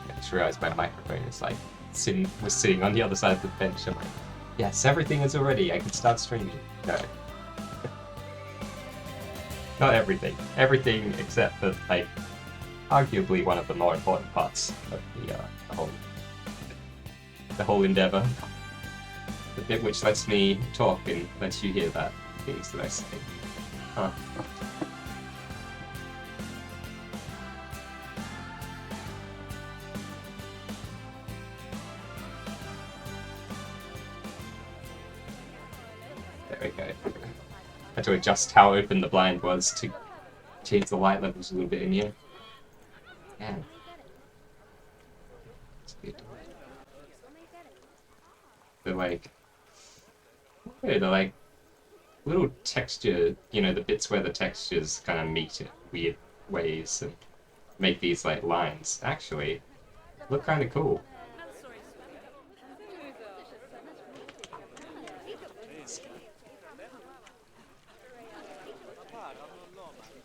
I just realized my microphone is like was sitting on the other side of the bench. I'm like, yes, everything is already. I can start streaming. No, not everything. Everything except for like arguably one of the more important parts of the whole endeavor. The bit which lets me talk and lets you hear that is the best thing. Huh. There we go. I had to adjust how open the blind was to change the light levels a little bit in here. Yeah. It's good. They're like little texture, you know, the bits where the textures kind of meet in weird ways and make these like lines actually look kind of cool.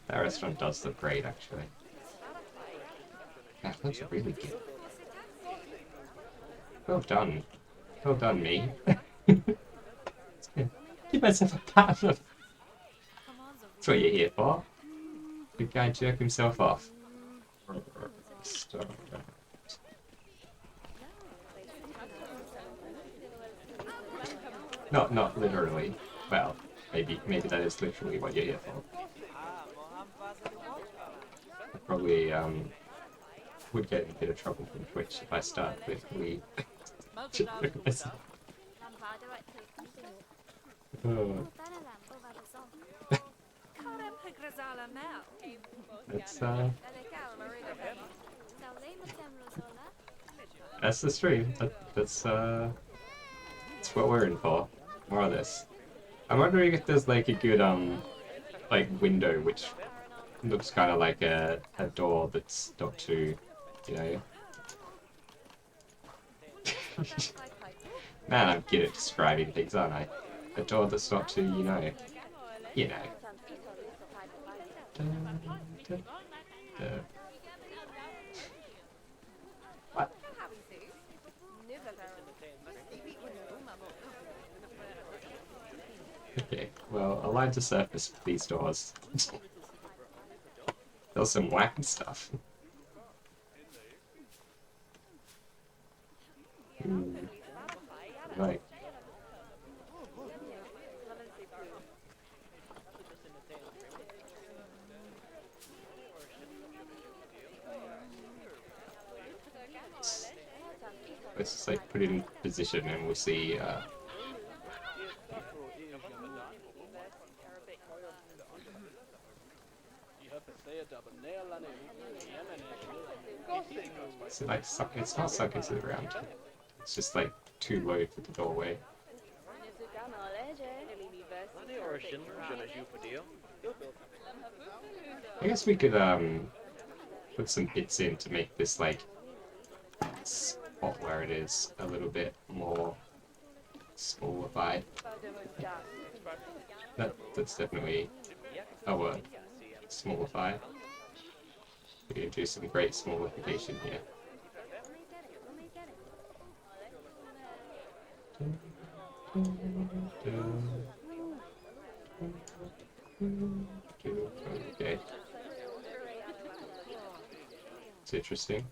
That restaurant does look great, actually. That looks really good. Well done. Well done, me. Give myself a pat. That's what you're here for. Good guy jerk himself off. Not literally. Well, maybe that is literally what you're here for. I probably would get in a bit of trouble from Twitch if I start literally. That's the stream. That's what we're in for. More of this. I'm wondering if there's like a good like window which looks kind of like a door that's not too, you know. Man, I'm good at describing things, aren't I? A door that's not too, you know. What? Okay, well, align to surface for these doors. There's some wacky stuff. Right. let's just like put it in position and we'll see. Is it like it's not sunk into the ground. It's just like too low for the doorway. I guess we could put some bits in to make this like spot where it is a little bit more smallified. That's definitely a word. Smallify. We can do some great smallification here. Okay. It's interesting.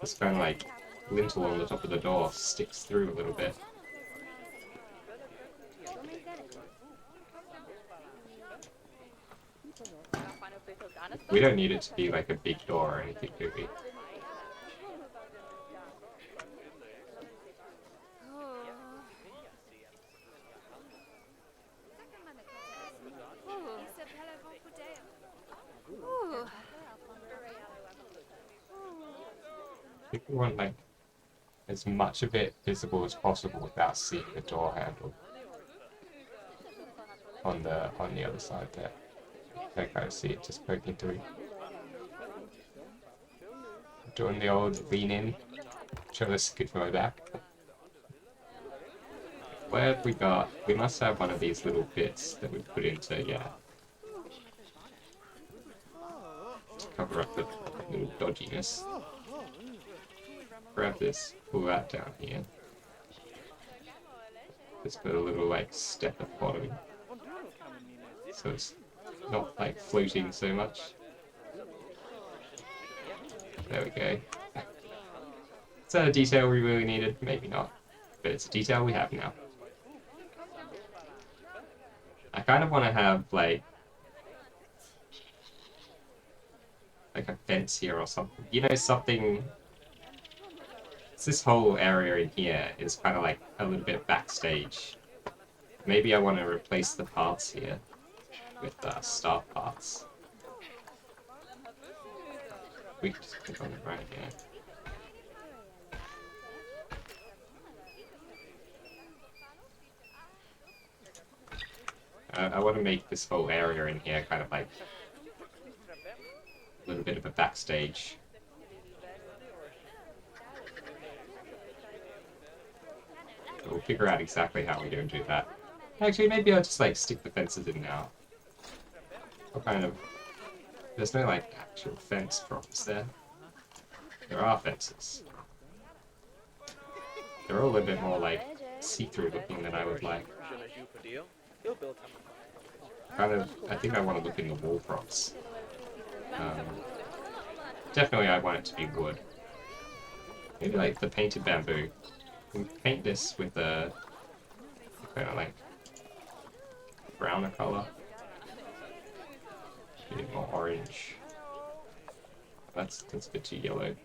This kind of like lintel on the top of the door sticks through a little bit. We don't need it to be like a big door or anything, do we? I think we want like as much of it visible as possible without seeing the door handle on the other side there. I kind of see it just poking through. Doing the old lean in. Show this a good way back. Where have we got? We must have one of these little bits that we put into, yeah. To cover up the little dodginess. Grab this, pull that down here. Just put a little like step at the bottom. So it's not like floating so much. There we go. Is that a detail we really needed? Maybe not. But it's a detail we have now. I kind of want to have like a fence here or something. You know, something. This whole area in here is kind of like a little bit backstage. Maybe I want to replace the paths here with star paths. We can just click on it right here. I want to make this whole area in here kind of like a little bit of a backstage. We'll figure out exactly how we're going to do that. Actually, maybe I'll just like stick the fences in now. What kind of... There's no like actual fence props there. There are fences. They're all a little bit more like see-through looking than I would like. I think I want to look in the wall props. Definitely I want it to be wood. Maybe like the painted bamboo. We can paint this with a kind of like browner color. A bit more orange. That's a bit too yellow.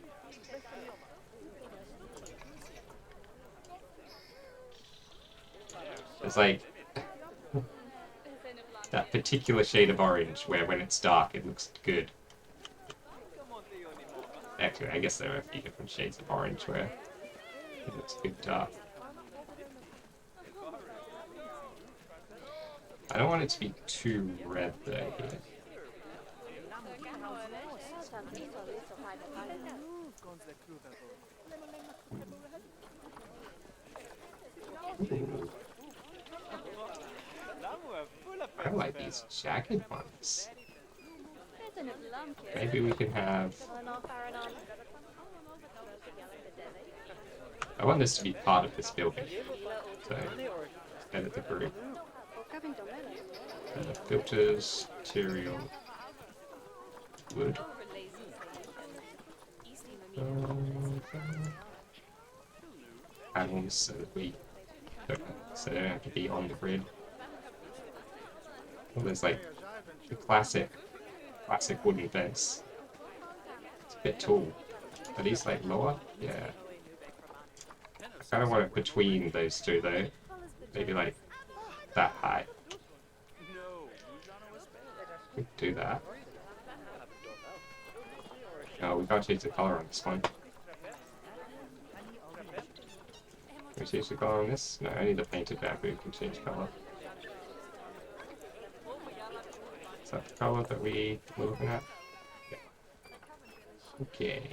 It's like that particular shade of orange where when it's dark it looks good. Actually, I guess there are a few different shades of orange where it looks good dark. I don't want it to be too red though here. Ooh. I like these jagged ones. Maybe we can have... I want this to be part of this building. So, edit the group. Filters, material, wood. Panels so that we don't have so they don't have to be on the grid. Well, there's like the classic wooden fence. It's a bit tall. Are these like lower? Yeah. I kind of want it between those two though. Maybe like that high. We can do that. Oh, we can't change the color on this one. Can we change the color on this? No, only the painted bamboo can change color. Is that the color that we were looking at? Yeah. Okay.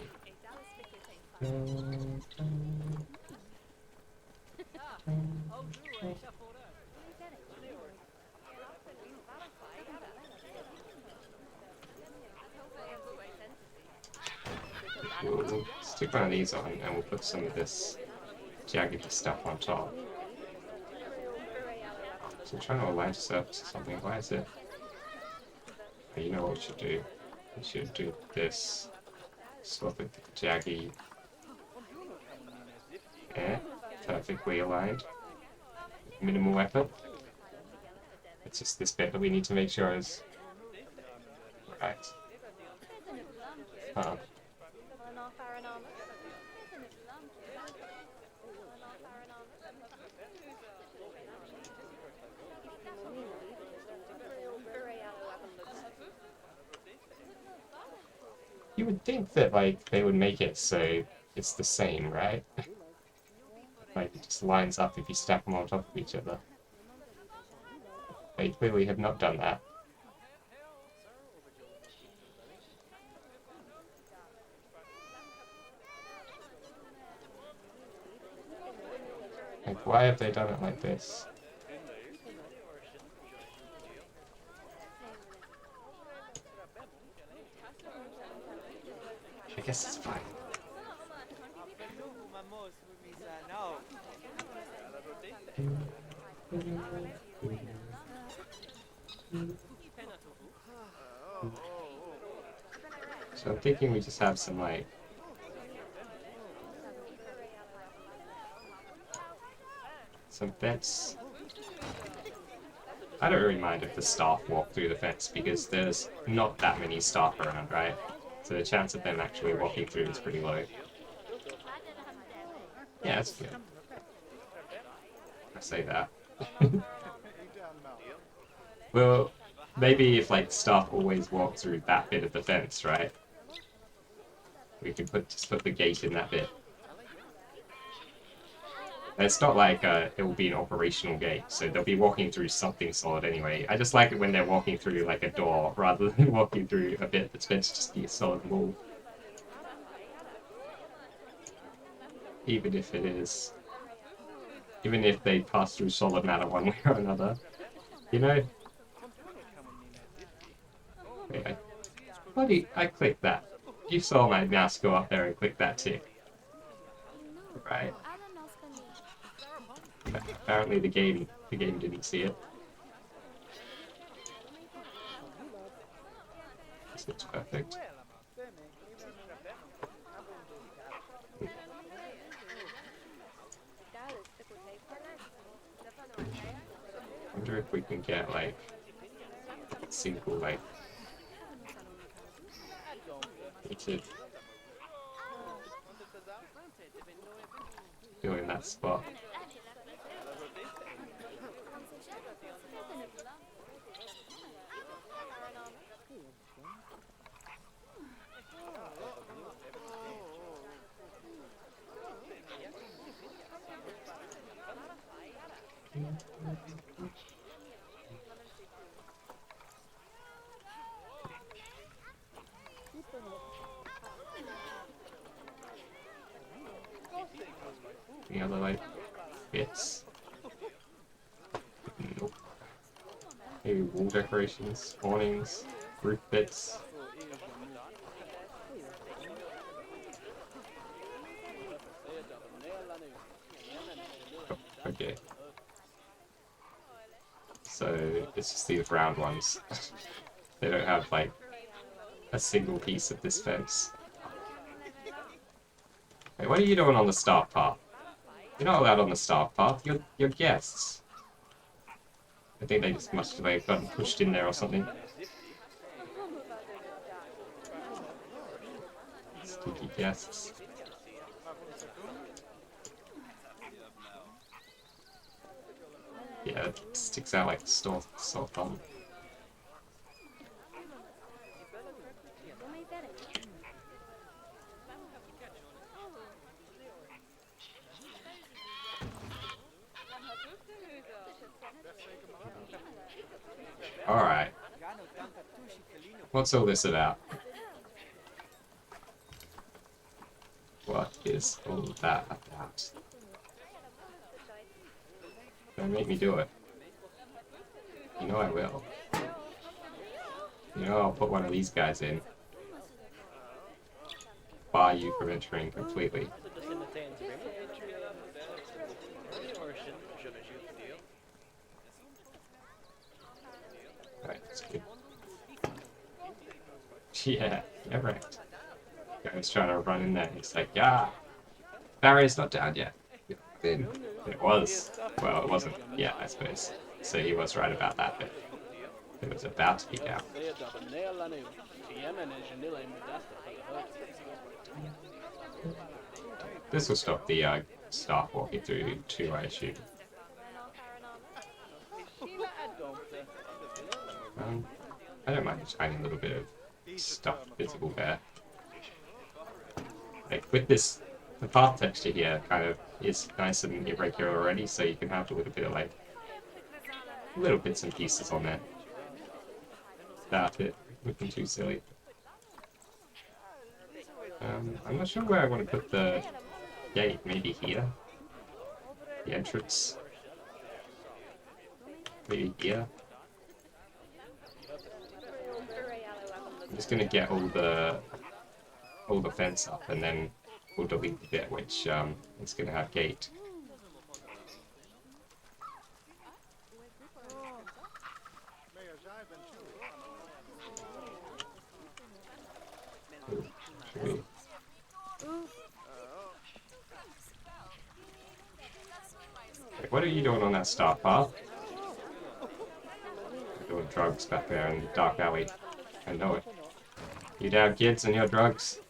We'll stick one of these on and we'll put some of this jaggedy stuff on top. So I'm trying to align surface or something. Why is it? You know what we should do? We should do this. Swap it with the jaggy. Yeah, perfectly aligned. Minimal effort. It's just this bit that we need to make sure is right. Huh. You would think that, like, they would make it so it's the same, right? Like, it just lines up if you stack them on top of each other. They clearly have not done that. Like, why have they done it like this? I guess it's fine. So I'm thinking we just have some, like, some fence. I don't really mind if the staff walk through the fence because there's not that many staff around, right? So the chance of them actually walking through is pretty low. Yeah, that's good. I say that. Well, maybe if like staff always walk through that bit of the fence, right? We can just put the gate in that bit. It's not like it will be an operational gate, so they'll be walking through something solid anyway. I just like it when they're walking through like a door rather than walking through a bit that's meant to just be a solid wall. Even if it is. Even if they pass through solid matter one way or another. You know? Wait, I clicked that. You saw my mouse go up there and click that too. Right. Apparently the game didn't see it. This looks perfect. I wonder if we can get like a single like heated go in that spot. Any other like bits? Nope. Maybe wall decorations, awnings, roof bits. Oh, okay. So it's just these round ones. They don't have like a single piece of this fence. Wait, what are you doing on the start part? You're not allowed on the staff path. You're guests. I think they just must have like, gotten pushed in there or something. Stinky guests. Yeah, it sticks out like sore thumb. Alright. What's all this about? What is all that about? Don't make me do it. You know I will. You know I'll put one of these guys in. Bar you from entering completely. Right, that's good. Yeah, right. Guy's trying to run in there. He's like, yeah, barrier's not down yet. Then it was. Well, it wasn't yet, I suppose. So he was right about that bit. It was about to be down. This will stop the staff walking through too, I assume. I don't mind a tiny little bit of stuff visible there. Like with this, the path texture here kind of is nice and irregular already, so you can have a little bit of like little bits and pieces on there without it looking too silly. I'm not sure where I want to put the gate. Maybe here. The entrance. Maybe here. I'm just gonna get all the fence up, and then we'll delete the bit which is gonna have gate. Ooh, Wait, what are you doing on that star path? You're doing drugs back there in the dark alley. I know it. You damn kids and your drugs.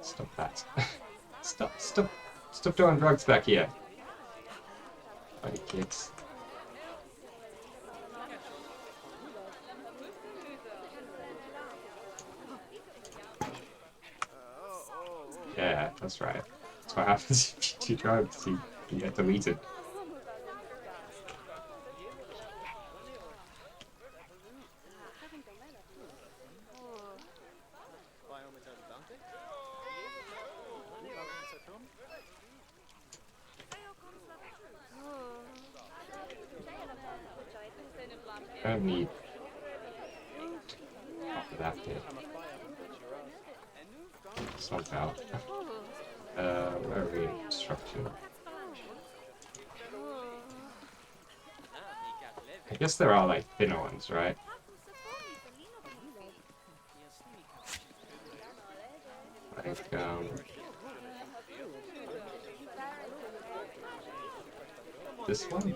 Stop that. Stop doing drugs back here. Bloody kids. Yeah, that's right. That's what happens if you do drugs. You get deleted. I don't need half of that bit. Somehow. Where are we in construction? I guess there are like thinner ones, right? Like, this one?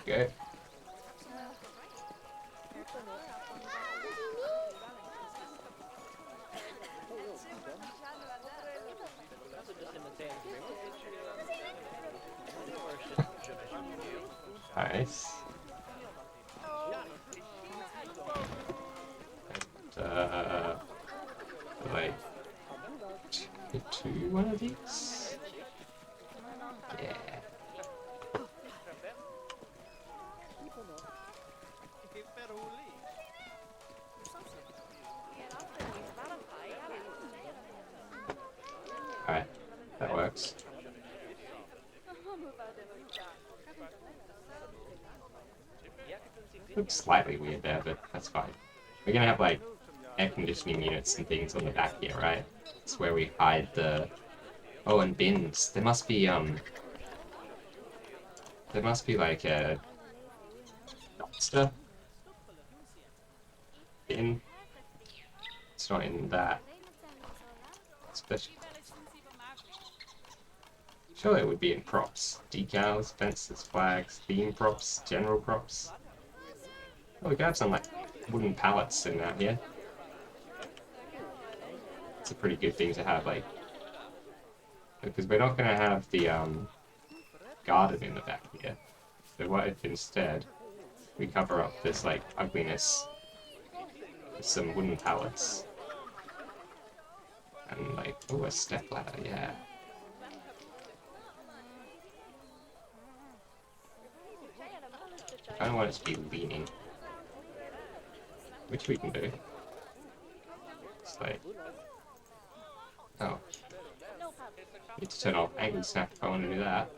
Okay. Nice. And, like, one of these? Yeah. Alright, that works. Looks slightly weird there, but that's fine. We're gonna have like air conditioning units and things on the back here, right? It's where we hide the... Oh, and bins. There must be like a dumpster bin. It's not in that. Special. Sure, it would be in props. Decals, fences, flags, theme props, general props. Oh, we could have some like wooden pallets sitting out here. It's a pretty good thing to have, like, because we're not going to have the garden in the back here. So what if instead we cover up this like ugliness with some wooden pallets and like, oh, a step ladder, yeah. I don't want it to be leaning, which we can do. It's like, oh, need to turn off angle snap if I want to do that.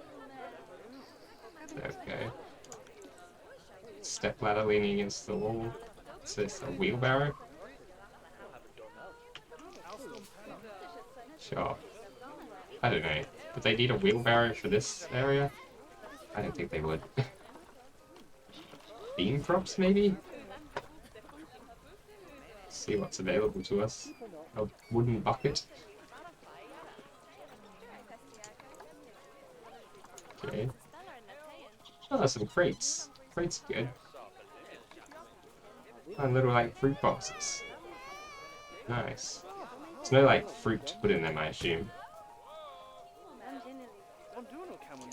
There we go. Step ladder leaning against the wall. Is this a wheelbarrow? Sure. I don't know. Would they need a wheelbarrow for this area? I don't think they would. Beam props, maybe? See what's available to us. A wooden bucket. Okay. Oh, some crates. Crates are good. And little, like, fruit boxes. Nice. There's no, like, fruit to put in them, I assume.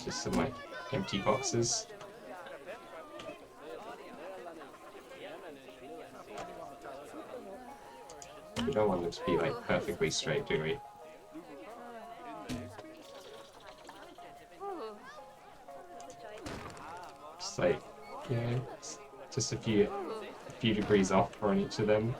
Just some, like, empty boxes. We don't want them to be, like, perfectly straight, do we? Just, like, you know, just a few degrees off on each of them.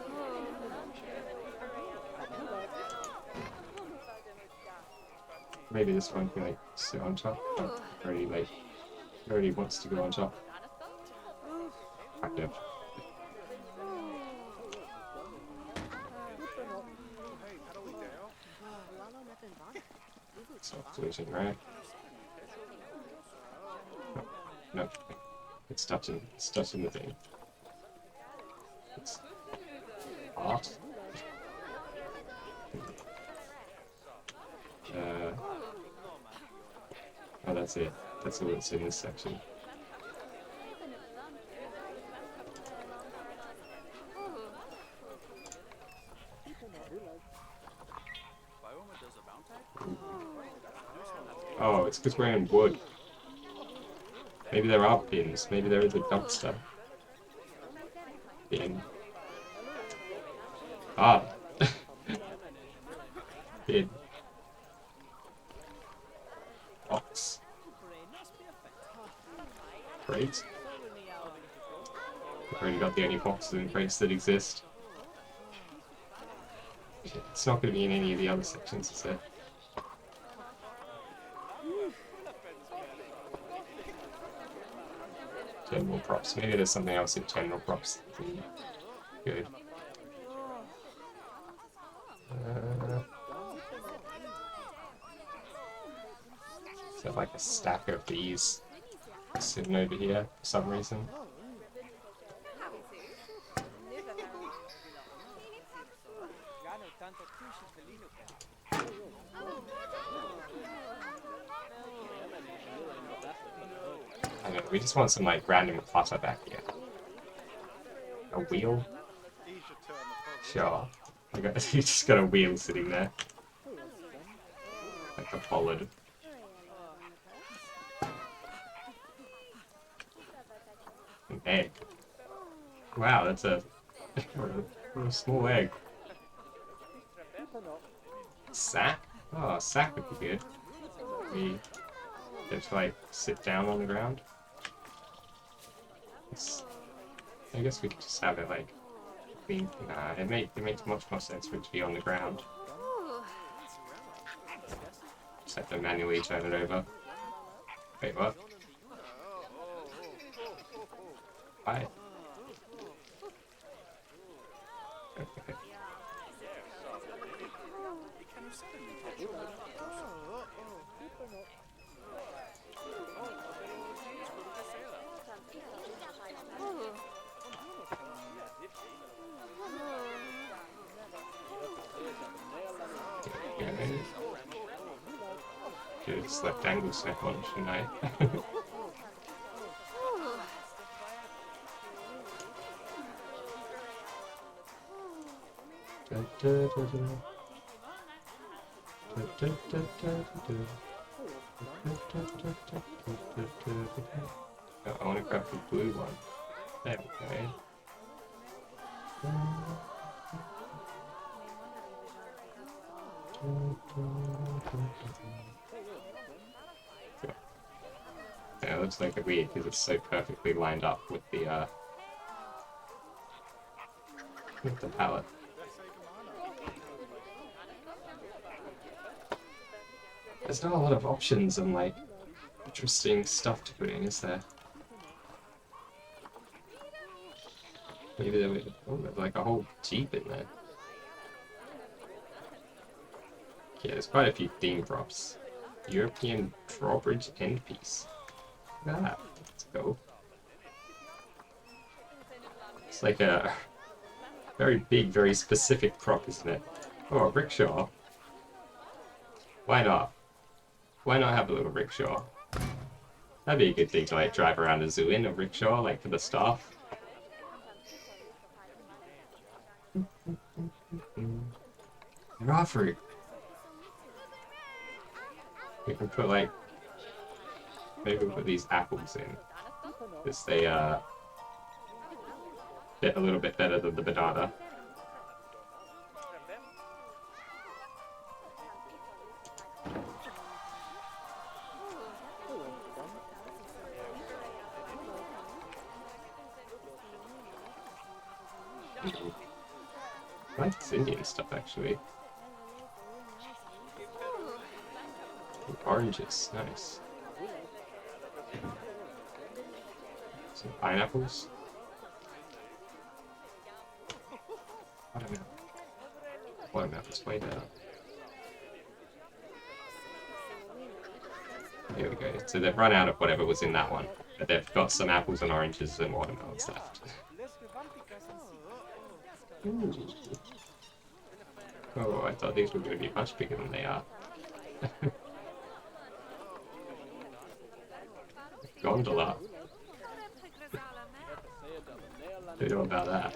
Maybe this one can like sit on top. Oh, already wants to go on top. Kind of. Soft losing, right? No, it's touching the thing. It's hot. Oh, that's it. That's all that's in this section. Oh, it's because we're in wood. Maybe there are bins. Maybe there is a dumpster. Bin. Ah. Bin. Box. Crate. We've already got the only boxes and crates that exist. It's not going to be in any of the other sections, is it? General props. Maybe there's something else in general props. Good. Is there like a stack of these sitting over here for some reason? I don't know, we just want some like random clutter back here. A wheel? Sure. You just got a wheel sitting there. Like a bollard. An egg. Wow, that's a small egg. Sack? Oh, a sack would be good. We get to like sit down on the ground. I guess we could just have it like clean. Nah, it makes much more sense for it to be on the ground. Just have to manually turn it over. Wait, what? Why? Should have just left angle snap on, shouldn't I? Oh, I want to grab the blue one. There we go. Yeah, it looks like a weird because it's so perfectly lined up with the palette. There's not a lot of options and like interesting stuff to put in, is there? Maybe there was like a whole Jeep in there. Yeah, there's quite a few theme props. European drawbridge end piece. Look at that. Let's go. It's like a very big, very specific prop, isn't it? Oh, a rickshaw. Why not? Why not have a little rickshaw? That'd be a good thing to like drive around a zoo in, a rickshaw, like for the staff. Raw fruit. We can put like, maybe we'll put these apples in, because they get a little bit better than the banana. I like this Indian stuff actually. Oranges, nice. Some pineapples. Watermelon. Watermelon's way better. Here we go. So they've run out of whatever was in that one, but they've got some apples and oranges and watermelons left. Ooh. Oh, I thought these were going to be much bigger than they are. Gondola. What do you know about that?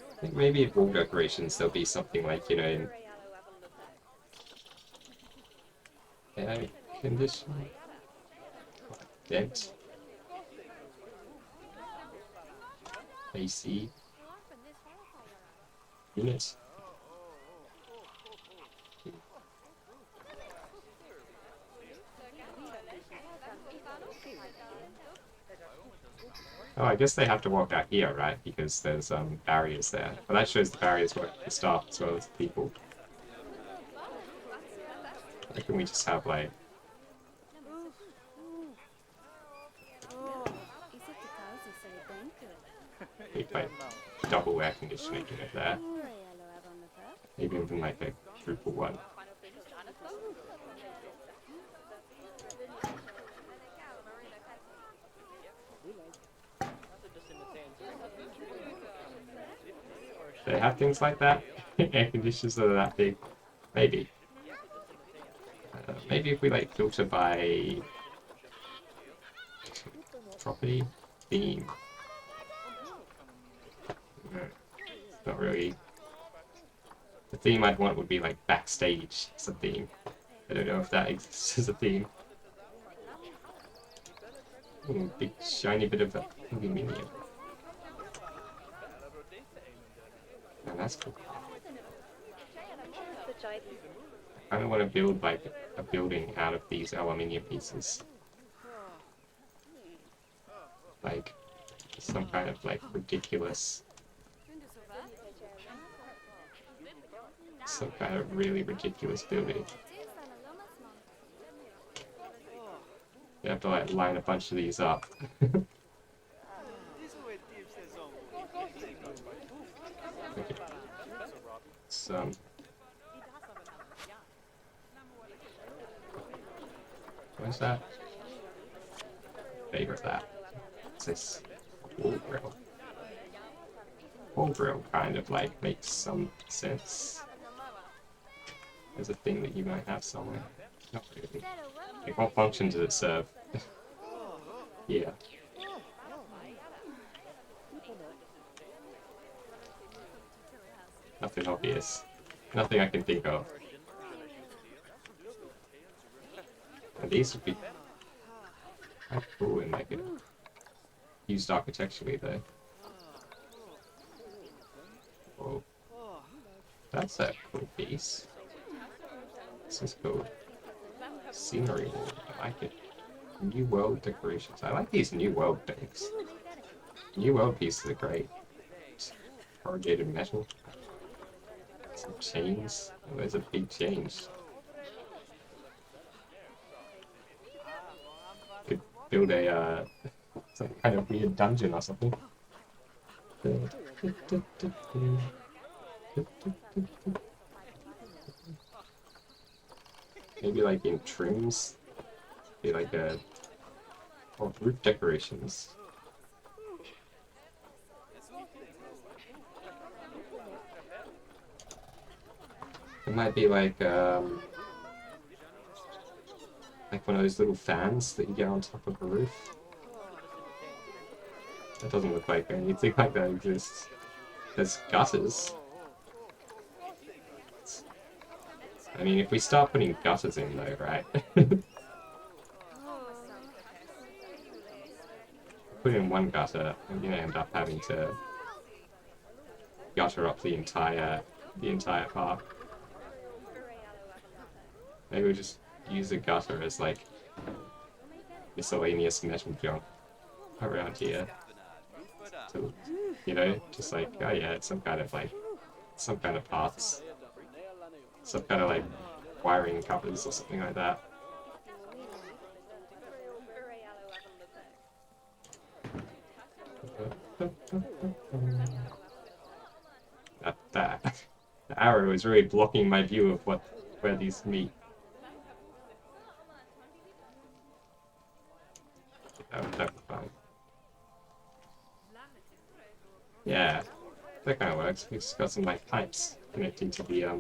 I think maybe at wall decorations there'll be something like, you know, air conditioning, vent, AC, unit. Oh, I guess they have to walk out here, right? Because there's barriers there. Well, that shows the barriers work for the staff as well as the people. Why can we just have like... big, like, double air conditioning unit there. Maybe even like a triple one. They have things like that? Air conditioners that are that big? Maybe. Maybe if we like filter by property, theme. It's not really. The theme I'd want would be like backstage as a theme. I don't know if that exists as a theme. Ooh, big shiny bit of aluminium. Oh, that's cool. I kind of want to build like a building out of these aluminium pieces. Like some kind of like ridiculous some kind of really ridiculous building. You have to like line a bunch of these up. Okay. So, what's that? Favorite that. What's this? Wall grill. Wall grill kind of like makes some sense. There's a thing that you might have somewhere. Not really. Like, what function does it serve? Yeah. Nothing obvious. Nothing I can think of. And these would be quite cool and like used architecturally though. Whoa. That's a cool piece. This is cool. Scenery wall. I like it. New world decorations. I like these new world things. New world pieces are great. Corrugated metal. Some chains. Oh, there's a big change. Could build a some kind of weird dungeon or something. Maybe like in trims, be like a or roof decorations. It might be like one of those little fans that you get on top of a roof. That doesn't look like anything like that exists. There's gutters. I mean, if we start putting gutters in though, right? Put in one gutter, I'm gonna end up having to gutter up the entire park. Maybe we'll just use the gutter as like miscellaneous metal junk around here. So, you know, just like, oh yeah, it's some kind of parts. Some kind of like wiring covers or something like that. The arrow is really blocking my view of where these meet. That would be fine. Yeah, that kind of works. We've just got some like pipes connecting to the air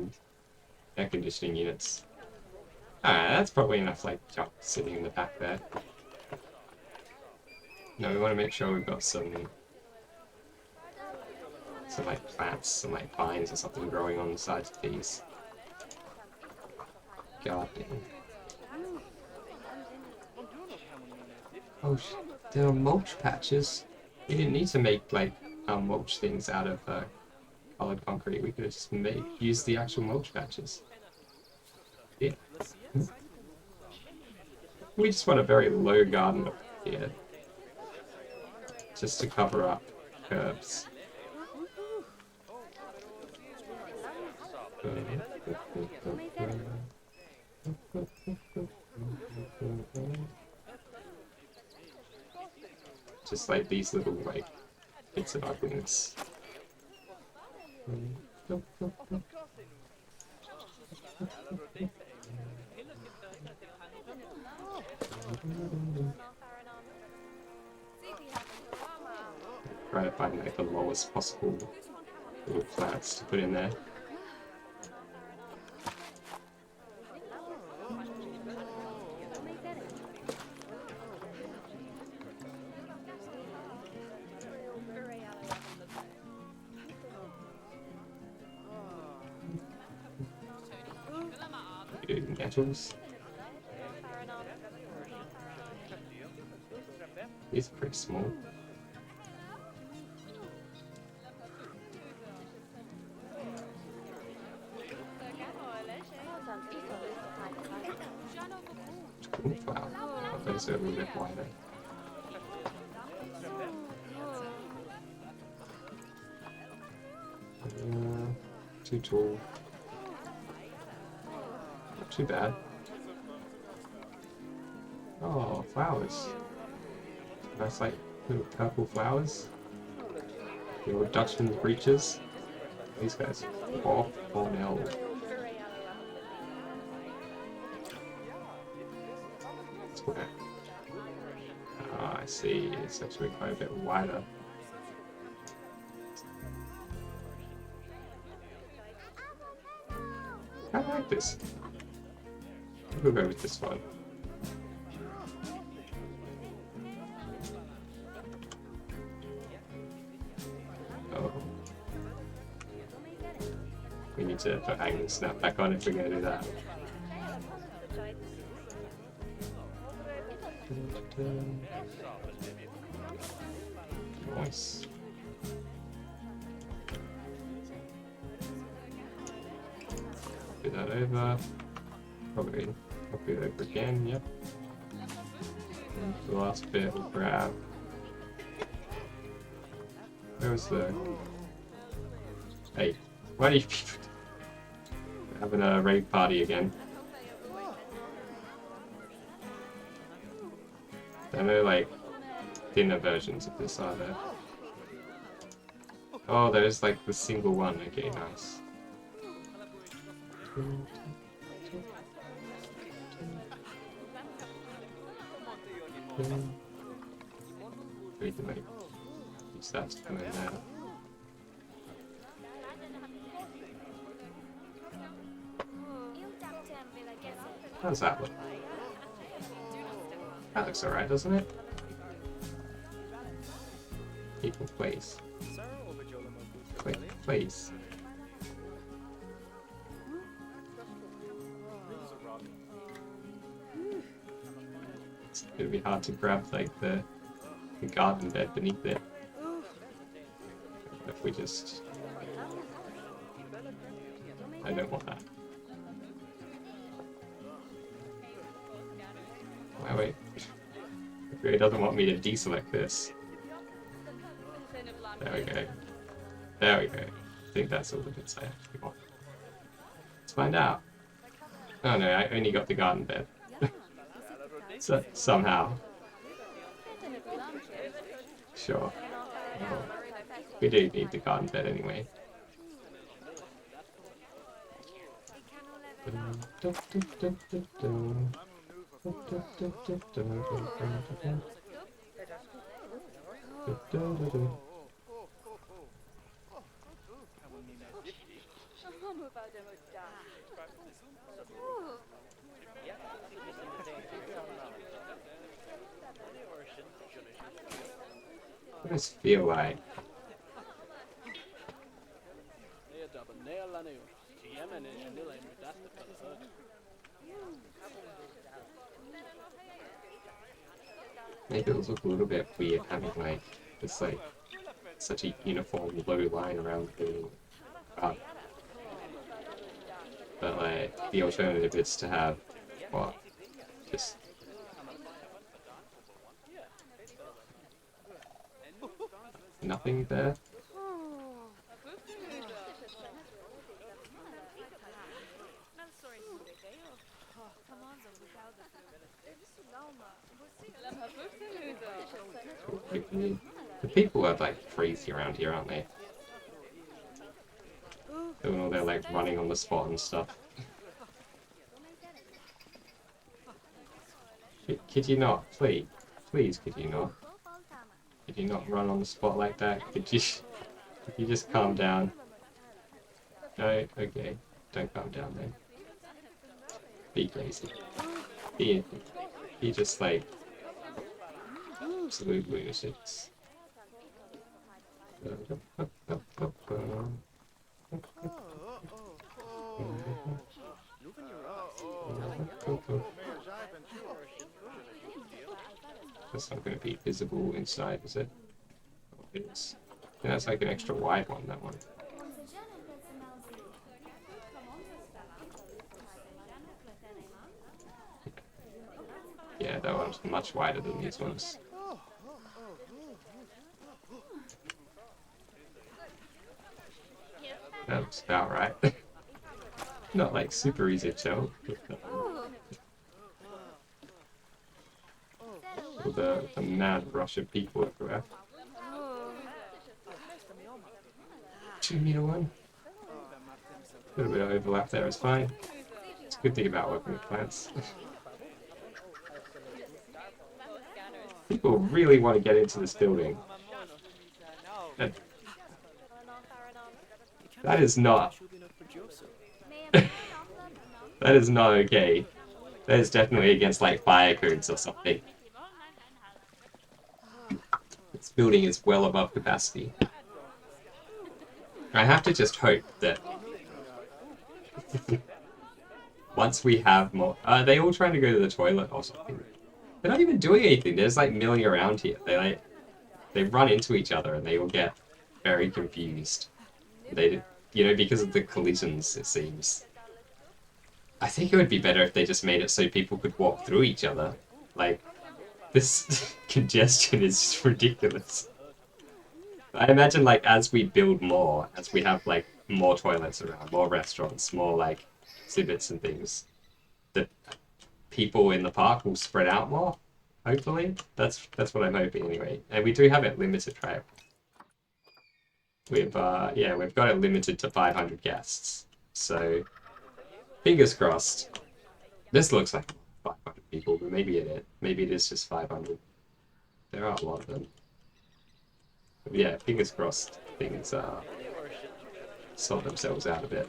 conditioning units. That's probably enough like junk sitting in the back there. No, we want to make sure we've got some like plants, some like vines or something growing on the sides of these. Gardening. Oh, there are mulch patches. We didn't need to make like mulch things out of colored concrete. We could have just used the actual mulch patches. Yeah. We just want a very low garden here, just to cover up curves. Just like these little like bits of ugliness. Try to find like the lowest possible little plants to put in there. Nettles. These are pretty small. Wow, those are a little bit wider. Too tall. too bad. Oh, flowers. Nice, like, little purple flowers. Little Dutchman's breeches. These guys. Oh, no. Square. Ah, I see. It's actually quite a bit wider. I like this. We'll go with this one. Oh. We need to put hanging snap back on if we're going to do that. Nice. Do that over. Probably copy it over again, yep. And the last bit we'll grab. Where was the... Hey, why do you people having a rave party again? There are no, like, thinner versions of this, are there? Oh, there's like the single one. Okay, nice. We can like use that to come in there. How does that look? That looks alright, doesn't it? Equal place. Place. It's gonna be hard to grab like the garden bed beneath it. If we just... I don't want that. Oh, wait. It really doesn't want me to deselect this. There we go. There we go. I think that's all the bits I actually want. Let's find out. Oh no, I only got the garden bed. So, somehow. Sure. Oh, we do need the garden bed anyway. What does it feel like? Maybe it look a little bit weird having like this like such a uniform low line around the garden. But like the alternative is to have what? Just nothing there. The people are like crazy around here, aren't they? Doing all their like running on the spot and stuff. Could you not, please? Please, could you not? Could you not run on the spot like that? Could you just calm down? No? Okay. Don't calm down then. Be crazy. Be just like absolute lunatics. That's not going to be visible inside, is it? Oh, it is. Yeah, that's like an extra wide one, that one. Yeah, that one's much wider than these ones. That looks about right. Not like super easy to tell with all the mad rush of people everywhere. 2-meter one. A little bit of overlap there is fine. It's a good thing about working with plants. People really want to get into this building. And that is not. That is not okay. That is definitely against like fire codes or something. This building is well above capacity. I have to just hope that once we have more... Are they all trying to go to the toilet or something? They're not even doing anything. They're just like milling around here. They run into each other and they all get very confused. They, because of the collisions, it seems. I think it would be better if they just made it so people could walk through each other. Like, this congestion is just ridiculous. I imagine, like, as we build more, as we have, like, more toilets around, more restaurants, more, like, exhibits and things, that people in the park will spread out more, hopefully. That's what I'm hoping, anyway. And we do have it limited, right? We've got it limited to 500 guests. So, fingers crossed. This looks like 500 people, but maybe it is just 500. There are a lot of them. But yeah, fingers crossed things sort themselves out a bit.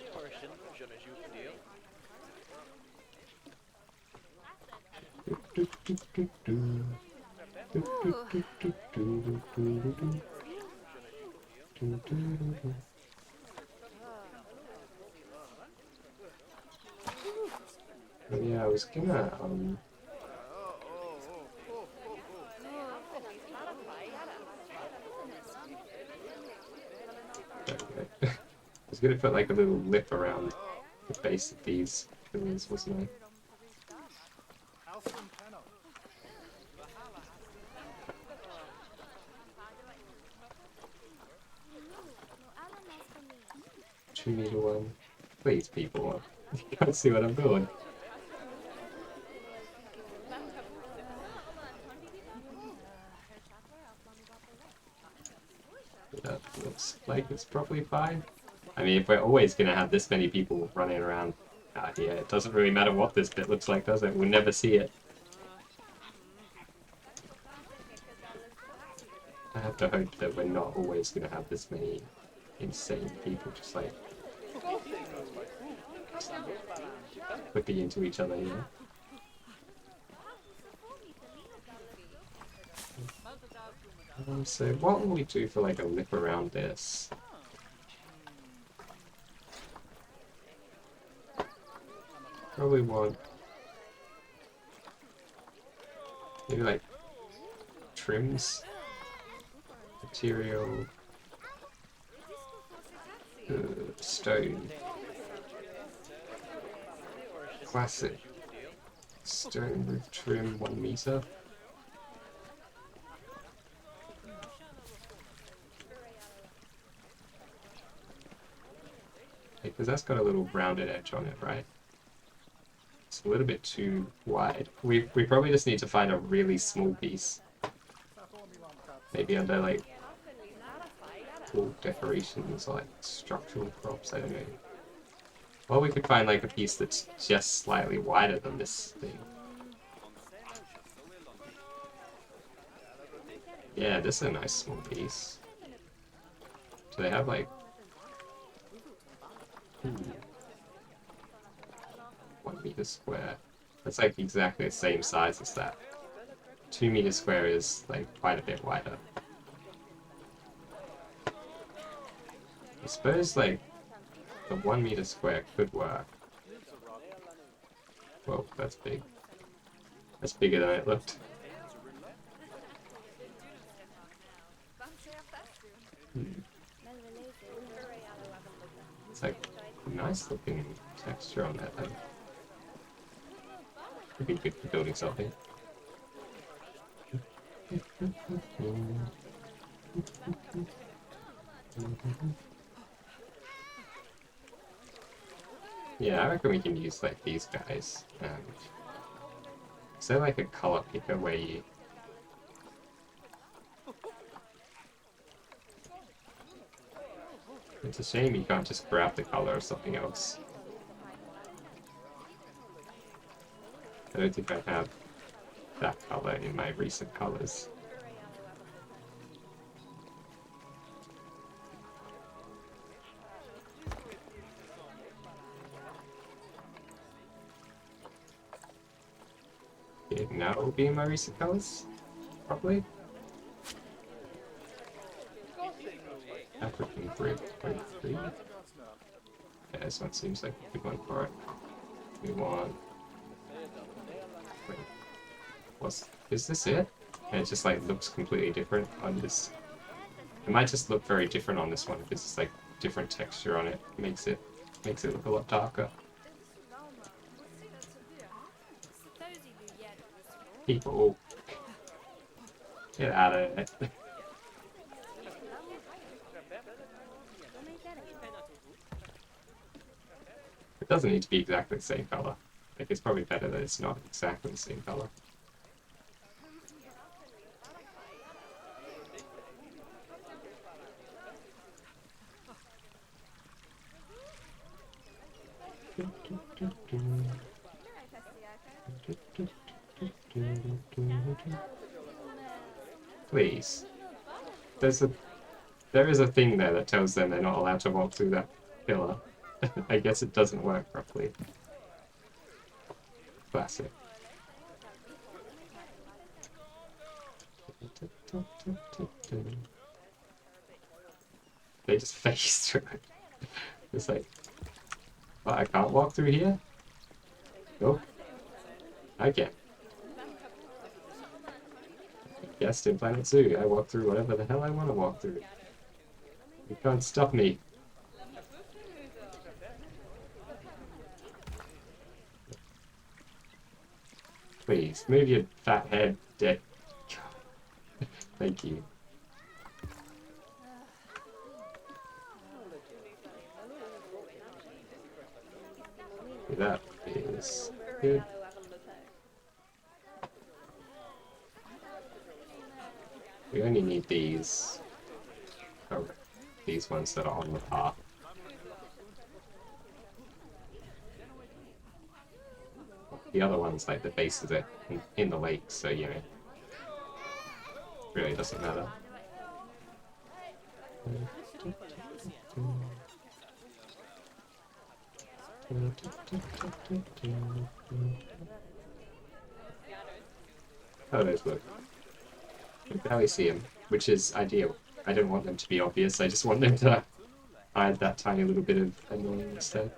But yeah, I was gonna I was gonna put like a little lip around the base of these pillars, wasn't I? Two-meter one. Please, people. You can't see what I'm doing. That looks like it's probably fine. I mean, if we're always going to have this many people running around out here, it doesn't really matter what this bit looks like, does it? We'll never see it. I have to hope that we're not always going to have this many insane people just like whipping into each other, So what will we do for like a lip around this? Probably want maybe like trims, material, stone, classic stone roof trim 1 meter. Because that's got a little rounded edge on it, right? It's a little bit too wide. We probably just need to find a really small piece. Maybe under like cool decorations or like structural props, I don't know. Or we could find like a piece that's just slightly wider than this thing. Yeah, this is a nice small piece. Do they have like 1 meter square? That's like exactly the same size as that. 2 meter square is like quite a bit wider. I suppose like the 1 meter square could work. Well, that's big. That's bigger than it looked. It's like a nice looking texture on that thing. Could be good for building something. Yeah, I reckon we can use like these guys. Is there like a color picker where you... It's a shame you can't just grab the color or something else. I don't think I have that color in my recent colors. Okay, now it will be in my recent colors, probably. African Grid 23. Yeah, this one seems like a good one for it. We want... Wait, is this it? And it just like looks completely different on this. It might just look very different on this one because it's like different texture on it. Makes it look a lot darker. People, get out of it. It doesn't need to be exactly the same color. Like, it's probably better that it's not exactly the same color. Please. There is a thing there that tells them they're not allowed to walk through that pillar. I guess it doesn't work properly. Classic. They just face through it. It's like, well, I can't walk through here? Nope. I can. Guest in Planet Zoo. I walk through whatever the hell I want to walk through. You can't stop me. Please, move your fat head, Dick. Thank you. That is good. We only need these. Oh, these ones that are on the path. The other one's like the base of it in the lake, so you know, really doesn't matter. Oh, there's look. You can barely see him, which is ideal. I don't want them to be obvious, I just want them to hide that tiny little bit of annoying instead.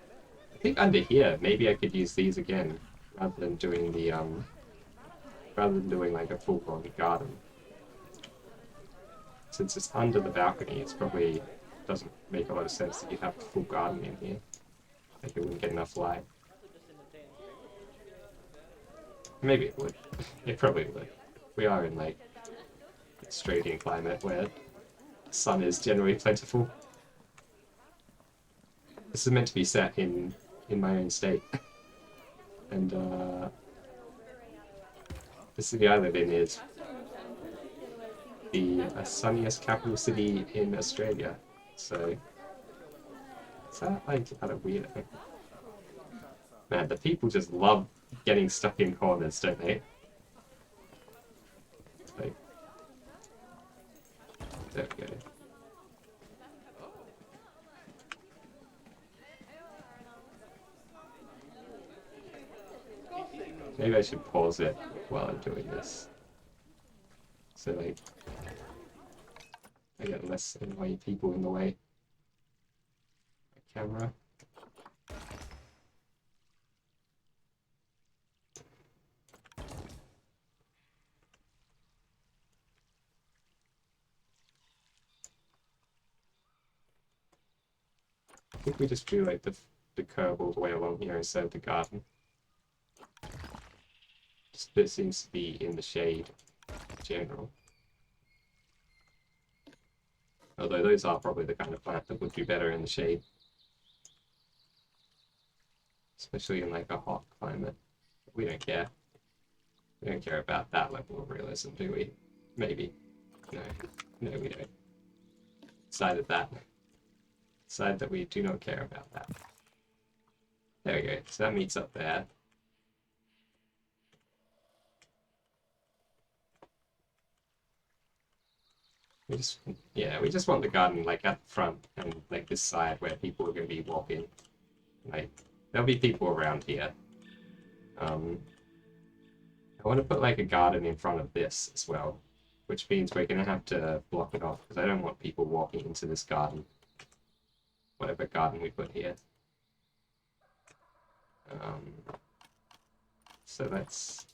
I think under here, maybe I could use these again, rather than doing the, rather than doing like a full-blown garden. Since it's under the balcony, it's probably doesn't make a lot of sense that you have a full garden in here. Like it wouldn't get enough light. Maybe it would. It probably would. We are in like Australian climate where the sun is generally plentiful. This is meant to be set in my own state. And the city I live in is the sunniest capital city in Australia. So is that like kind of weird? Man, the people just love getting stuck in corners, don't they? Like, there we go. Maybe I should pause it while I'm doing this. So like, I get less annoying people in the way. My camera. I think we just do like the curve all the way along here instead of the garden. Just this seems to be in the shade in general. Although those are probably the kind of plant that would do better in the shade. especially in like a hot climate. We don't care. We don't care about that level of realism, do we? Maybe. No. No, we don't. Decided that. Decided that we do not care about that. There we go. So that meets up there. We just want the garden like at the front and like this side where people are going to be walking. Like, there'll be people around here. I want to put like a garden in front of this as well, which means we're going to have to block it off because I don't want people walking into this garden. Whatever garden we put here. So that's...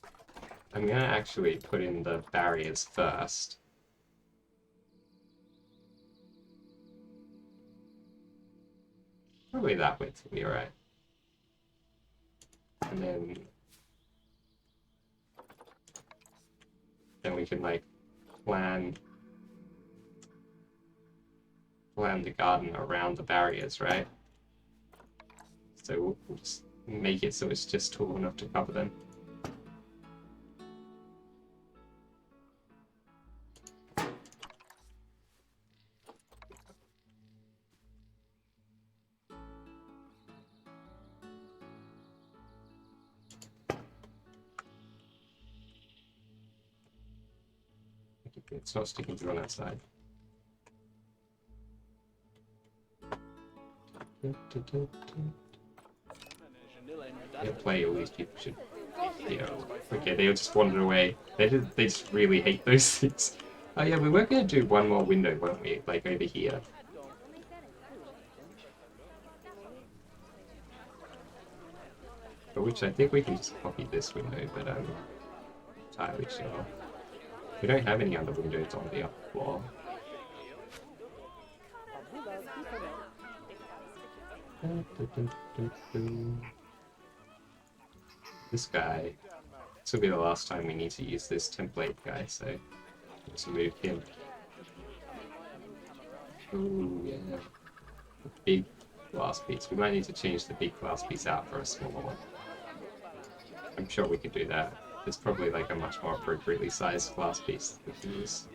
I'm going to actually put in the barriers first. Probably that width will be alright. And then we can like plan the garden around the barriers, right? So we'll just make it so it's just tall enough to cover them. It's not sticking through on that side. Yeah, play all these people should. Yeah. Okay, they just wandered away. They just really hate those things. Oh yeah, we were gonna do one more window, weren't we? Like over here. For which I think we can just copy this window, but I'm entirely sure. We don't have any other windows on the upper floor. This guy. This will be the last time we need to use this template guy, so let's move him. Oh yeah. The big glass piece. We might need to change the big glass piece out for a smaller one. I'm sure we could do that. There's probably like a much more appropriately sized glass piece that we can use.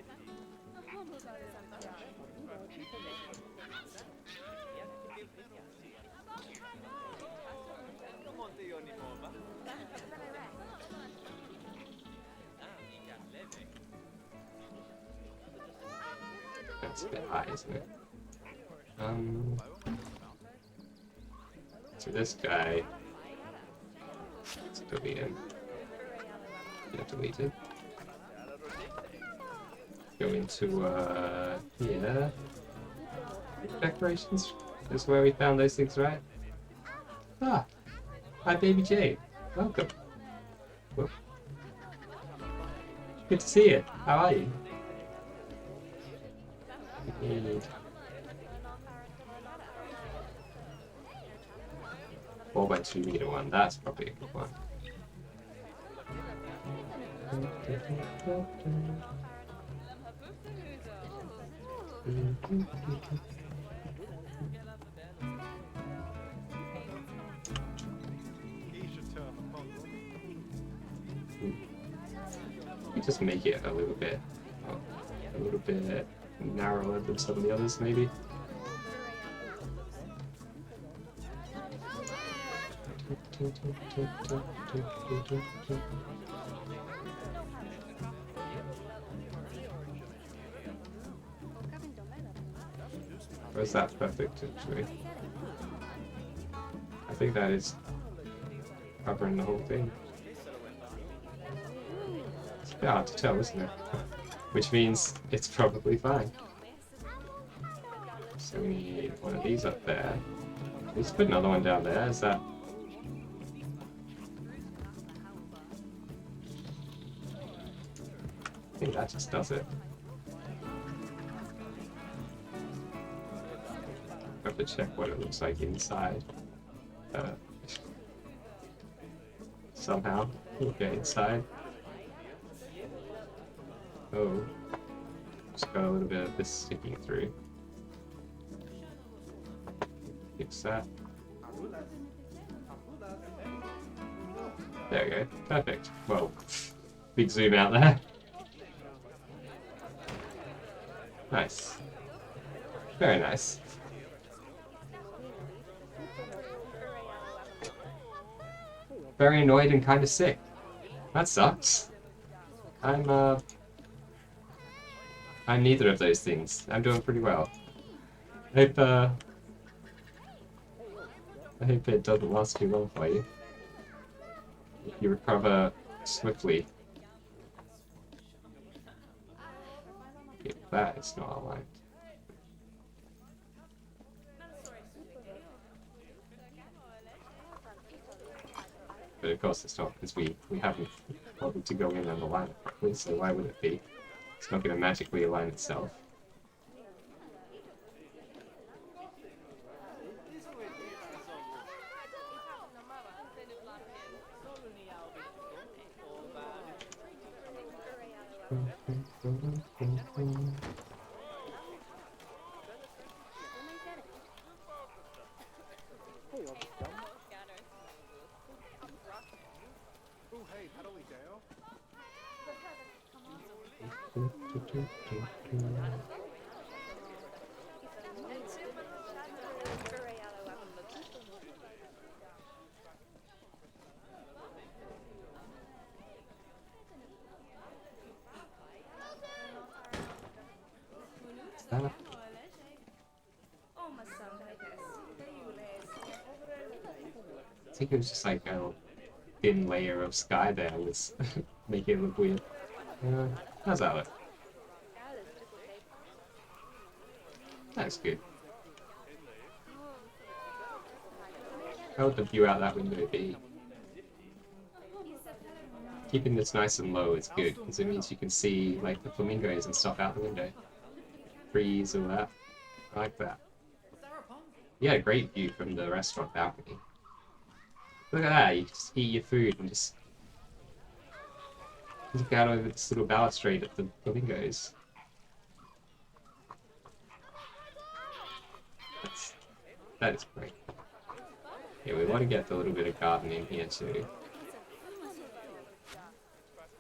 That's a bit high, isn't it? So this guy, let's delete him. Yeah, delete it. Go into, yeah. Decorations is where we found those things, right? Ah, hi baby Jade. Welcome. Whoop. Good to see you. How are you? Need 4x2 meter one. That's probably a good one. You just make it a little bit narrower than some of the others, maybe. Or is that perfect, actually? I think that is covering the whole thing. It's a bit hard to tell, isn't it? Which means it's probably fine. So we need one of these up there. Let's put another one down there. Is that... I think that just does it. I have to check what it looks like inside. Somehow. Okay, inside. Oh. Just got a little bit of this sticking through. Fix that. There we go. Perfect. Well, big zoom out there. Nice. Very nice. Very annoyed and kind of sick. That sucks. I'm neither of those things. I'm doing pretty well. I hope it doesn't last too long for you. You recover swiftly. If that is not aligned. But of course it's not, because we haven't bothered to go in and align it properly, so why would it be? It's not going to magically align itself. I think it was just like a thin layer of sky there was making it look weird. How's that look? That's good. How would the view out that window be? Keeping this nice and low is good, because it means you can see like the flamingos and stuff out the window. Trees, all that. I like that. You had a great view from the restaurant balcony. Look at that, you just eat your food and just look out over this little balustrade at the flamingos. That is great. Yeah, we want to get a little bit of garden in here too.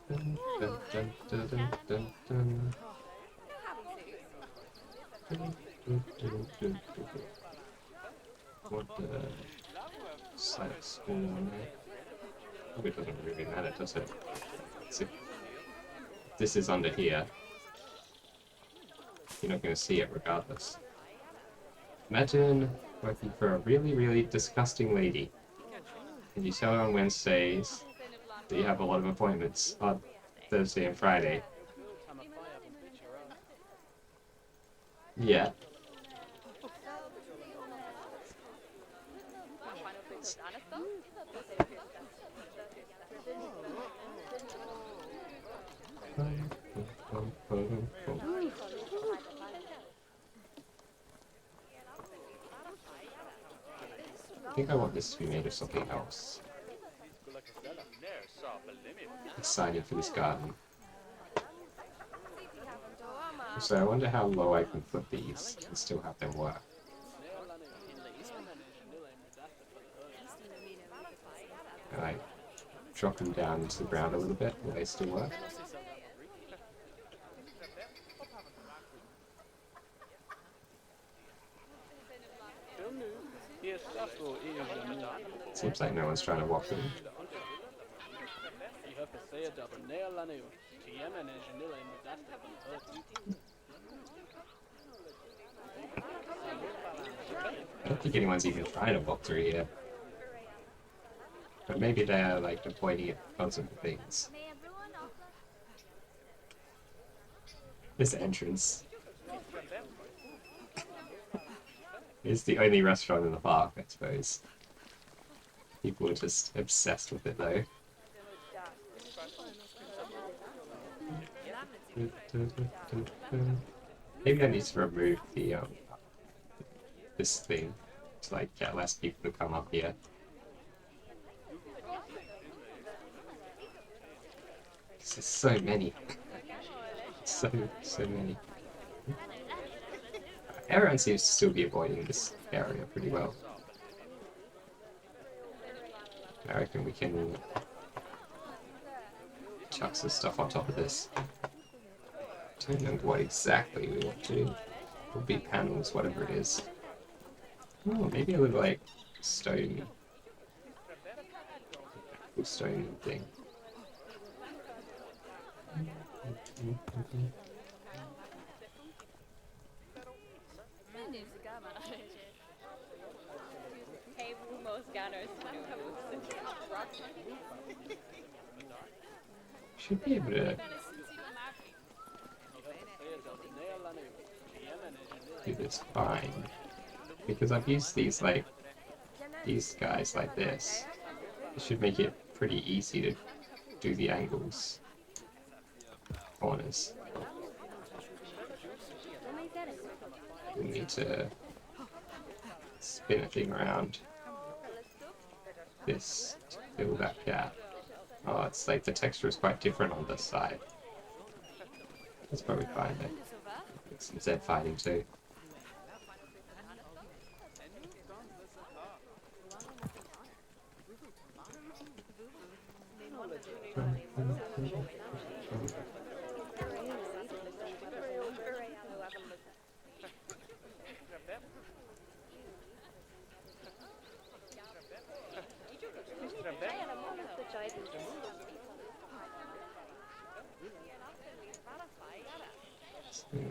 Dun, dun, dun, dun, dun, dun, dun. What the slight spoon on there? Probably doesn't really matter, does it? So, this is under here. You're not going to see it regardless. Imagine working for a really, really disgusting lady. And you tell her on Wednesdays that you have a lot of appointments on Thursday and Friday. Yeah. I think I want this to be made of something else. Excited for this garden. So I wonder how low I can put these and still have them work. And I drop them down into the ground a little bit, will they still work? Seems like no one's trying to walk in. I don't think anyone's even trying to walk through here. But maybe they're like avoiding it because of the things. This entrance is the only restaurant in the park, I suppose. People are just obsessed with it though. Maybe I need to remove the this thing to like get less people to come up here. There's so many. So many. Everyone seems to still be avoiding this area pretty well. I reckon we can chuck some stuff on top of this. Don't know what exactly we want to do. Will be panels, whatever it is. Oh, maybe a little like stone thing. Should be able to do this fine. Because I've used these guys like this. It should make it pretty easy to do the angles. Corners. We need to spin a thing around this to fill that gap. Oh, it's like the texture is quite different on this side. That's probably fine then. It's some Z fighting too.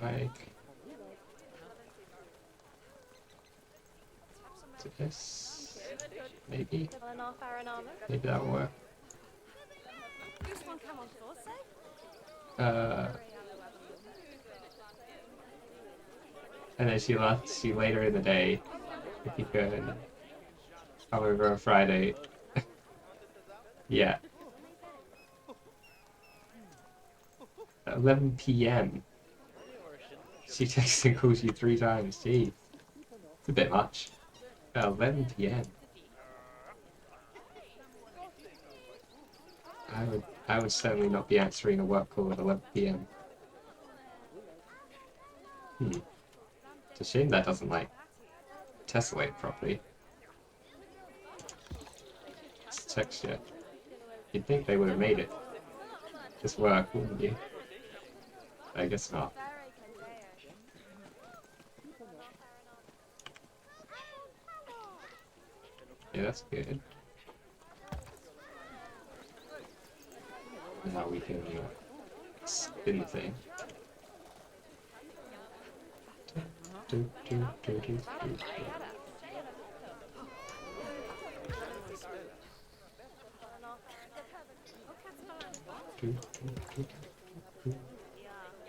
Like to this, maybe that'll work. And then see later in the day if you can come over on Friday. Yeah. 11 p.m. She texts and calls you 3 times. Gee, it's a bit much. 11 p.m. I would certainly not be answering a work call at 11 p.m. It's a shame that doesn't like tessellate properly. It's texture. You'd think they would have made it just work, wouldn't you? I guess not. Yeah, that's good. Now we can spin the thing.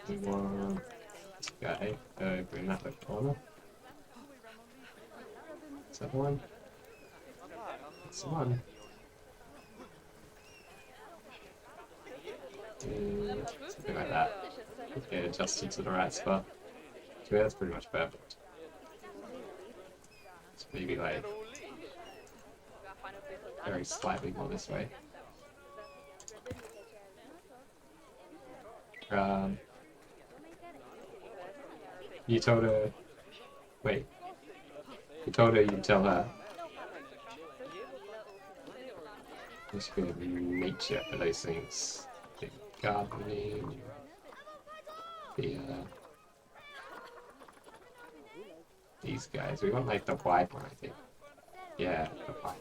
We want this guy over in that corner. Is that one? That's the one. Something like that. Get adjusted to the right spot. So that's pretty much perfect. So maybe like very slightly more this way. You told her. Wait. You told her you'd tell her. It's going to be nature for those things. The gardening. These guys. We want like the wide one, I think. Yeah, the wide.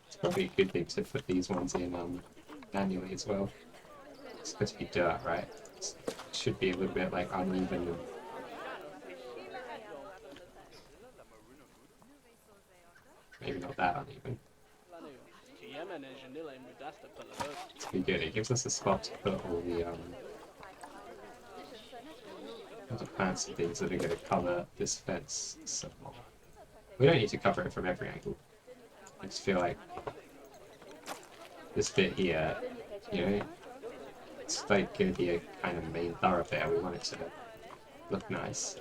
It's probably a good thing to put these ones in manually as well. It's going to be dirt, right? It should be a little bit like uneven. And maybe not that uneven. It's pretty good. It gives us a spot to put all the plants and things that are going to cover this fence some more. We don't need to cover it from every angle. I just feel like this bit here, you know, it's like going to be a kind of main thoroughfare. We want it to look nice.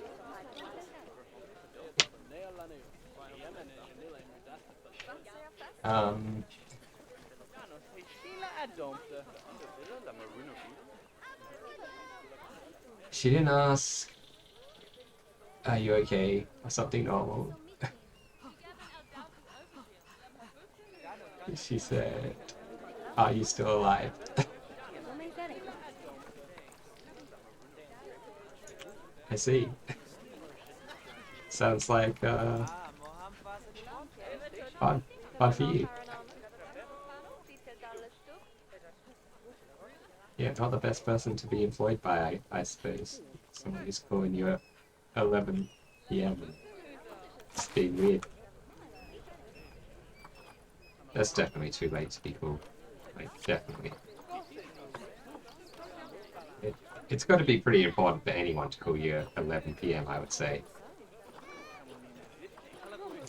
She didn't ask, are you okay? Or something normal. She said, "Are you still alive?" I see. Sounds like fun. Fun for you. Yeah, not the best person to be employed by, I suppose. Someone who's calling you at 11 p.m. It's being weird. That's definitely too late to be cool. Like, definitely. It's got to be pretty important for anyone to call you at 11 p.m., I would say.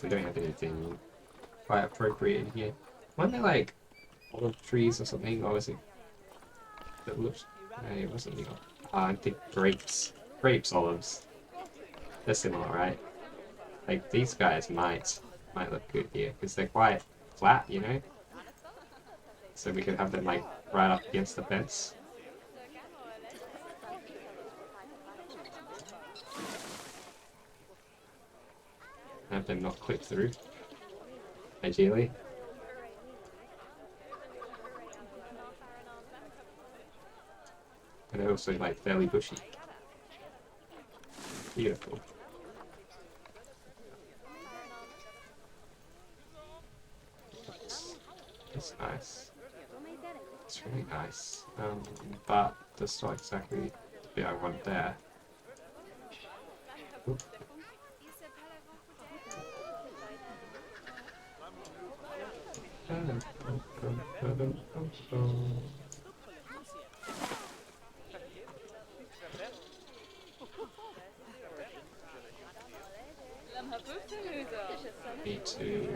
We don't have anything quite appropriate here. Weren't there like olive trees or something? Or was it? It looks. No, it wasn't the. I think grapes. Grapes, olives. They're similar, right? Like these guys might look good here because they're quite flat, you know. So we could have them like right up against the fence. Have them not clip through. Ideally. And they're also like fairly bushy. Beautiful. It's nice. It's really nice. But that's not exactly the bit I want there. Oop. Need to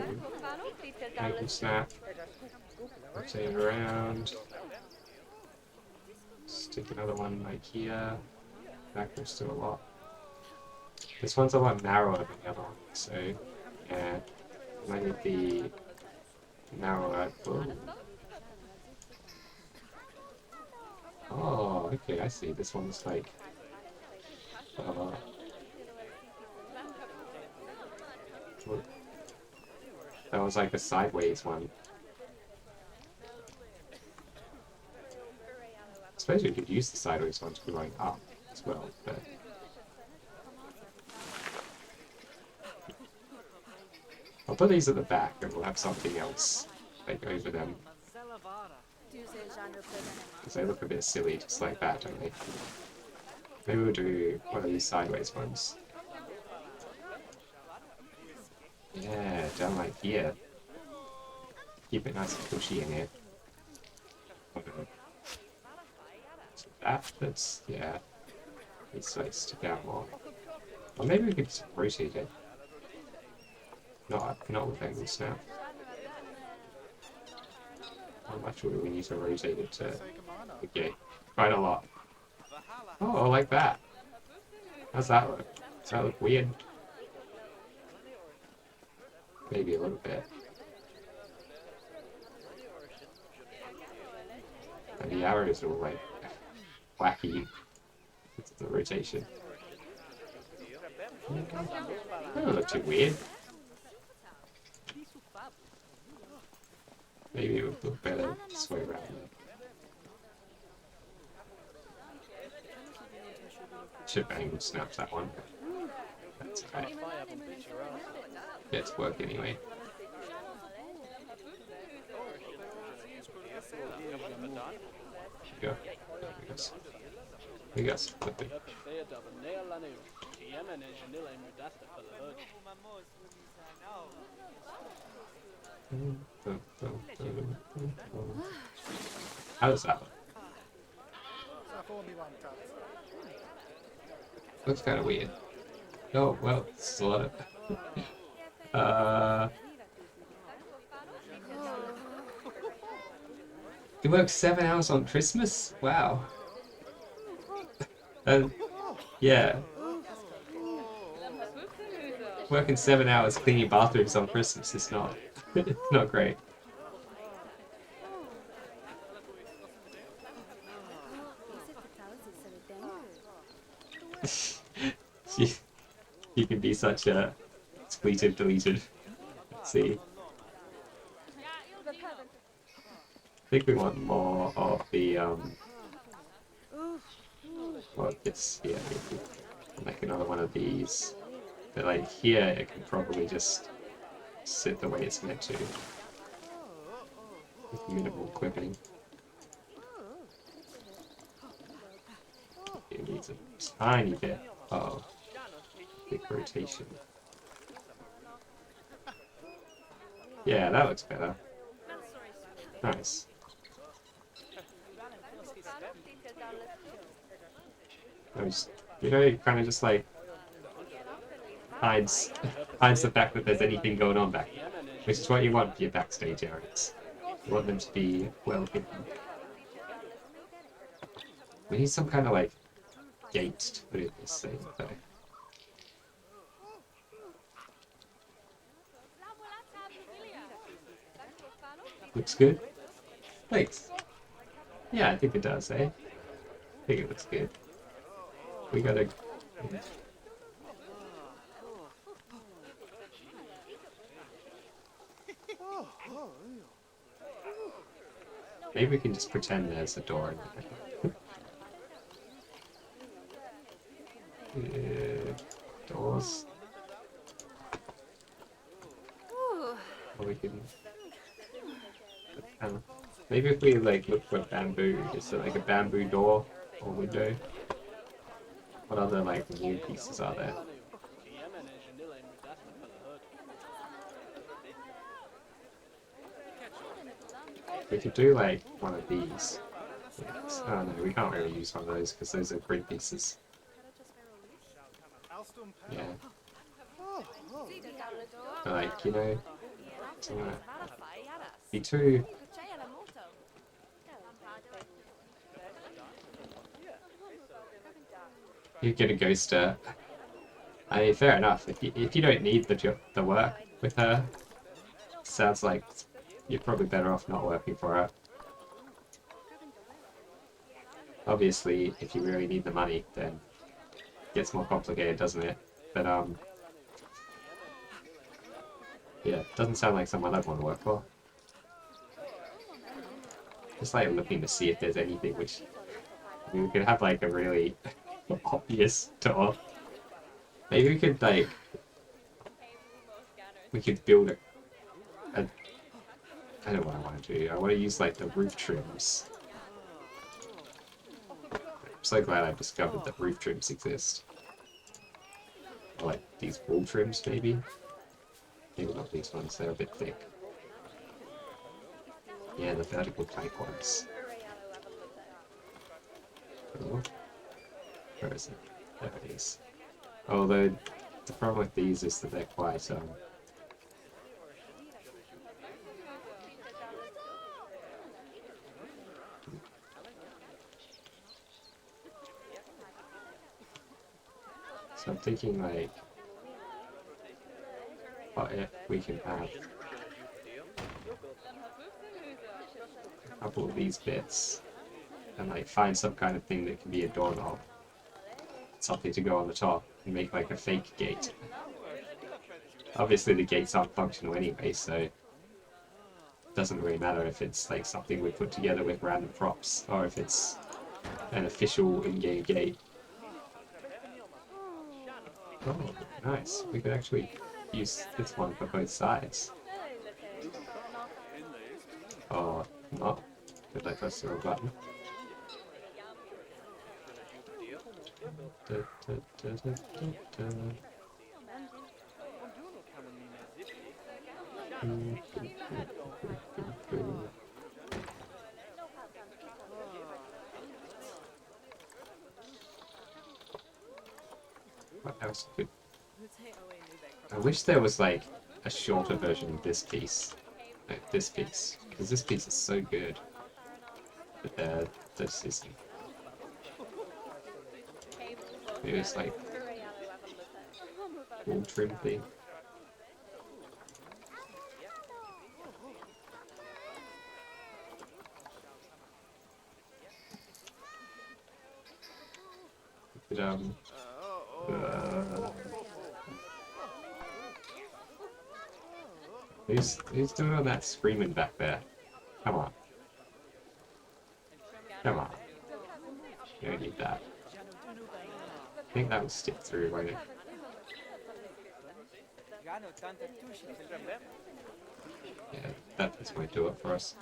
ankle snap, rotate it around, stick another one like here. That goes to a lot. This one's a lot narrower than the other one, so yeah, I might need the narrower. Oh, okay, I see. This one's like. That was like a sideways one. I suppose we could use the sideways one to be going up as well, but. I'll put these at the back and we'll have something else like over them. Because they look a bit silly just like that, don't they? Maybe we'll do one of these sideways ones. Yeah, down like here. Keep it nice and cushy in here. So that's, yeah. It's like stick out more. Or maybe we could just rotate it. Not with angle snap. How much would we need to rotate it to? Okay, quite a lot. Oh, like that. How's that look? Does that look weird? Maybe a little bit. And the arrows are all like wacky. It's the rotation. That doesn't look too weird. Maybe it would look better this way around. Chip angle snaps that one. That's okay. Get to work anyway. There we go. We got flipping. How does that look? Looks kind of weird. Oh, well, it's a lot of... You work 7 hours on Christmas? Wow. Yeah. Working 7 hours cleaning bathrooms on Christmas is not... it's not great. You can be such a expletive deleted. Let's see. think we want more of the well, this here maybe. Like another one of these. But like here, it can probably just sit the way it's meant to, with minimal clipping. It needs a tiny bit of big rotation. Yeah, that looks better. Nice. You know, it kind of just like hides the fact that there's anything going on back there, which is what you want for your backstage areas. You want them to be well hidden. We need some kind of like gate to put in this thing, though. Looks good. Thanks. Yeah, I think it does, eh? I think it looks good. We gotta. Maybe we can just pretend there's a door in there. Doors. Or we can. Maybe if we like look for bamboo, is there like a bamboo door or window? What other like wall pieces are there? We could do like one of these. Oh no, we can't really use one of those because those are grid pieces. Yeah. But like, you know, be too. You get a ghoster. I mean, fair enough. If you don't need the work with her, sounds like you're probably better off not working for her. Obviously, if you really need the money, then it gets more complicated, doesn't it? But yeah, doesn't sound like someone I'd want to work for. Just like looking to see if there's anything which we could have like a really obvious door. Maybe we could like build a I don't know what I want to do. I want to use like the roof trims. I'm so glad I discovered that roof trims exist. Or like these wall trims maybe. Maybe not these ones, they're a bit thick. Yeah, the vertical plank ones. Oh. Where is it? There it is. Although, the problem with these is that they're quite, So I'm thinking like, what if we can have a couple of these bits and like find some kind of thing that can be a doorknob, something to go on the top, and make like a fake gate. Obviously the gates aren't functional anyway, so it doesn't really matter if it's like something we put together with random props or if it's an official in-game gate. Oh, nice. We could actually use this one for both sides. Or not. Did I press the wrong button? What else could... I wish there was like a shorter version of this piece. Like this piece. Because this piece is so good. But this isn't. Maybe it's like wall trim thing. But, who's doing all that screaming back there? Come on. Come on. You don't need that. I think that will stick through, won't it? Yeah, that's might do it for us.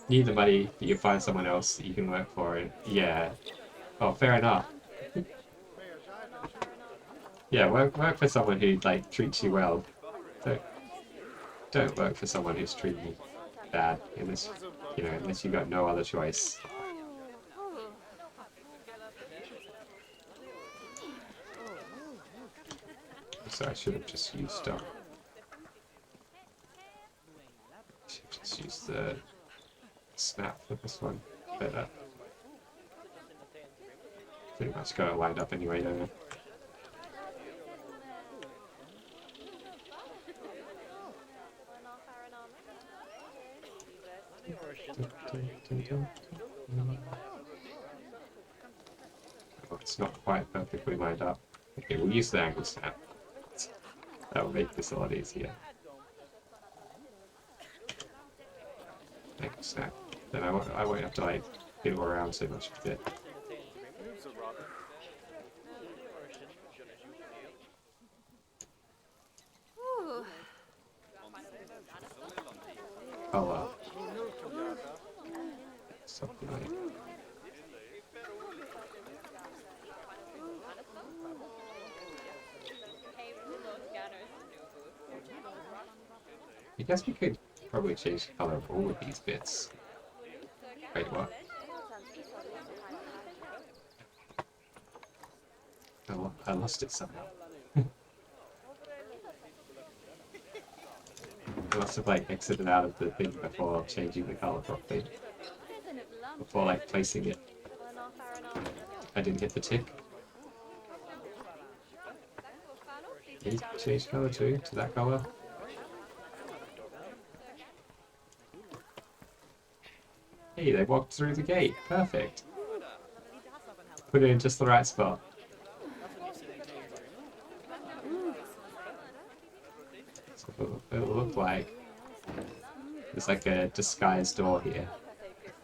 Need the money, you find someone else that you can work for, and yeah. Oh, fair enough. Yeah, work for someone who like treats you well. Don't don't work for someone who's treating you bad in this, you know, unless you got no other choice. So I should have just used should have just used the snap for this one. But pretty much got it lined up anyway, don't I? Oh, it's not quite perfectly lined up. Okay, we'll use the angle snap. That will make this a lot easier. Angle snap. Then I won't have to like fiddle around so much with it. Color. Something like I guess we could probably change the color of all of these bits. Wait, what? I lost it somehow. I must have like exited out of the thing before changing the color properly. Before like placing it. I didn't hit the tick. Did you change color too to that color? Hey, they walked through the gate. Perfect. Put it in just the right spot. So it'll look like there's like a disguised door here.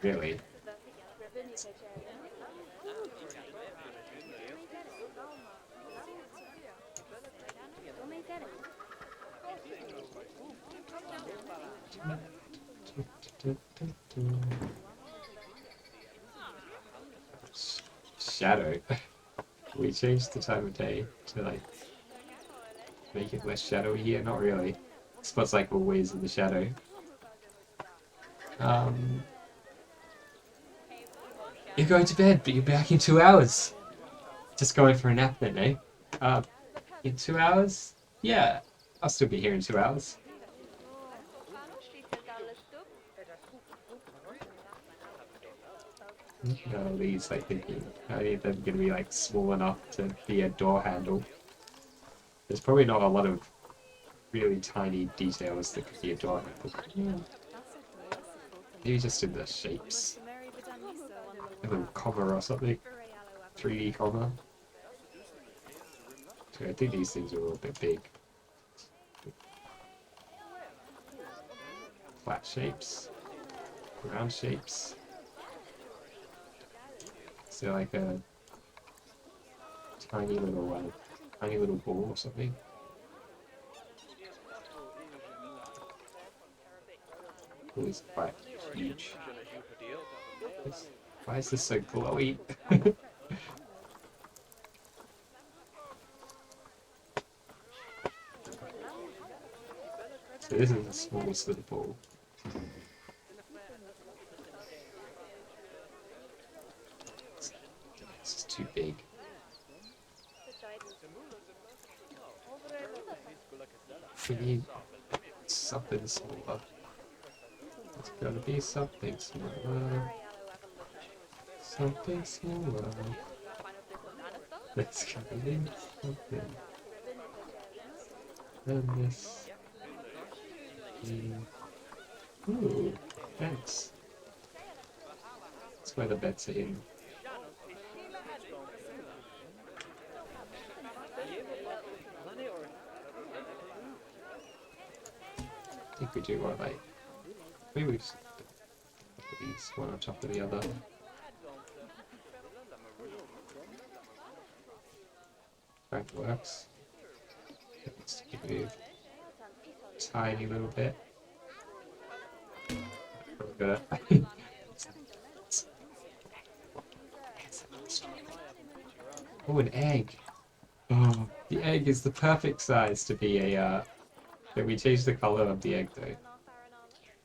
Really. Shadow. We changed the time of day to like make it less shadowy here. Not really. Spot's like always in the shadow. You're going to bed, but you're back in 2 hours. Just going for a nap then, eh? In 2 hours? Yeah, I'll still be here in 2 hours. Lee's like thinking, I need them going to be like small enough to be a door handle. There's probably not a lot of really tiny details that could be a door handle. Maybe just in the shapes. A little comma or something. 3D comma. So I think these things are a little bit big. Flat shapes. Round shapes. So like a tiny little ball or something. Ball is quite huge. Why is this so glowy? So this is the smallest little ball. This is too big. We need something smaller. It's gotta be something smaller. Something smaller. It's gotta be something. And this. Ooh, beds. That's where the beds are in. I think we do want like maybe we just these one on top of the other. That works. Let's give it a tiny little bit. Good. Oh, an egg. Oh, the egg is the perfect size to be a. Can we change the color of the egg though?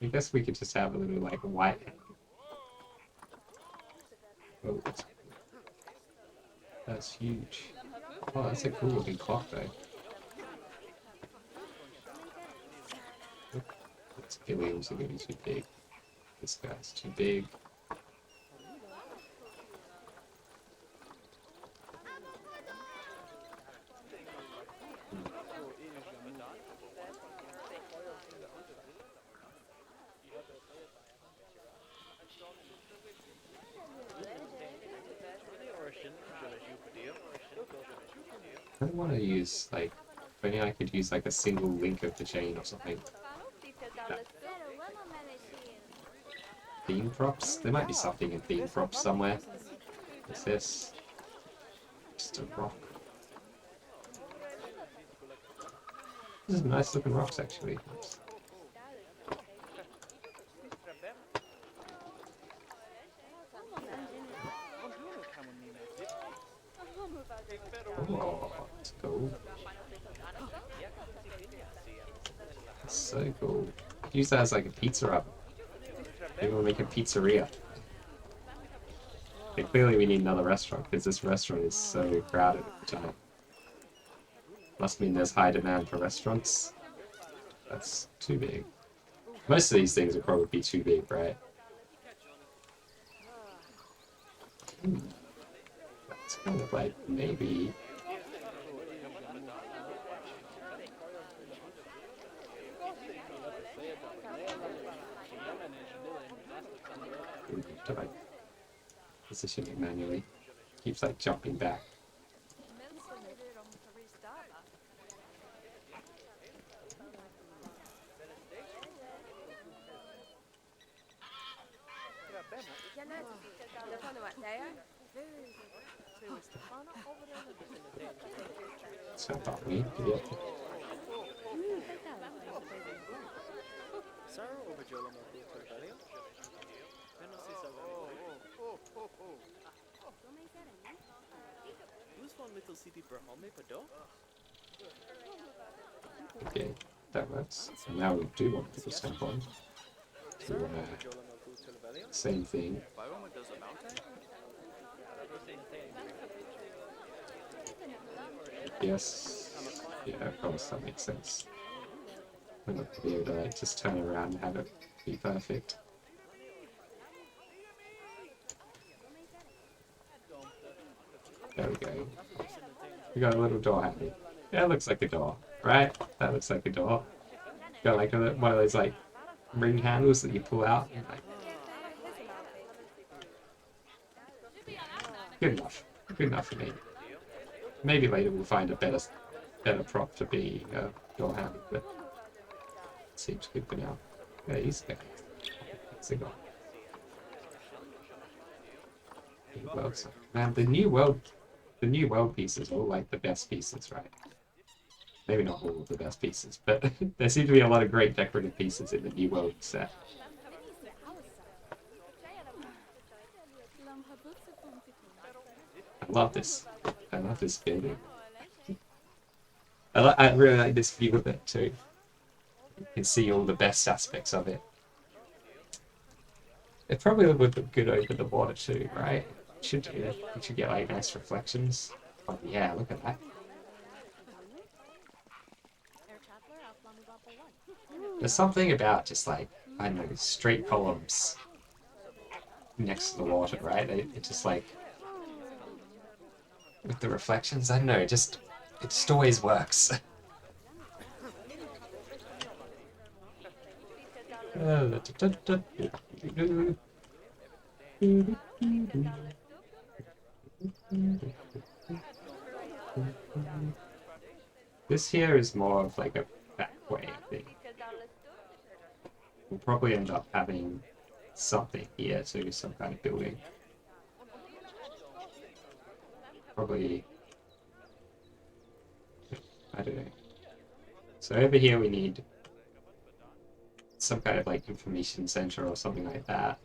I guess we could just have a little like white egg. Oh, that's huge. Oh, that's a cool looking clock though. This Ilium's are going to be too big. This guy's too big. I don't want to use like, if only I could use like a single link of the chain or something. That. Theme props? There might be something in theme props somewhere. What's this? Just a rock. This is nice looking rocks actually. Oh, it's cool. It's so cool. Use that as like a pizza oven. Maybe we'll make a pizzeria. Okay, clearly we need another restaurant because this restaurant is so crowded at the time. Must mean there's high demand for restaurants. That's too big. Most of these things would probably be too big, right? That's kind of like maybe. To like position it manually. Keeps like jumping back. So about me, yeah. Okay, that works. So now we do want to stamp on. So we want to same thing. Yes. Yeah, of course that makes sense. We're not to be able to like just turn around and have it be perfect. There we go. We got a little door handle. Yeah, it looks like a door, right? That looks like a door. Got like one of those like ring handles that you pull out. And, like... Good enough. Good enough for me. Maybe later we'll find a better prop to be door handle, but it seems good for now. Yeah, he's there. What's it got? Man, the new world pieces are all like the best pieces, right? Maybe not all of the best pieces, but there seem to be a lot of great decorative pieces in the new world set. I love this. I love this building. I really like this view of it too. You can see all the best aspects of it. It probably would look good over the water too, right? It should do. You should get like nice reflections. Oh yeah, look at that. There's something about just like, I don't know, straight columns next to the water, right? It just like, with the reflections, I don't know, it just always works. This here is more of like a back way, I think. We'll probably end up having something here too, some kind of building. Probably, I don't know. So over here we need some kind of like information center or something like that.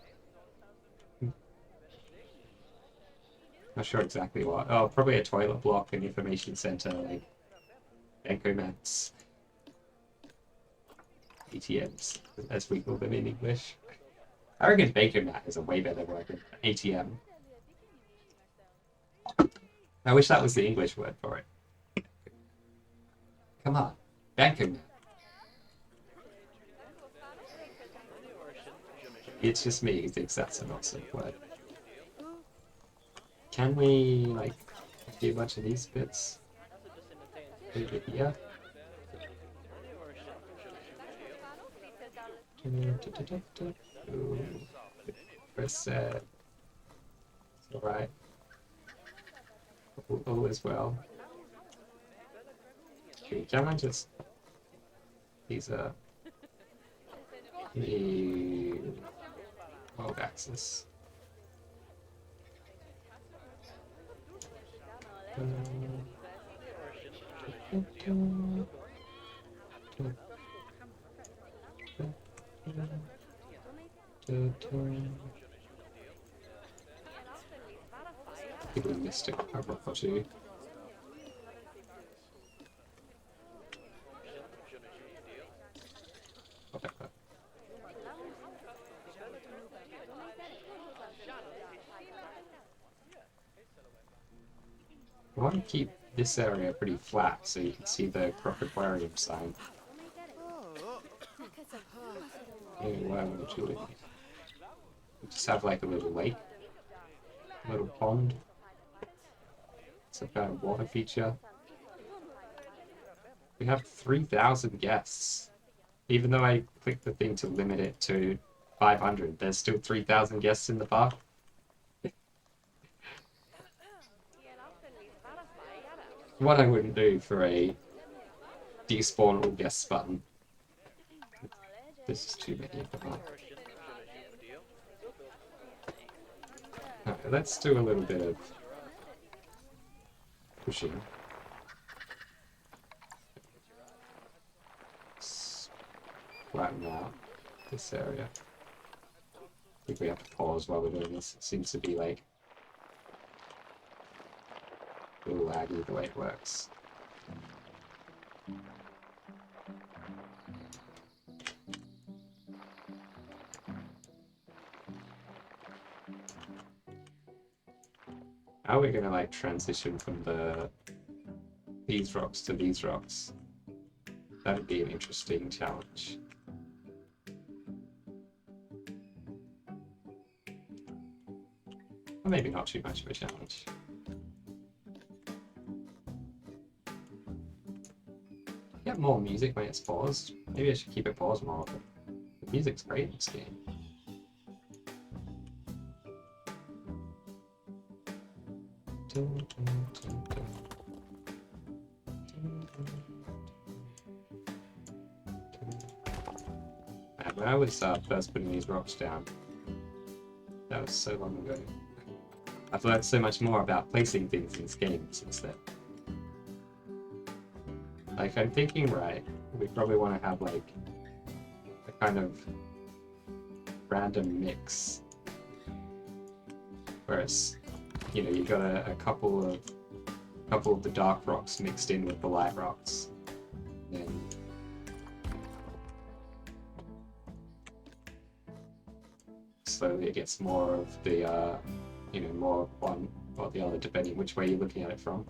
Not sure exactly what. Oh, probably a toilet block, an information center, like bankomats, ATMs, as we call them in English. I reckon bankomat is a way better word than ATM. I wish that was the English word for it. Come on, bankomat. It's just me who thinks that's an awesome word. Can we, like, do a bunch of these bits over here? Ooh, press set. It's alright. All as well. Okay, can I just... These are... the... world axis. People missed a cover or two. Whatever. I want to keep this area pretty flat so you can see the Croco Aquarium sign. Hey, what am I doing? We just have like a little lake, a little pond, some kind of water feature. We have 3,000 guests. Even though I clicked the thing to limit it to 500, there's still 3,000 guests in the park. What I wouldn't do for a despawn all guests button. This is too many of them. Alright, let's do a little bit of pushing. Flatten out this area. I think we have to pause while we're doing this. It seems to be like a little laggy the way it works. How are we gonna like transition from these rocks to these rocks? That'd be an interesting challenge. Or maybe not too much of a challenge. Get more music when it's paused. Maybe I should keep it paused more, but the music's great in this game. Man, when I was first putting these rocks down, that was so long ago. I've learned so much more about placing things in this game since then. Like, I'm thinking, right, we probably want to have, like, a kind of random mix. Whereas, you know, you got a couple of the dark rocks mixed in with the light rocks. And slowly it gets more of the, you know, more one or the other, depending which way you're looking at it from.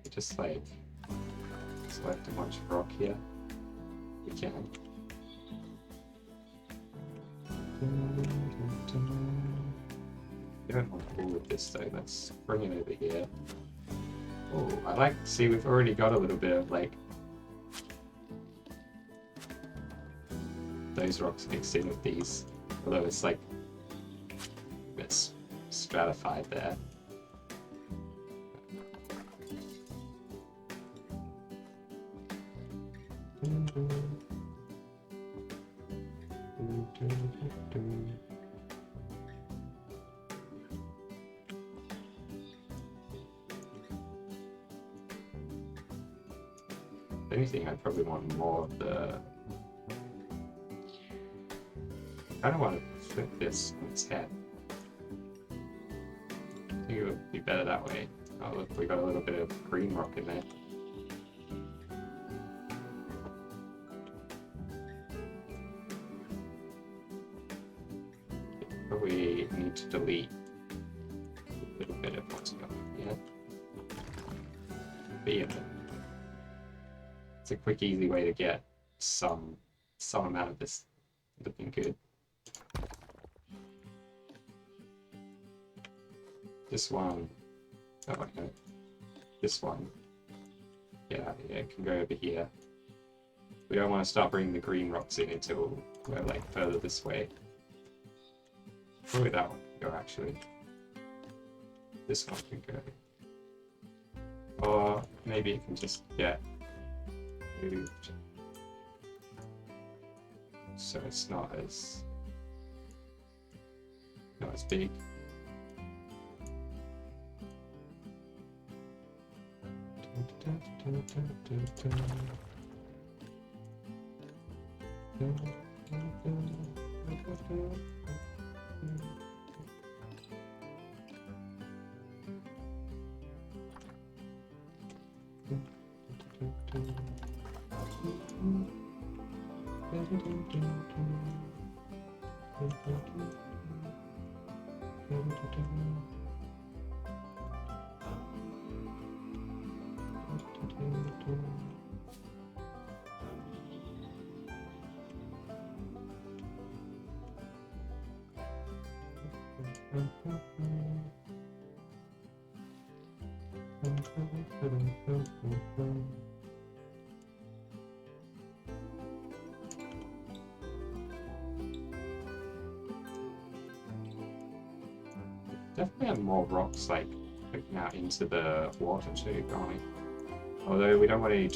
Just like select a bunch of rock here. We can. We don't want all of this though. Let's bring it over here. Oh, I like. See, we've already got a little bit of like those rocks mixed in with these. Although it's like it's stratified there. If anything, I probably want more of the... I kind of want to flip this on its head. I think it would be better that way. Oh look, we got a little bit of green rock in there. Probably need to delete a little bit of what's going on here. But yeah, it's a quick, easy way to get some amount of this looking good. This one, oh no, this one, yeah, it can go over here. We don't want to start bringing the green rocks in until we're like further this way. Probably that one can go actually. This one can go. Or maybe it can just get moved. So it's not as big. Definitely have more rocks like looking out into the water too, can't we? Although we don't want any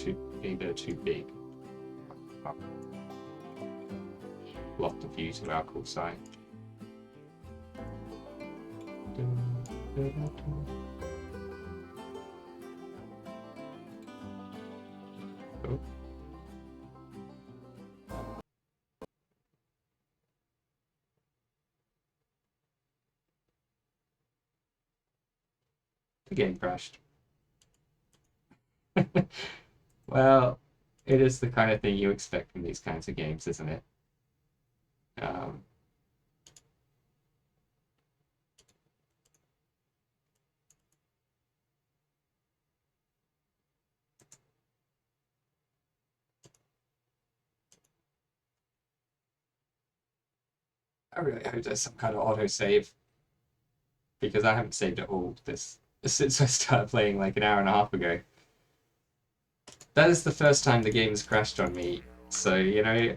either too big. Block the view to our cool side. Oh. The game crashed. Well, it is the kind of thing you expect from these kinds of games, isn't it? I really hope there's some kind of autosave, because I haven't saved at all this since I started playing like an hour and a half ago. That is the first time the game's crashed on me, so, you know,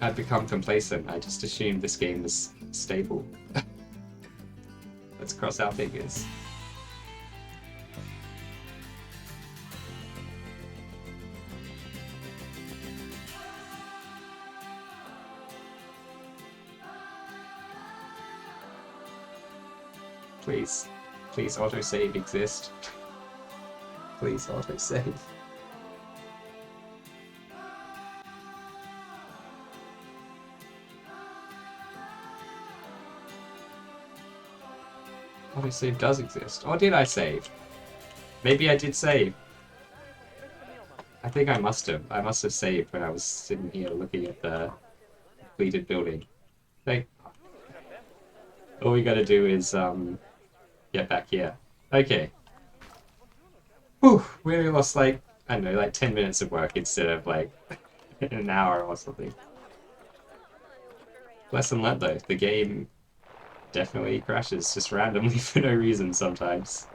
I'd become complacent. I just assumed this game was stable. Let's cross our fingers. Please, please autosave exist. Please autosave. Autosave does exist. Or did I save? Maybe I did save. I think I must have. I must have saved when I was sitting here looking at the completed building. Like, all we gotta do is get back here. Okay. Whew, we only lost like, I don't know, like 10 minutes of work instead of like an hour or something. Lesson learned though, the game definitely crashes just randomly for no reason sometimes.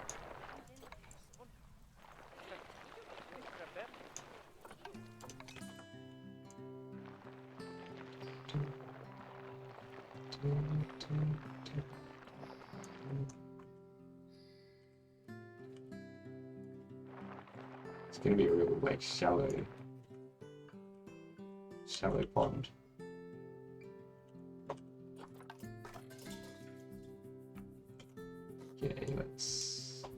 gonna be a real like shallow pond. Okay, let's. I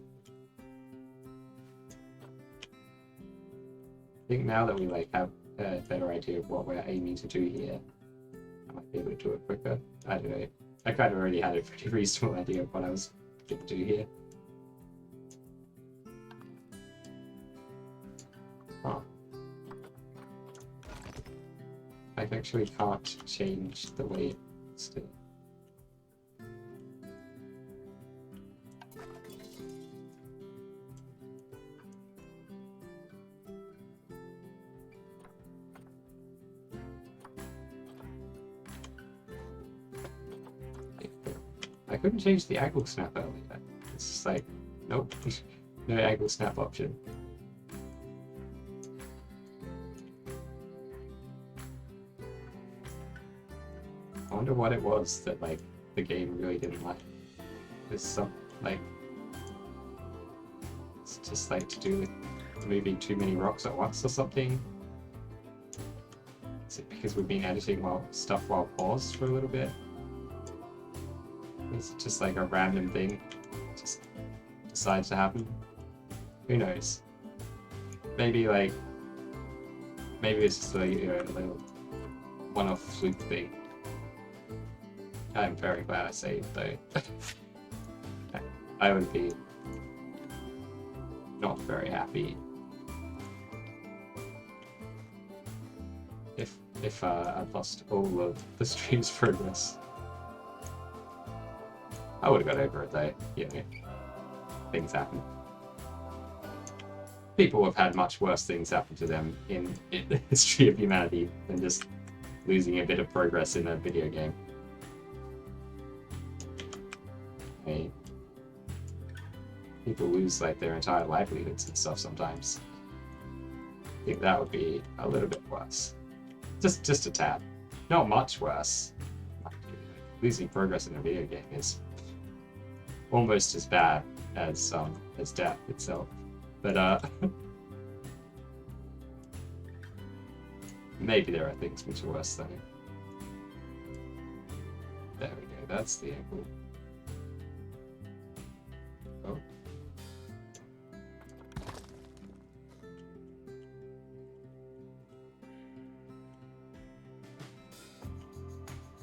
think now that we like have a better idea of what we're aiming to do here, I might be able to do it quicker. I don't know. I kind of already had a pretty reasonable idea of what I was going to do here. Huh. I actually can't change the way it's done. I couldn't change the angle snap earlier. It's just like, nope, no angle snap option. I wonder what it was that like the game really didn't like. There's some like it's just like to do with moving too many rocks at once or something. Is it because we've been editing stuff while paused for a little bit? Is it just like a random thing just decides to happen? Who knows? Maybe it's just like, you know, a little one-off fluke thing. I'm very glad I saved though. I would be not very happy if I'd lost all of the stream's progress. I would have got over it though, you know. Things happen. People have had much worse things happen to them in the history of humanity than just losing a bit of progress in a video game. I mean, people lose like their entire livelihoods and stuff sometimes. I think that would be a little bit worse. Just a tad. Not much worse. Losing progress in a video game is almost as bad as death itself. But maybe there are things which are worse though. There we go, that's the angle. Oh.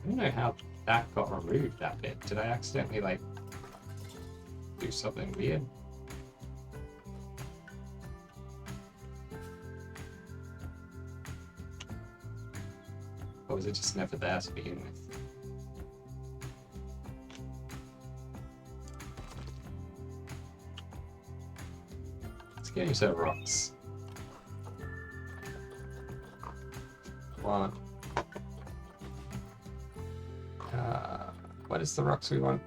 I don't know how that got removed, that bit. Did I accidentally like do something weird? Or was it just never there to begin with? Let's get into rocks. One. What is the rocks we want?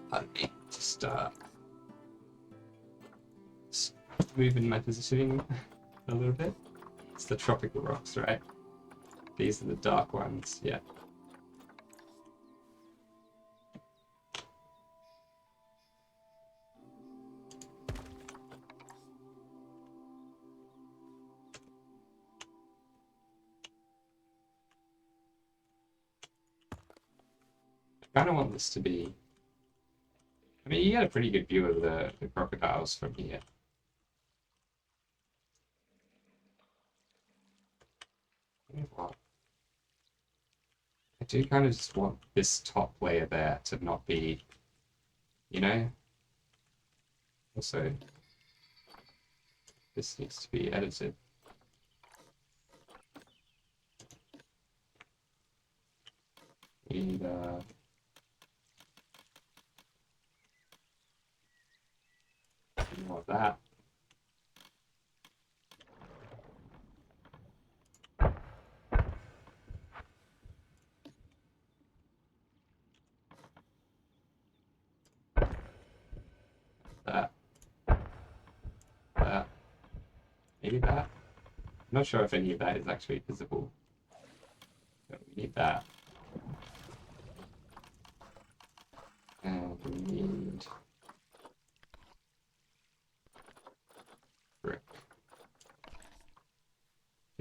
Pardon me. Just moving my positioning a little bit. It's the tropical rocks, right? These are the dark ones, yeah. I kind of want this to be... I mean, you get a pretty good view of the crocodiles from here. What? I do kind of just want this top layer there to not be, you know? Also, this needs to be edited. Need, more of that. That. Maybe that. I'm not sure if any of that is actually visible. But we need that. And we need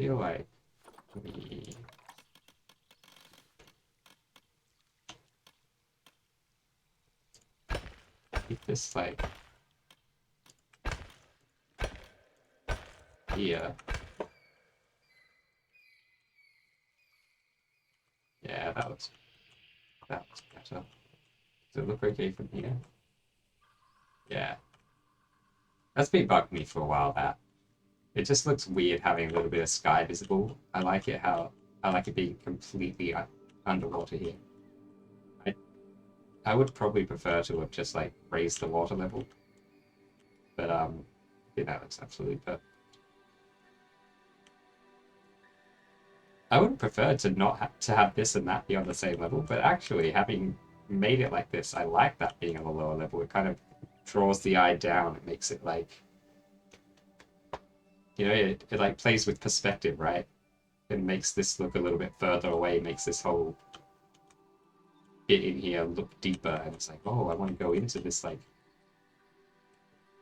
feel like we keep this like here. Yeah, that looks better. Does it look okay from here? Yeah. That's been bugging me for a while, that. It just looks weird having a little bit of sky visible. I like it being completely underwater here. I would probably prefer to have just like raised the water level. But yeah, that looks absolutely perfect. I would prefer to not to have this and that be on the same level, but actually having made it like this, I like that being on the lower level. It kind of draws the eye down. It makes it like, you know, it like plays with perspective, right? It makes this look a little bit further away, makes this whole bit in here look deeper, and it's like, oh, I want to go into this like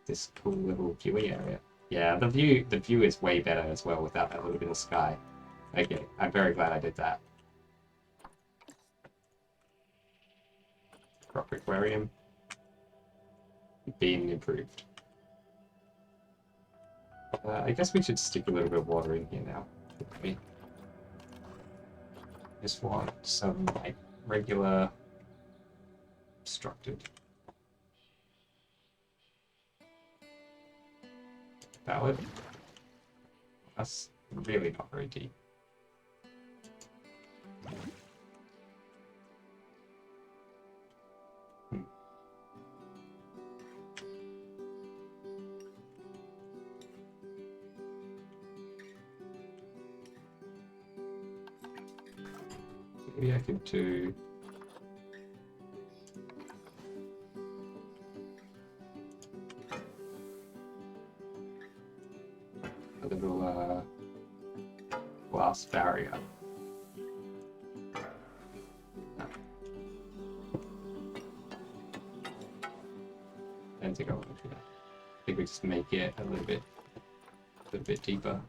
this cool little viewing area. Yeah, the view is way better as well without that little bit of sky. Okay, I'm very glad I did that. Croco Aquarium being improved. I guess we should stick a little bit of water in here now. We just want some like regular obstructed. Valid. That's really not very deep. Maybe I could do a little glass barrier. And to go over here. I think we just make it a little bit deeper.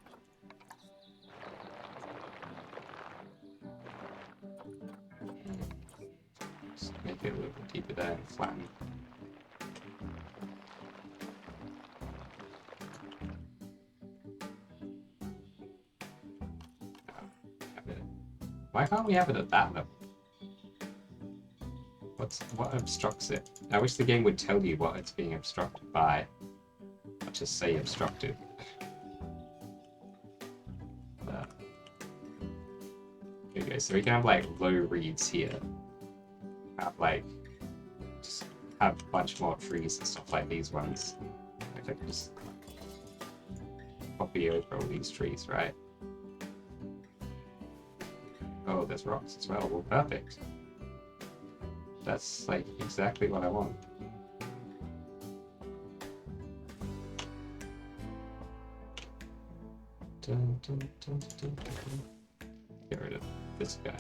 Just make it a little bit deeper there and flatten. Why can't we have it at that level? What obstructs it? I wish the game would tell you what it's being obstructed by. Not just say obstructed. Here we go. So we can have like low reeds here. Have like just have a bunch more trees and stuff like these ones. Like I can just copy over all these trees, right? Oh, there's rocks as well. Well, perfect. That's like exactly what I want. Dun, dun, dun, dun, dun. Get rid of this guy.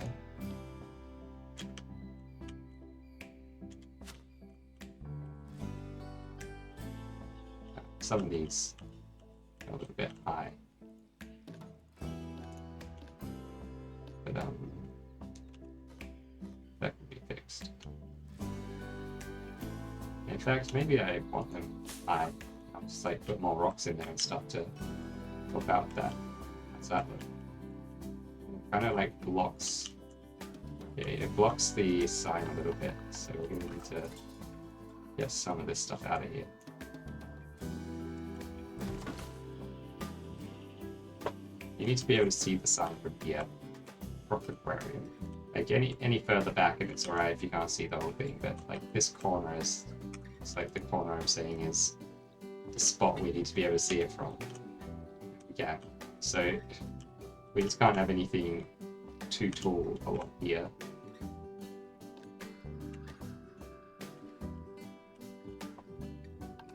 Some of these are a little bit high. But that can be fixed. In fact, maybe I want them high. I'll just like put more rocks in there and stuff to help out that. How's that look? Kind of like blocks. Yeah, it blocks the sign a little bit, so we're gonna need to get some of this stuff out of here. You need to be able to see the sign from here. Croco Aquarium. Like any further back, if it's alright if you can't see the whole thing, but like this corner is, it's like the corner I'm saying is the spot we need to be able to see it from. Yeah, so we just can't have anything too tall along here.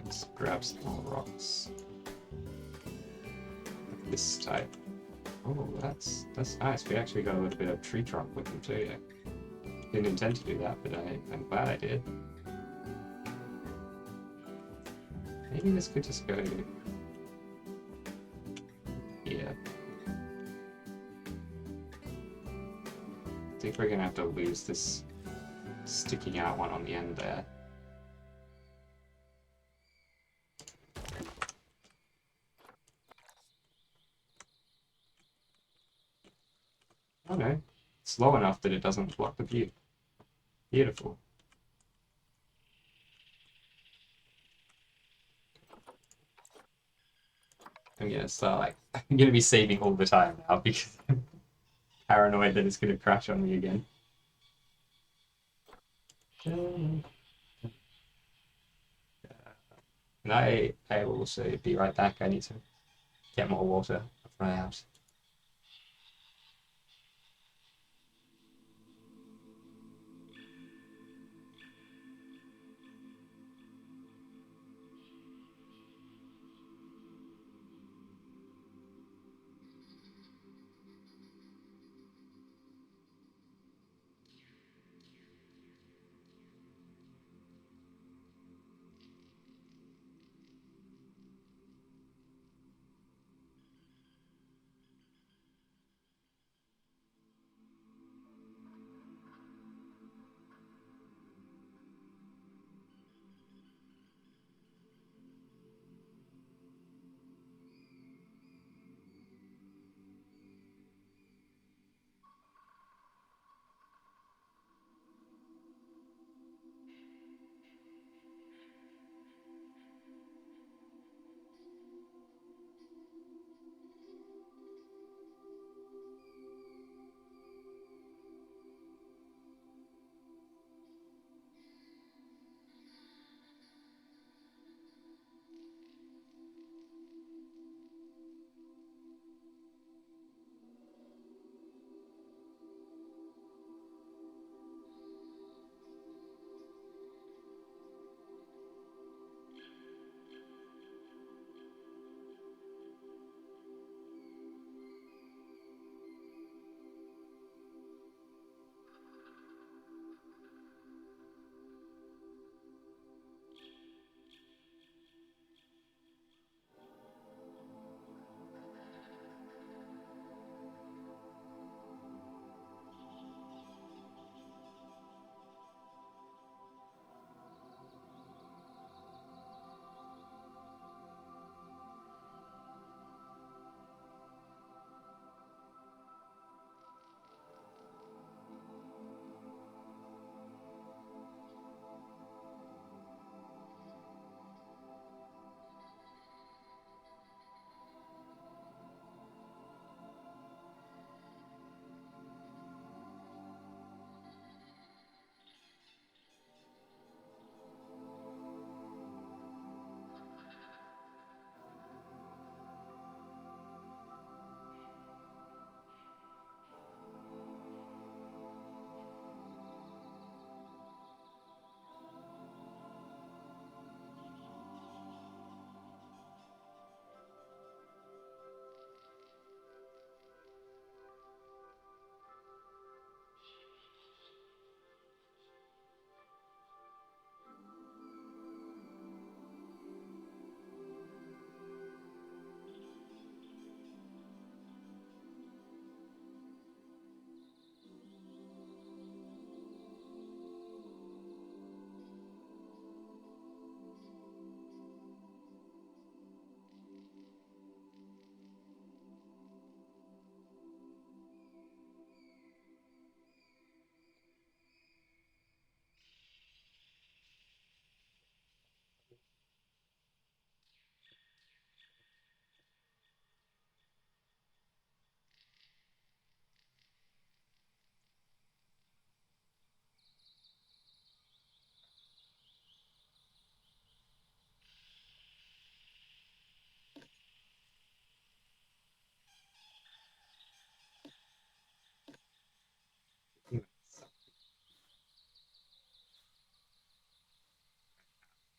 Let's grab some more rocks. This type. Oh, that's nice. We actually got a little bit of tree trunk with them too. I didn't intend to do that, but I'm glad I did. Maybe this could just go here. think we're gonna have to lose this sticking out one on the end there. Oh no, it's low enough that it doesn't block the view. Beautiful. I'm gonna start like, I'm gonna be saving all the time now because I'm paranoid that it's gonna crash on me again. And I will also be right back. I need to get more water for my house.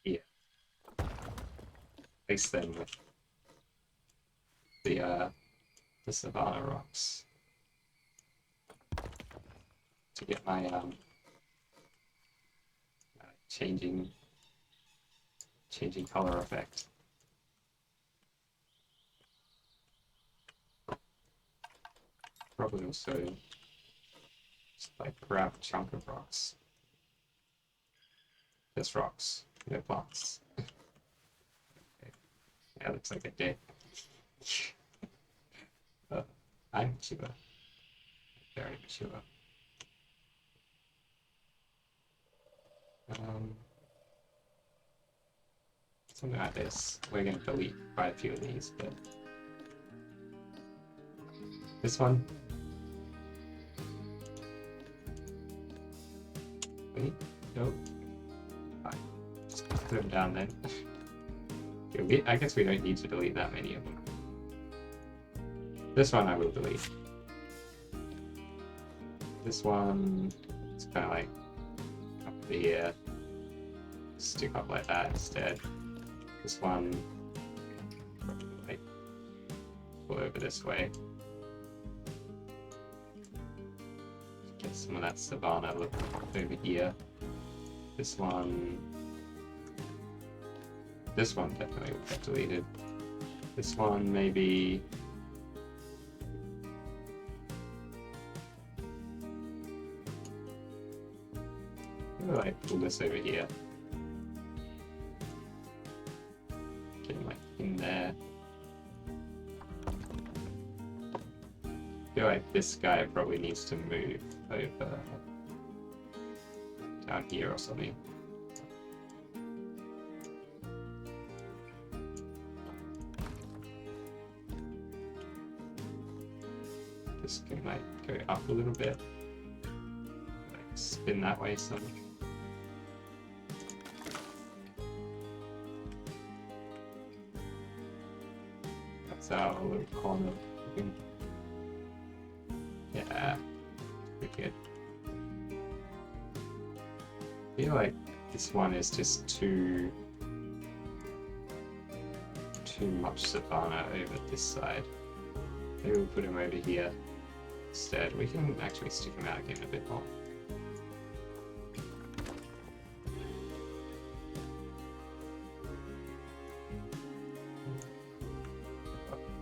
Yeah, place them with the Savannah rocks to get my changing color effect. Probably also Just like grab a chunk of rocks. Just rocks, no plants. Okay. Yeah, looks like a dick. I'm mature. Very mature. Something like this. We're going to delete quite a few of these, but this one. Wait, nope. Fine. Just put them down then. I guess we don't need to delete that many of them. This one I will delete. This one, it's kind of like up here. Stick up like that instead. This one, like, pull over this way. Get some of that savanna look over here. This one definitely will get deleted. This one maybe. Like pull this over here. Getting like in there. I feel like this guy probably needs to move over down here or something. This can like go up a little bit. Like spin that way some. Our little corner. Yeah, pretty good. I feel like this one is just too much savanna over this side. Maybe we'll put him over here instead. We can actually stick him out again a bit more.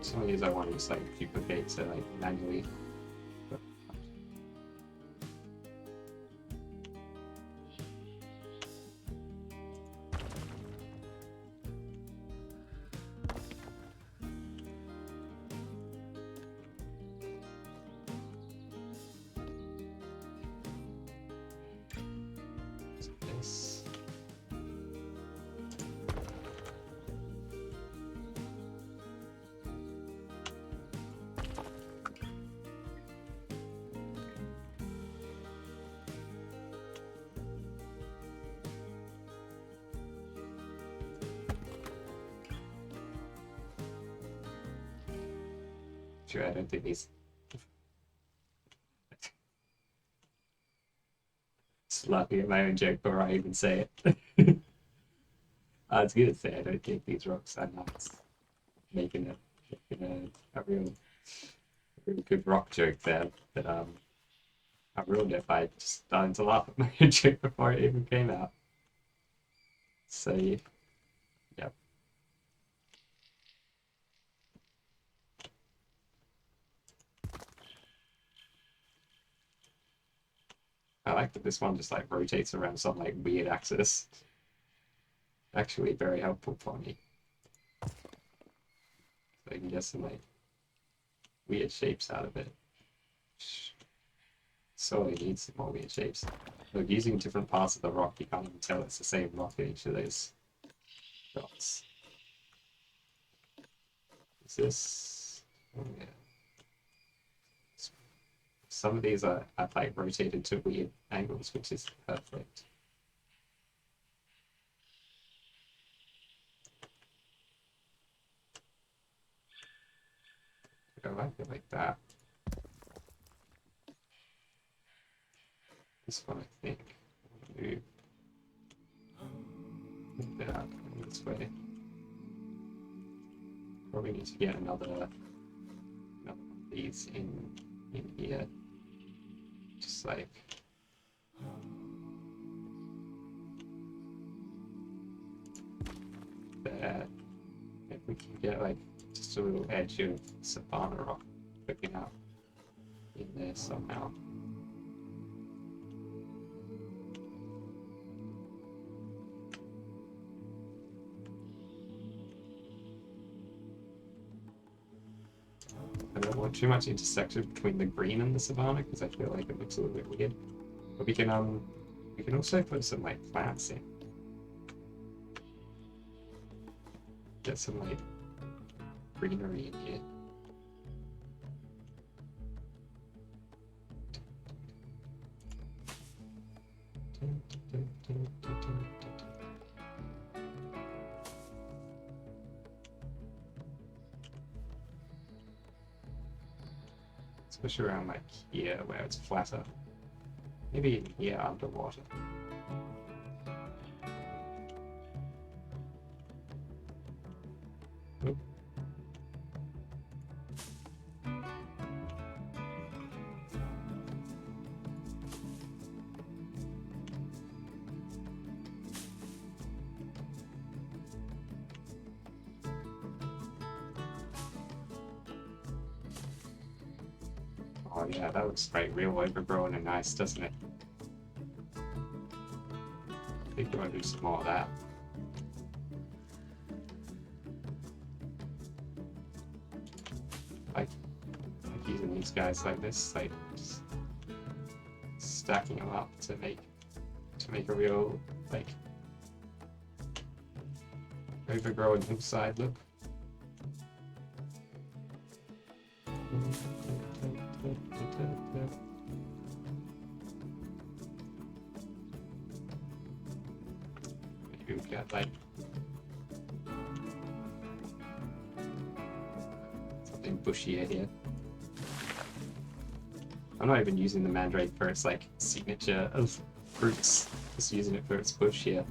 Some of these I want to just like duplicate to like manually. This. Sure, I don't think he's just laughing at my own joke before I even say it. I was gonna say I don't think these rocks are nuts. Making a real good rock joke there, but I ruined it by just starting to laugh at my own joke before it even came out. So yeah. I like that this one just like rotates around some like weird axis. Actually very helpful for me. So you can get some like weird shapes out of it. Sorely needs some more weird shapes. Look, using different parts of the rock, you can't even tell it's the same rock in each of those dots. Is this? Oh, yeah. Some of these are like rotated to weird angles, which is perfect. I like it like that. This one, I think, move that this way. Probably need to get another one of these in here. Just like there. If we can get like just a little edge of savanna rock poking out in there somehow. I don't want too much intersection between the green and the savanna because I feel like it looks a little bit weird. But we can also put some like plants in. Get some like greenery in here. Especially around like here where it's flatter. Maybe in here underwater. Oop. Oh yeah, that looks like real overgrown and nice, doesn't it? I think we want to do some more of that. Like using these guys like this, like just stacking them up to make a real like overgrown hillside look. Maybe we've got like something bushier here. I'm not even using the mandrake for its like signature of fruits, just using it for its bush here.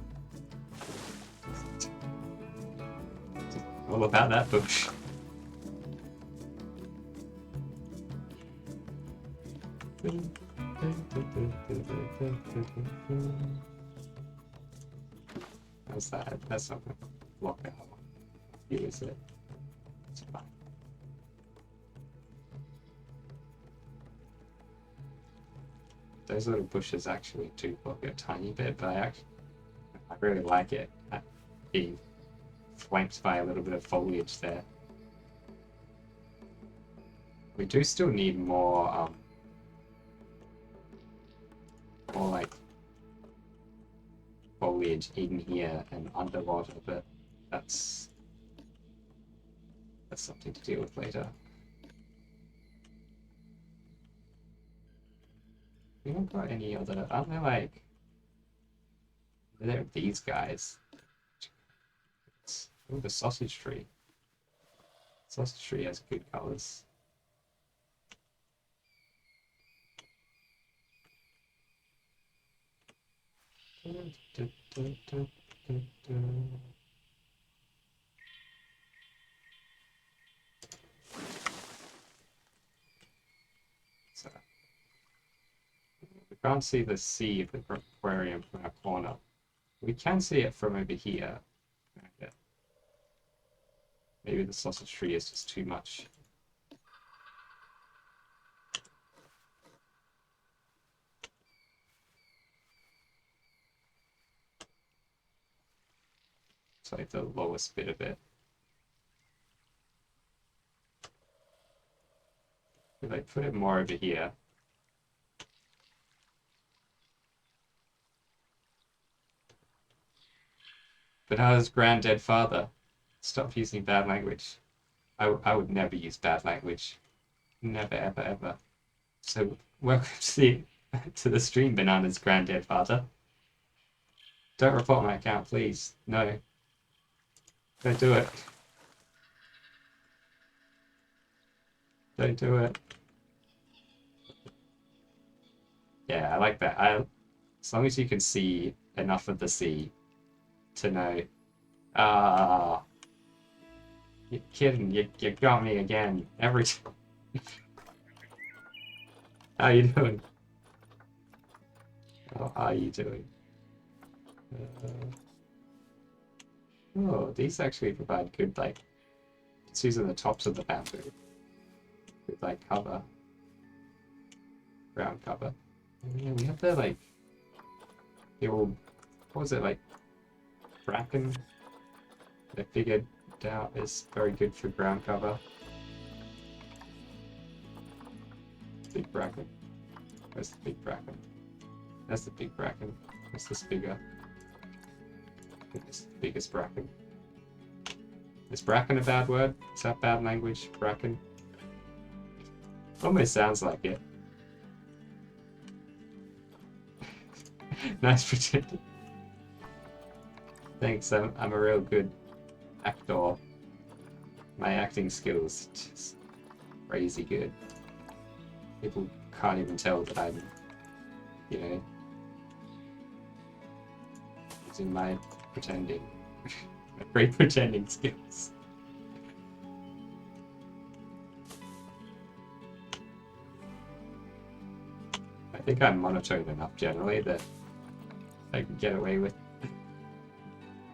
All about that bush. How's that? That's not gonna block out. You is it? It's fine. Those little bushes actually do block it a tiny bit, but I really like it being flanked by a little bit of foliage there. We do still need more like foliage in here and underwater, but that's something to deal with later. We don't got any other, aren't there like, there are these guys. Oh, the sausage tree. Sausage tree has good colors. So, we can't see the sea of the aquarium from our corner. We can see it from over here. Okay. Maybe the sausage tree is just too much. It's like the lowest bit of it. If I put it more over here. But how's granddad father? Stop using bad language. I would never use bad language. Never, ever, ever. So, welcome to the stream, Banana's granddad father. Don't report my account, please. No. Don't do it. Don't do it. Yeah, I like that. As long as you can see enough of the sea to know. Ah, you're kidding. You got me again. Every time. How you doing? How are you doing? Oh, these actually provide good, like, it's using the tops of the bamboo. Good, like, cover. Ground cover. And yeah, we have the, like, the old, what was it, like, bracken? I figured out is very good for ground cover. big bracken? Where's the big bracken? That's the big bracken. What's this bigger? I think this is the biggest bracken. Is bracken a bad word? Is that bad language? Bracken? Almost sounds like it. Nice pretending. Thanks, I'm a real good actor. My acting skills just crazy good. People can't even tell that I'm, you know, using my pretending, my great pretending skills. I think I'm monotone enough generally that I can get away with.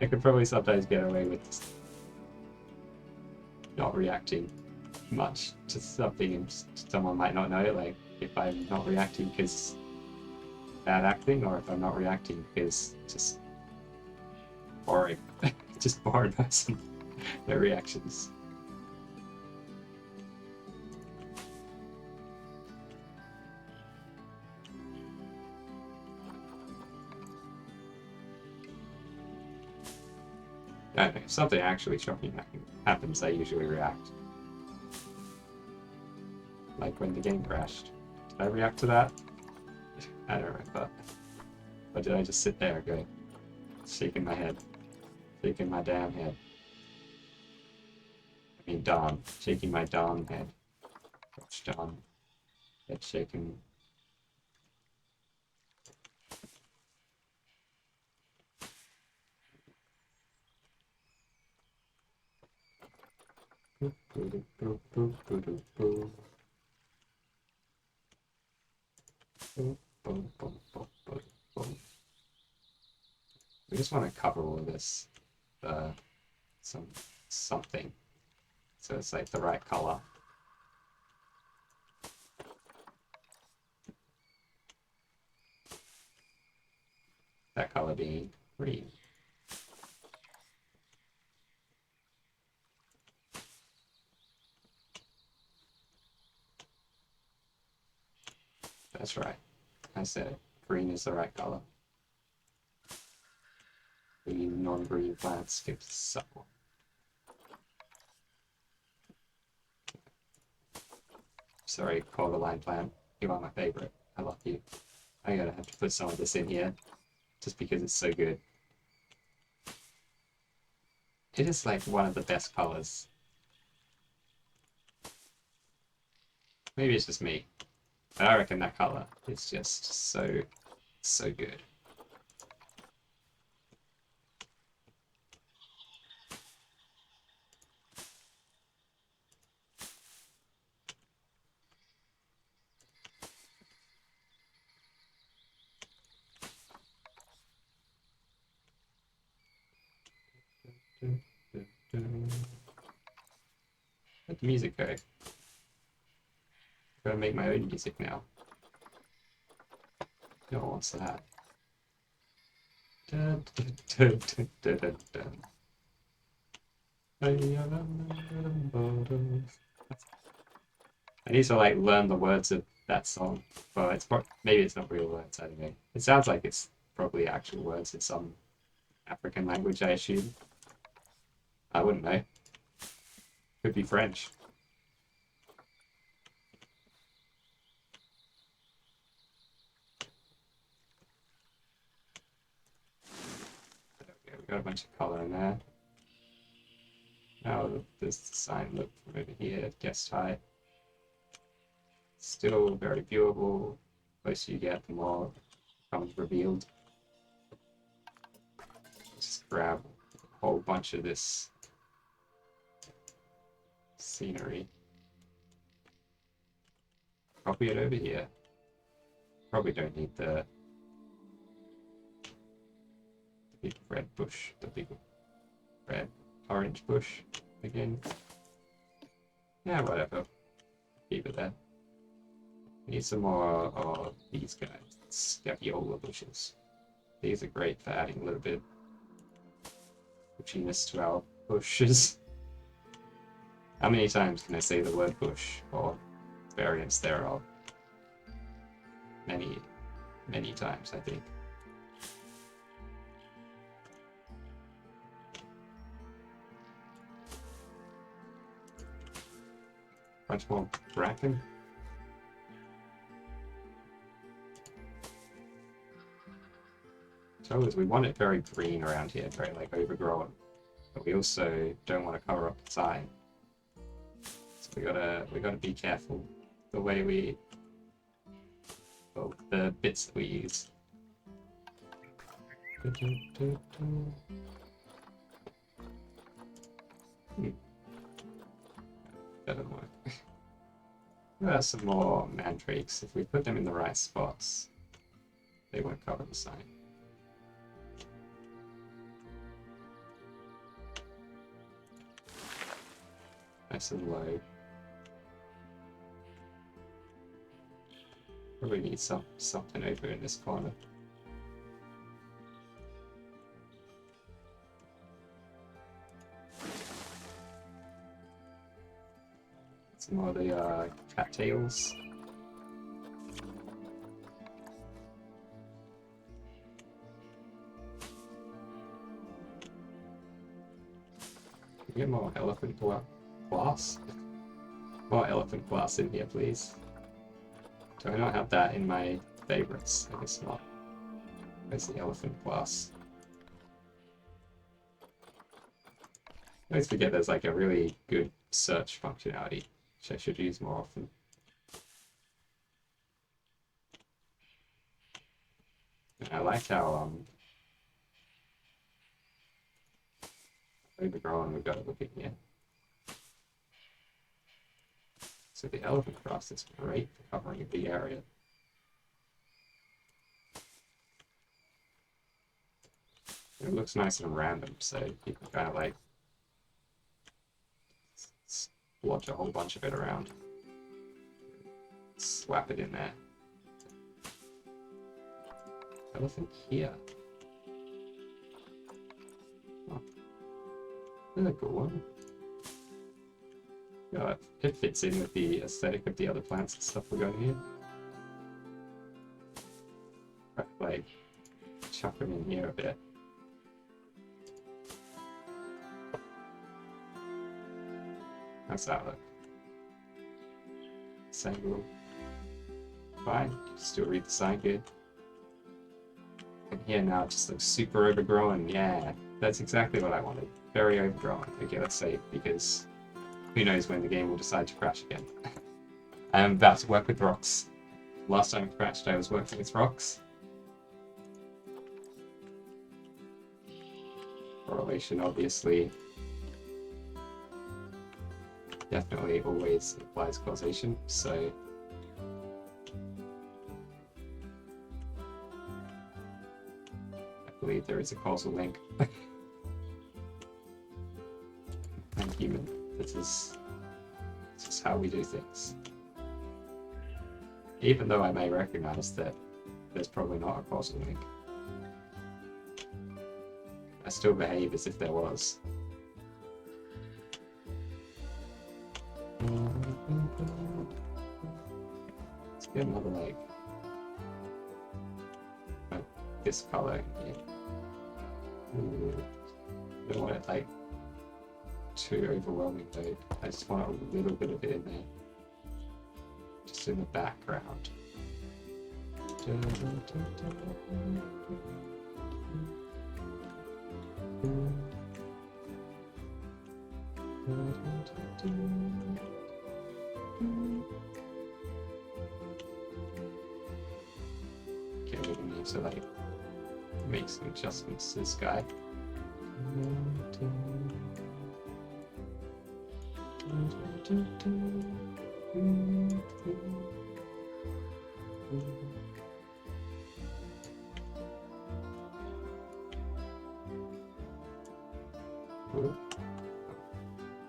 I could probably sometimes get away with not reacting much to something and someone might not know it, like if I'm not reacting because bad acting, or if I'm not reacting because just boring. Just boring person. No reactions. I don't know, if something actually shocking happens, I usually react. Like when the game crashed. Did I react to that? I don't remember. Or did I just sit there and go, shaking my head? Shaking my damn head. I mean darn. Shaking my darn head. Which darn? Head shaking. We just want to cover all of this, something, so it's like the right color. That color being green. That's right. I said it. Green is the right color. Green, non-green plants give supple. Sorry, Cordyline plant. You are my favorite. I love you. I'm gonna have to put some of this in here, just because it's so good. It is like one of the best colors. Maybe it's just me, but I reckon that color is just so good. Let the music go. Gotta make my own music now. No one wants that. Dun, dun, dun, dun, dun, dun. I need to like learn the words of that song. Well, it's maybe it's not real words. I don't know. It sounds like it's probably actual words in some African language, I assume. I wouldn't know. Could be French. We got a bunch of color in there. Now there's the sign, look from over here, guest height. Still very viewable. The closer you get, the more becomes revealed. Just grab a whole bunch of this scenery. Copy it over here. Probably don't need the big red bush, the big red orange bush again. Yeah, whatever. Keep it there. Need some more of these guys. Scapiola bushes. These are great for adding a little bit of bushiness to our bushes. How many times can I say the word bush or variants thereof? many, many times, I think. Bunch more bracken. So we want it very green around here, very like overgrown, but we also don't want to cover up the sign. So we gotta be careful the way we, well, the bits that we use. Doesn't work. There are some more mandrakes. If we put them in the right spots, they won't cover the sign. Nice and low. Probably need something over in this corner. Some more of the cattails. Can we get more elephant glass? More elephant glass in here, please. Do I not have that in my favorites? I guess not. Where's the elephant glass? I always forget there's like a really good search functionality, which I should use more often. And I like how overgrown we've got to look at here. So the elephant grass is great for covering a big area. It looks nice and random, so you can kind of like splotch a whole bunch of it around. Slap it in there. Elephant here. Oh. That's a good one. Yeah, it fits in with the aesthetic of the other plants and stuff we're going here. Right, like, chuck them in here a bit. How's that look? Same rule. Fine, still read the sign good. And here now it just looks super overgrown. Yeah, that's exactly what I wanted. Very overgrown. Okay, let's save, because who knows when the game will decide to crash again. I am about to work with rocks. Last time it crashed, I was working with rocks. Correlation, obviously. Definitely always implies causation, so I believe there is a causal link. I'm human. This is how we do things. Even though I may recognize that there's probably not a causal link, I still behave as if there was. Let's get another like this color here. I don't want it like too overwhelming though. I just want a little bit of it in there. Just in the background. Okay, we need to like make some adjustments to this guy.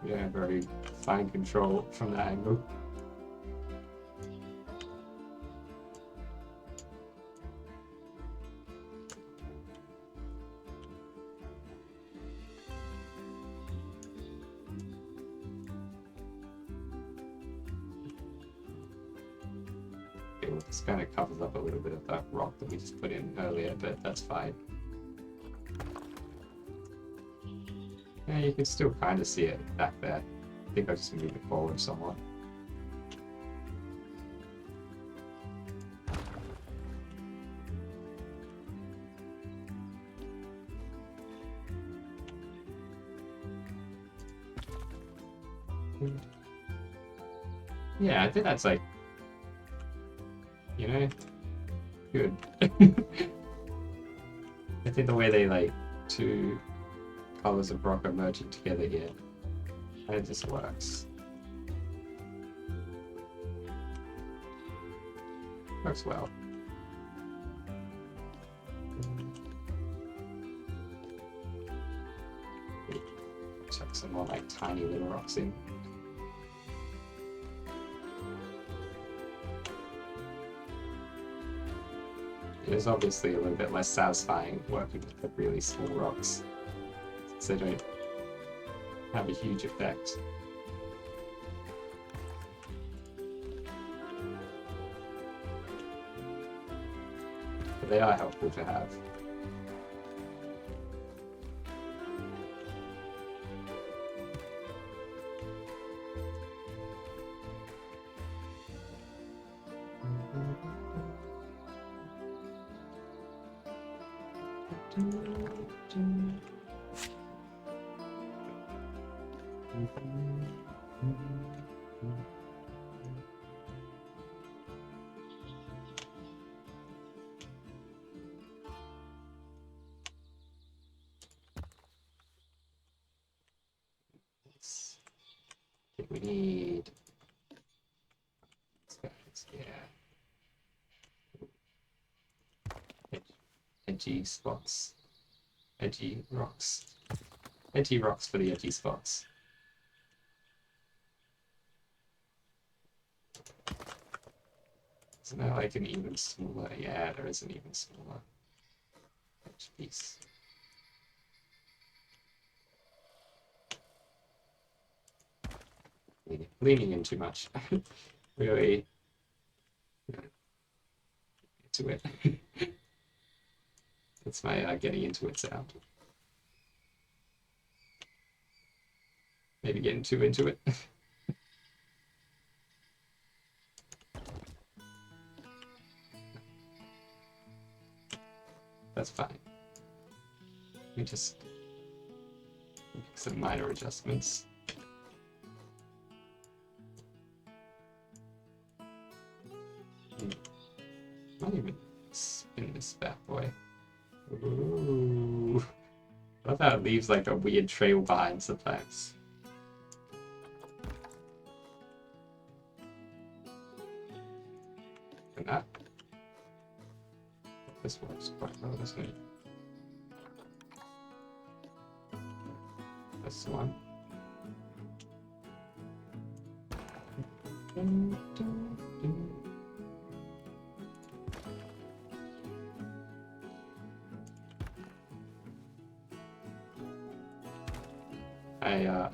Yeah, very fine control from that angle. Okay, well, this kind of covers up a little bit of that rock that we just put in earlier, but that's fine. Yeah, you can still kind of see it back there. I think I'll just move it forward somewhat. Yeah, I think that's like, you know, good. I think the way they like two colors of rock are merging together here, and it just works. Works well. Chuck some more like tiny little rocks in. It is obviously a little bit less satisfying working with the really small rocks, since they don't have a huge effect. But they are helpful to have. We need edgy spots, edgy rocks for the edgy spots. Isn't there like an even smaller? Yeah, there is an even smaller edge piece. Leaning in too much. Really into it. That's my getting into it sound. Maybe getting too into it. That's fine. Let me just make some minor adjustments. Might even spin this bad boy. Ooh. I love how it leaves like a weird trail behind sometimes. And that. This works quite well, doesn't it? This one.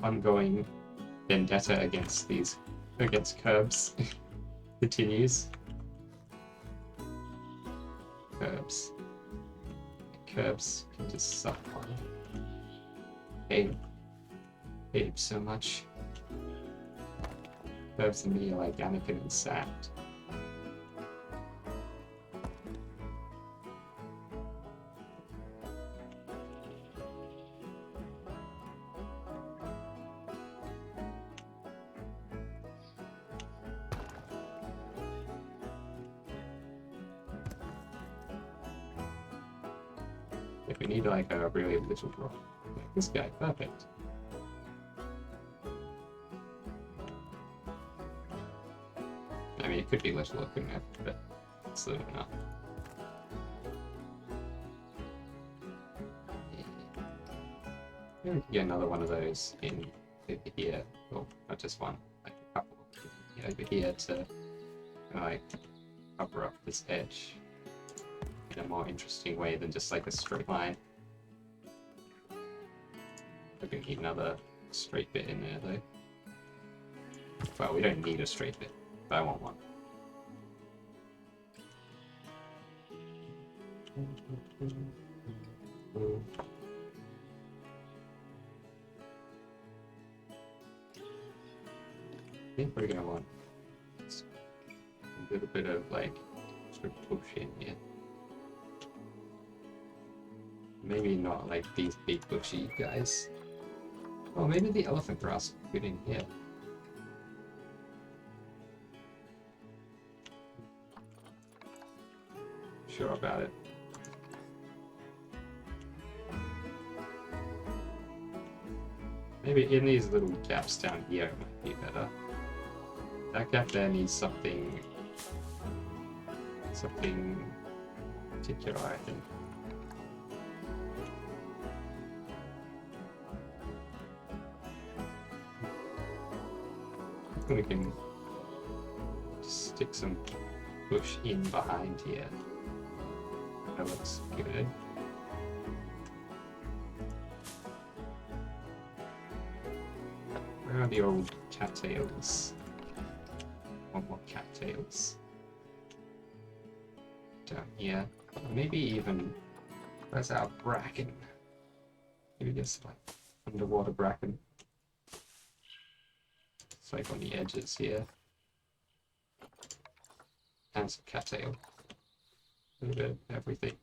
Ongoing vendetta against curbs continues. Curbs can just suck on. Hate him so much. Curbs and me are like Anakin and Sand. If we need like a really little rock, like this guy, perfect. I mean, it could be little, couldn't it? But it's little enough. Maybe we can get another one of those in over here, well, not just one, like a couple over here to kind of like cover up this edge in a more interesting way than just like a straight line. We're gonna need another straight bit in there though. Well, we don't need a straight bit, but I want one. I think we're gonna want a little bit of like sort of push in here. Maybe not like these big bushy guys. Oh, maybe the elephant grass will fit in here. Sure about it. Maybe in these little gaps down here it might be better. That gap there needs something particular, I think. I think we can stick some bush in behind here. That looks good. Where are the old cattails? One more cattails. Down here. Maybe even... Where's our bracken? Maybe just like underwater bracken. It's like on the edges here. And some cattail. A little bit of everything.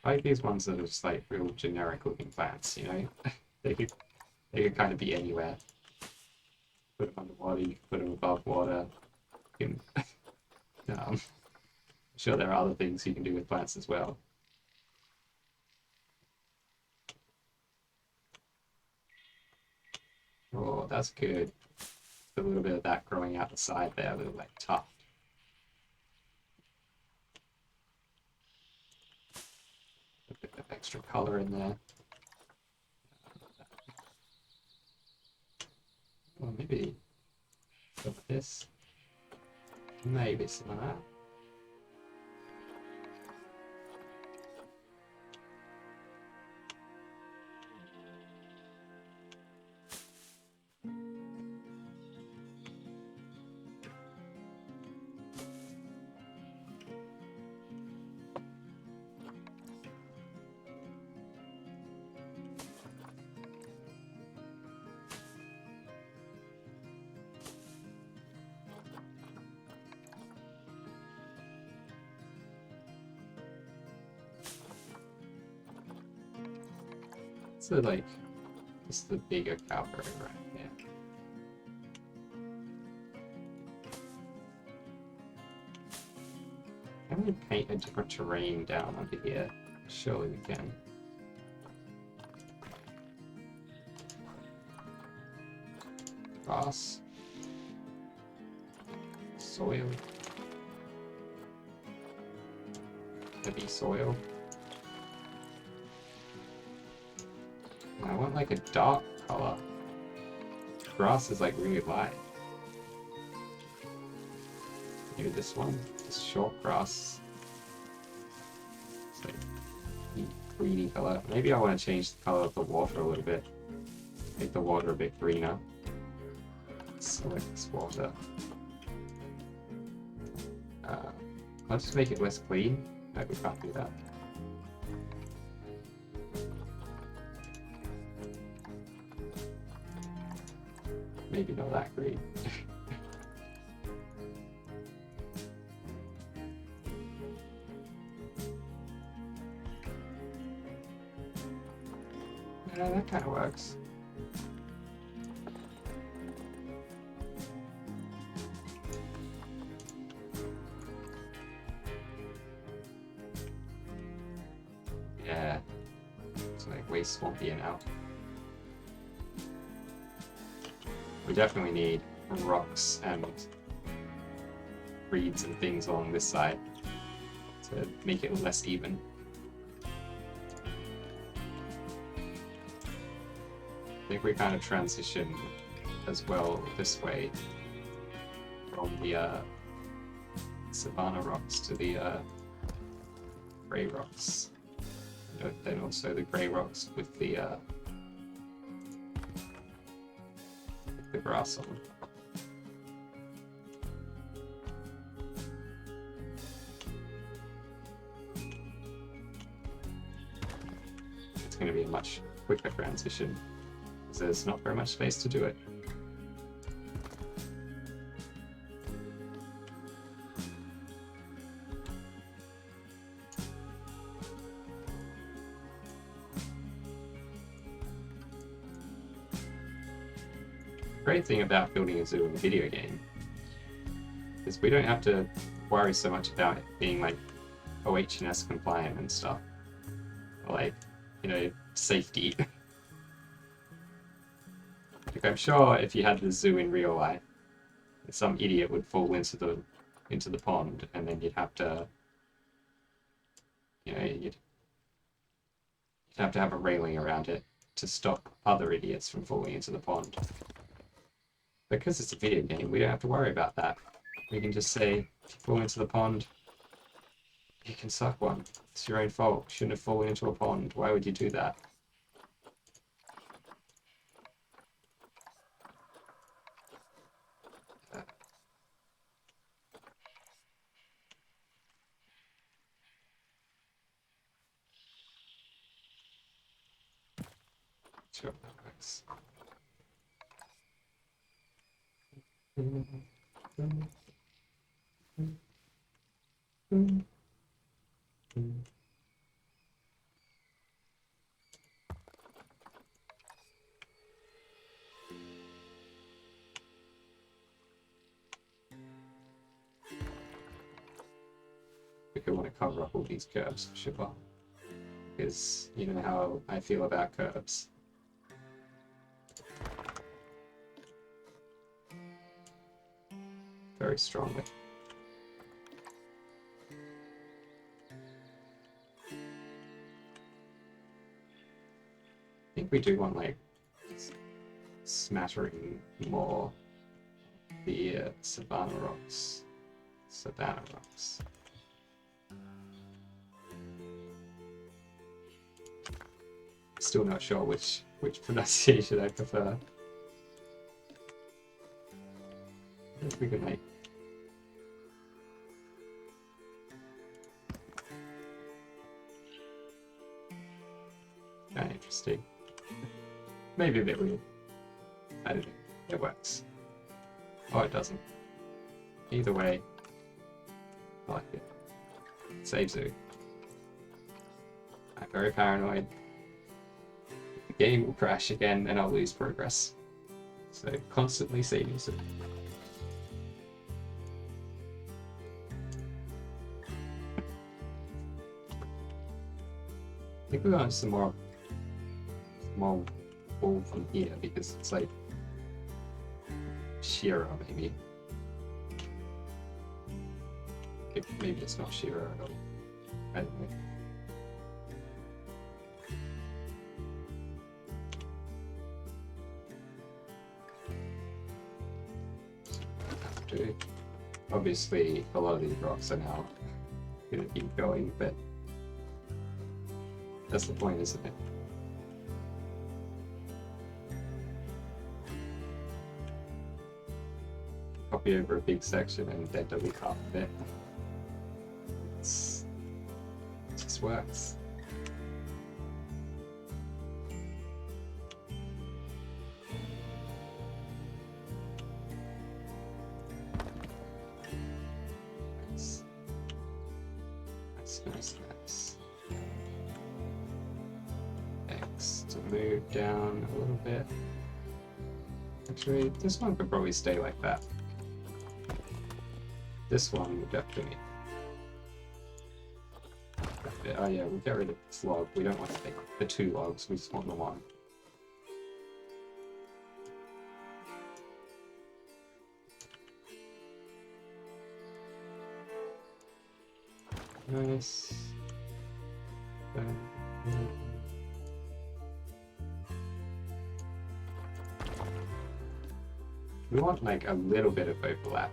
I like these ones that are just like real generic looking plants, you know? they could kind of be anywhere. Put them underwater, you can put them above water. You can, I'm sure there are other things you can do with plants as well. Oh, that's good. A little bit of that growing out the side there, a little like tuft. A bit of extra color in there. Well, maybe some of this. Maybe some of that. So like, just the bigger cowberry right here. Can we paint a different terrain down under here? Surely we can. Grass. Soil. Heavy soil. I want like a dark color. Grass is like really light. Maybe this one, this short grass. It's like greeny color. Maybe I want to change the color of the water a little bit. Make the water a bit greener. Select this water. I'll just make it less clean. No, we can't do that. Maybe not that green. Yeah, that kind of works. Yeah, it's like way swampier now. We definitely need rocks and reeds and things along this side to make it less even. I think we kind of transition as well this way from the savanna rocks to the grey rocks. then also the grey rocks with the grass on them. It's going to be a much quicker transition because there's not very much space to do it. Great thing about building a zoo in a video game is we don't have to worry so much about it being like OH&S compliant and stuff, or like, you know, safety. Like, I'm sure if you had the zoo in real life, some idiot would fall into the pond, and then you'd have to, you know, you'd have to have a railing around it to stop other idiots from falling into the pond. Because it's a video game, we don't have to worry about that. We can just say, if you fall into the pond, you can suck one. It's your own fault. You shouldn't have fallen into a pond. Why would you do that? Sure, that works. We could want to cover up all these curves for sure, because you know how I feel about curves. Very strongly. I think we do want like smattering more the Savannah rocks. Still not sure which pronunciation I prefer. I think we can like kind of interesting. Maybe a bit weird. I don't know. It works. Oh, it doesn't. Either way, I like it. Save zoo. I'm very paranoid. The game will crash again and I'll lose progress. So constantly saving zoo. I think we want some more wool from here because it's like shearer maybe. Maybe it's not shearer at all. I don't know. Obviously, a lot of these rocks are now going to keep going, but that's the point, isn't it? Copy over a big section and then delete half of it. It just works. Nice. X to move down a little bit. Actually, this one could probably stay like that. This one will definitely. Oh yeah, we'll get rid of this log. We don't want to take the 2 logs, we just want the 1. Nice. We want like a little bit of overlap,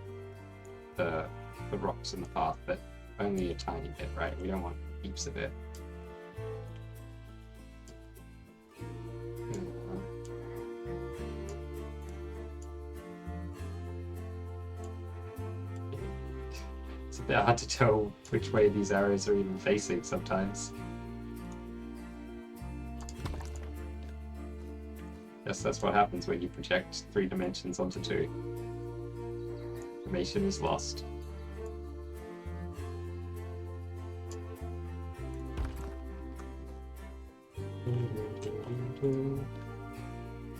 the rocks in the path, but only a tiny bit, right? We don't want heaps of it. It's a bit hard to tell which way these arrows are even facing sometimes. Yes, that's what happens when you project 3 dimensions onto 2. Information is lost.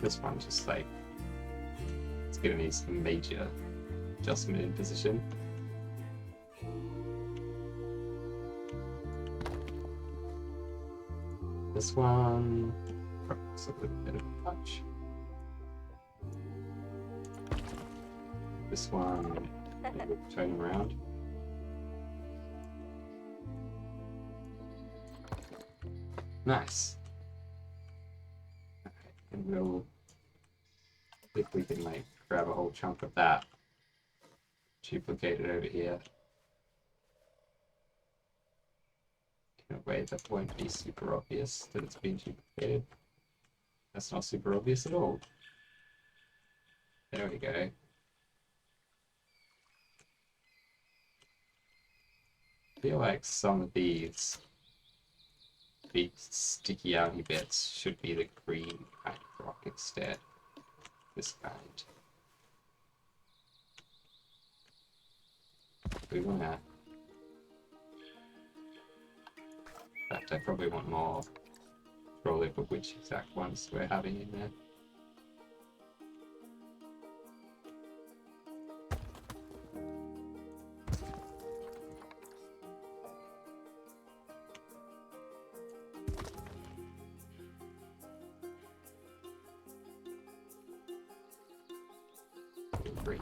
This one just like, it's gonna need some major adjustment in position. This one looks a little bit of a touch. This one, turn around. Nice. Okay, and we'll see if we can like grab a whole chunk of that, duplicate it over here in a way that won't be super obvious that it's been duplicated. That's not super obvious at all. There we go. I feel like some of these big sticky outy bits should be the green kind of rock instead. This kind. We wanna. In fact, I probably want more control over which exact ones we're having in there. Green.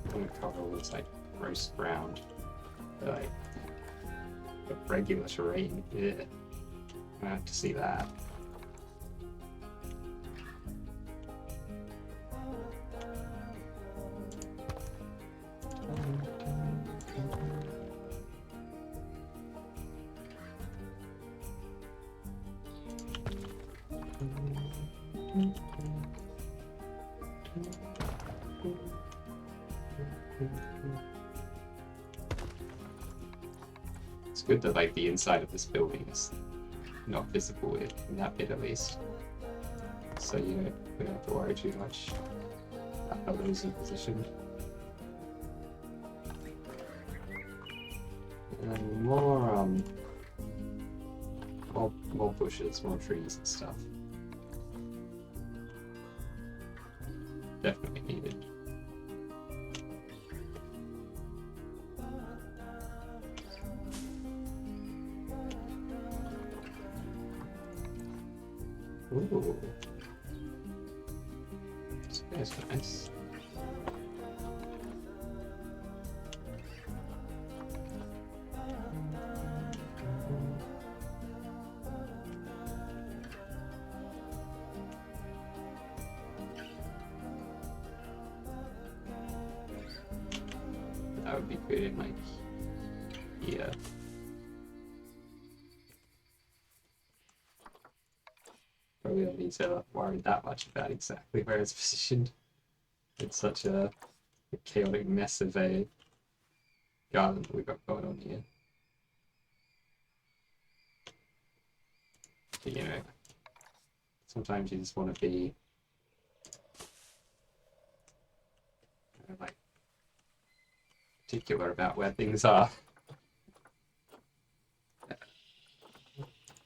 I'm gonna cover all this like gross ground, like the regular terrain. Yeah, I have to see that. It's good that like the inside of this building is not visible in that bit at least, so you don't have to worry too much about how those are positioned. And more more bushes, more trees and stuff. Definitely needed. Ooh. That's nice. That would be good in like here. Probably don't need to worry that much about exactly where it's positioned. It's such a chaotic mess of a garden that we've got going on here. But, you know, Sometimes you just want to be like particular about where things are.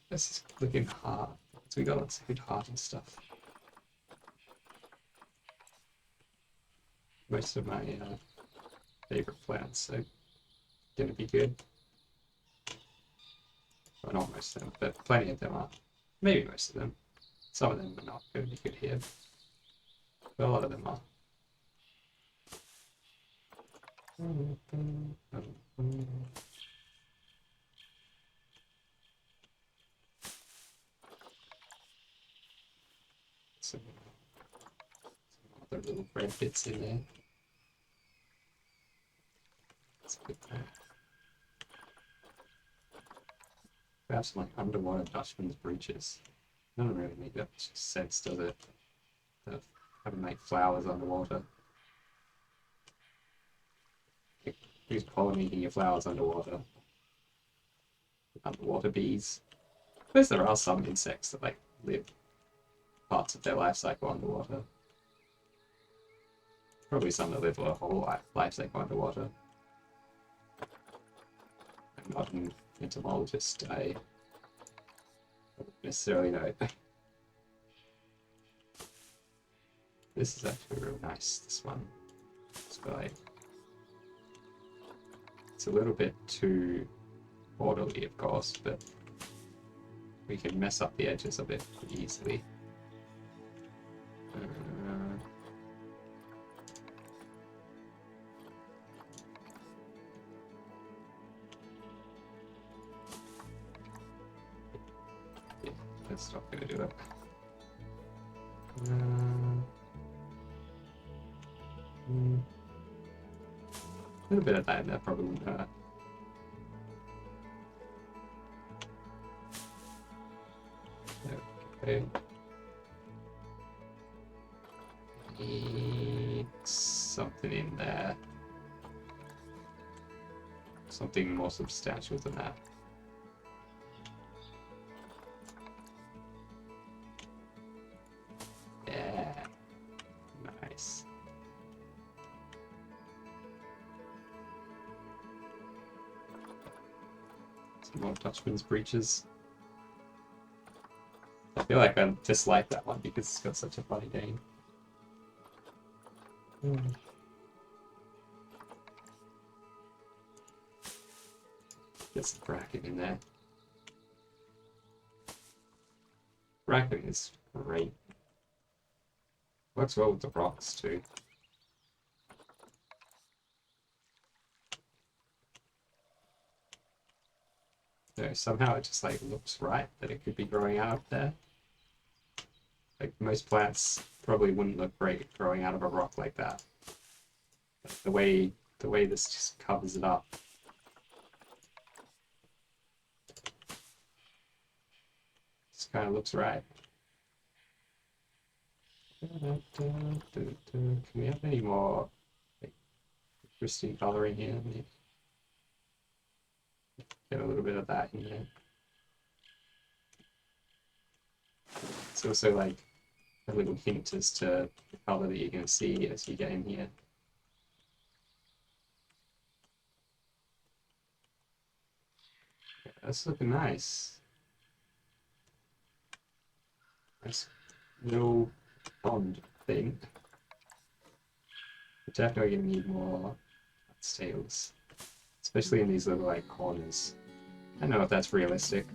This is looking hard. So we got lots of good heart and stuff. Most of my favorite plants are gonna be good. Well, not most of them, but plenty of them are. Maybe most of them. Some of them are not going to be good here, but a lot of them are. Some other little red bits in there. That's good. Perhaps some like underwater Dutchman's breeches. Doesn't really make that much sense, does it? Having like flowers underwater. Who's pollinating your flowers underwater? Underwater bees. I suppose there are some insects that like live parts of their life cycle underwater. Probably some that live a whole life cycle underwater. I'm not an entomologist. I don't necessarily know. This is actually real nice, this one. It's a little bit too orderly, of course, but we can mess up the edges of it pretty easily. Yeah, that's not going to do it. A little bit of that in there probably wouldn't hurt. Okay. Need something in there. Something more substantial than that. Yeah. Nice. Some more Dutchman's breeches. I feel like I dislike that one because it's got such a funny name. Get some bracket in there. Bracket is great. Works well with the rocks too. So somehow it just like looks right that it could be growing out of there. Like most plants probably wouldn't look great growing out of a rock like that. But the way this just covers it up. Just kind of looks right. Can we have any more like, interesting coloring here? Maybe get a little bit of that in there. It's also like a little hint as to the color that you're going to see as you get in here. Yeah, that's looking nice. Nice little pond thing. We're definitely going to need more tails, especially in these little like corners. I don't know if that's realistic.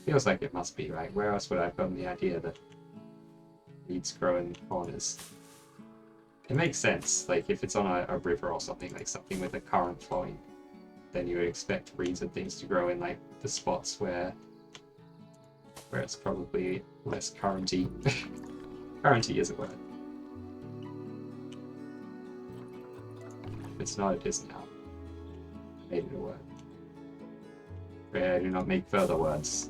Feels like it must be, right? Where else would I have gotten the idea that weeds grow in corners? It makes sense, like if it's on a river or something, like something with a current flowing, then you would expect reeds and things to grow in like the spots where it's probably less currenty. Currenty is a word. If it's not, it is now. Made it a word. Where I do not make further words.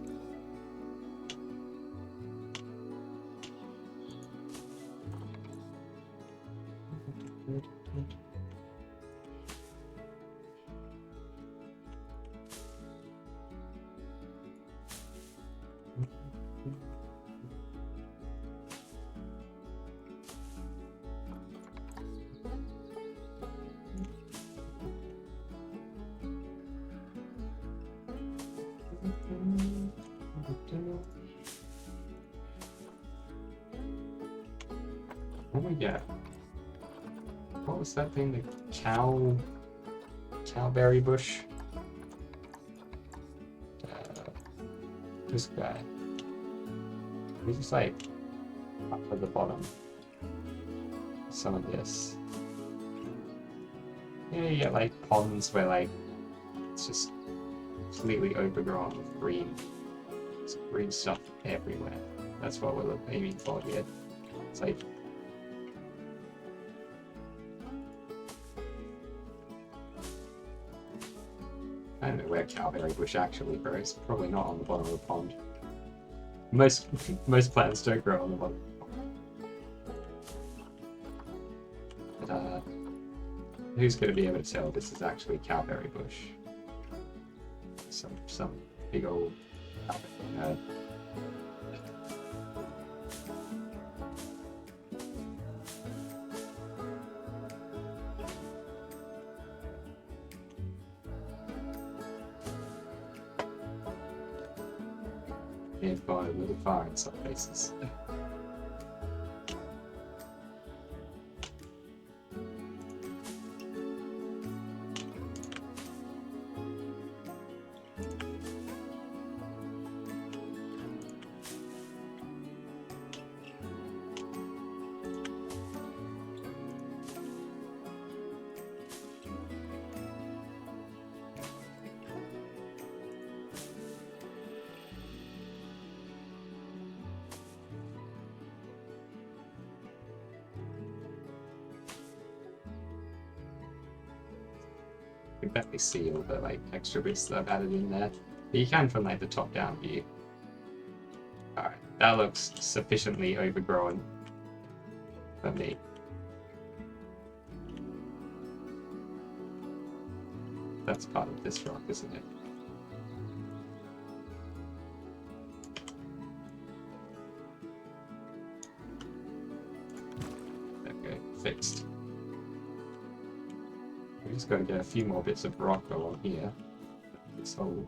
What do we get? What was that thing? The cowberry bush? This guy. He's just like up at the bottom. Some of this. Yeah, you get like ponds where like it's just completely overgrown with green. There's green stuff everywhere. That's what we're aiming for here. It's like I don't know where cowberry bush actually grows. Probably not on the bottom of the pond. Most plants don't grow on the bottom. But who's going to be able to tell this is actually cowberry bush? Some big old nerd. They've gone a little far in some places. You can definitely see all the like extra bits that I've added in there. But you can from like the top down view. Alright, that looks sufficiently overgrown for me. That's part of this rock, isn't it? Okay, fixed. We just got to get a few more bits of rock along here. This whole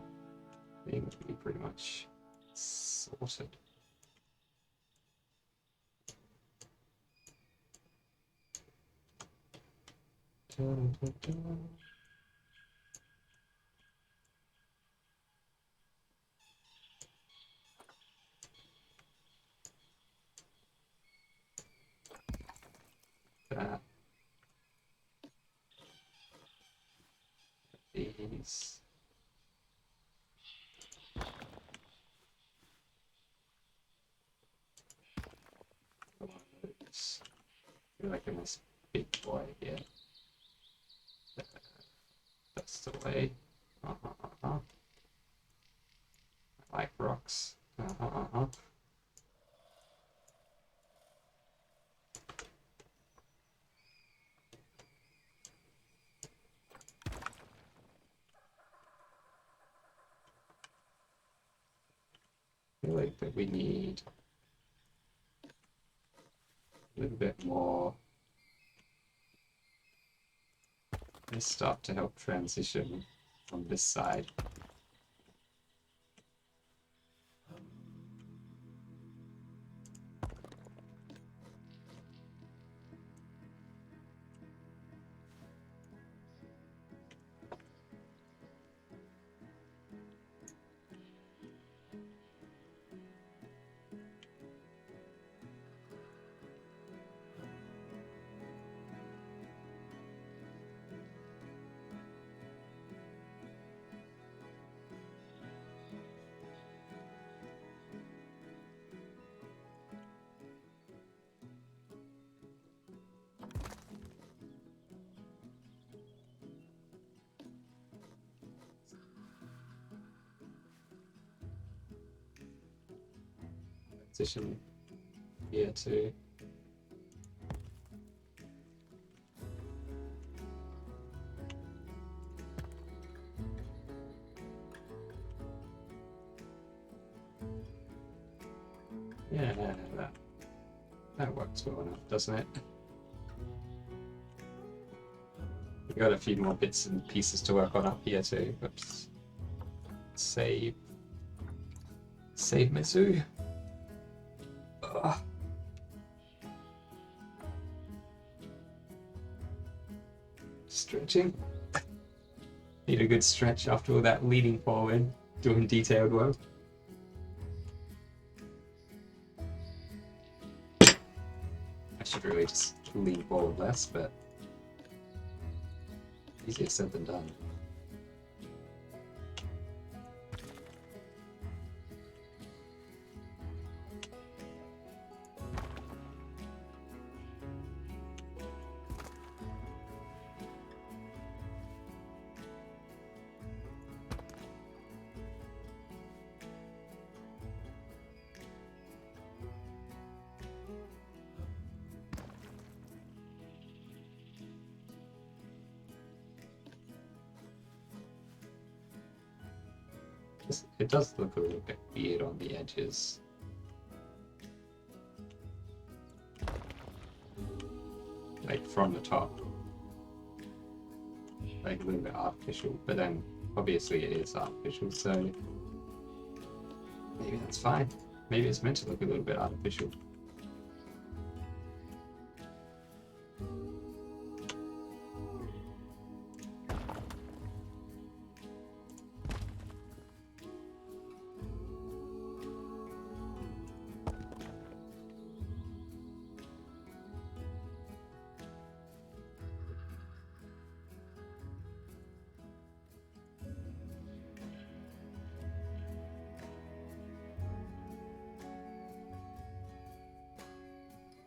thing will be pretty much sorted. Dun, dun, dun. That. These. I feel like a nice big boy here. That's the way. I like rocks. I feel like that we need a little bit more this stuff to help transition from this side. Transition here too. Yeah, that works well enough, doesn't it? We got a few more bits and pieces to work on up here too. Oops. Save Mitsu. Ugh. Stretching. Need a good stretch after all that leaning forward, doing detailed work. I should really just lean forward less, but easier said than done. It does look a little bit weird on the edges. Like from the top. Like a little bit artificial, but then obviously it is artificial, so maybe that's fine. Maybe it's meant to look a little bit artificial.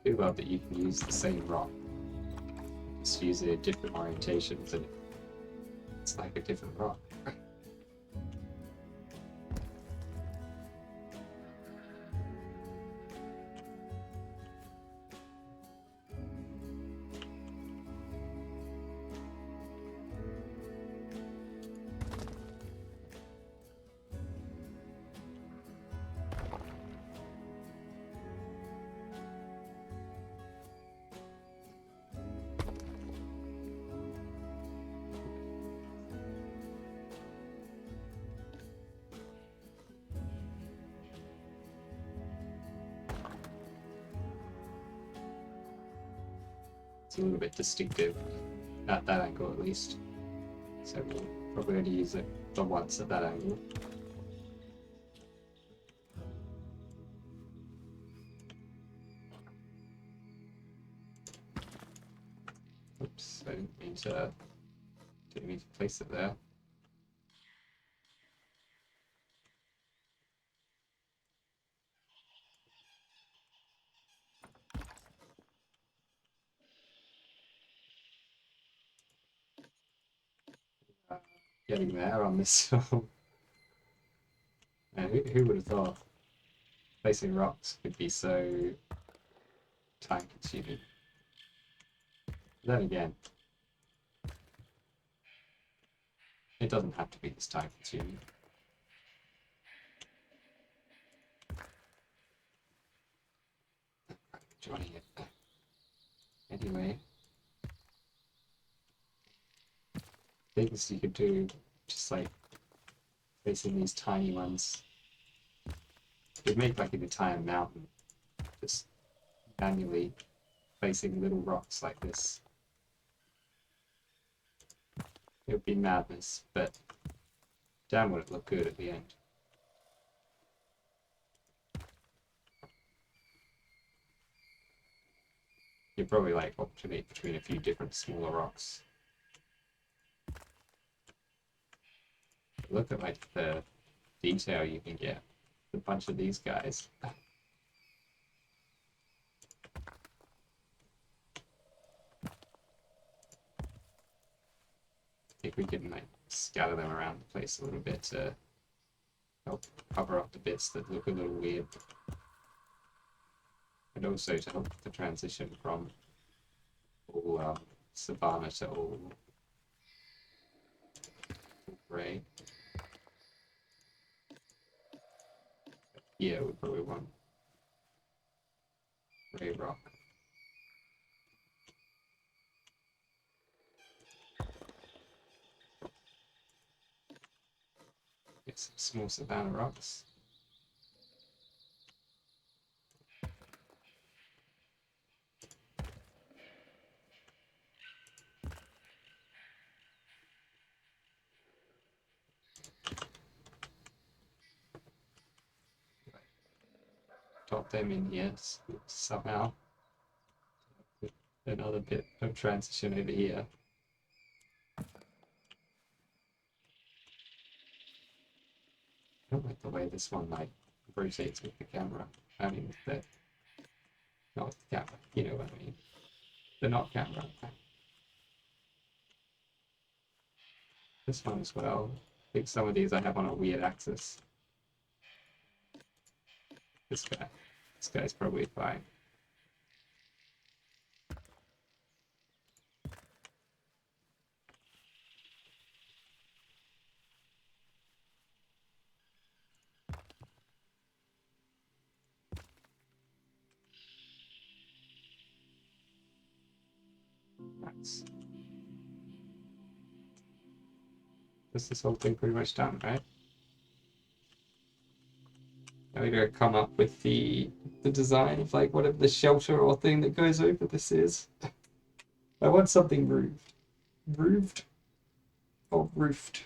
I do love that you can use the same rock, just use it at different orientations and it's like a different rock. It's a little bit distinctive at that angle at least. So we'll probably only use it the once at that angle. Oops, I didn't mean to place it there. Getting there on this film. Who would have thought placing rocks could be so time consuming? Then again, it doesn't have to be this time consuming. Enjoying it. Anyway, things you could do, just like placing these tiny ones. You'd make like an entire mountain, just manually placing little rocks like this. It would be madness, but damn would it look good at the end. You'd probably like alternate between a few different smaller rocks. Look at like the detail you can get. A bunch of these guys. I think we can like scatter them around the place a little bit to help cover up the bits that look a little weird. And also to help the transition from all savanna to all grey. Yeah, we probably want grey rock. Get some small savanna rocks. got them in here somehow. Another bit of transition over here. I don't like the way this one like rotates with the camera. I mean, not with the camera. You know what I mean? The not camera. This one as well. I think some of these I have on a weird axis. This guy's probably fine. Nice. This whole thing pretty much done, right? Now we gotta come up with the design of like whatever the shelter or thing that goes over this is. I want something roofed. Roofed? Or roofed?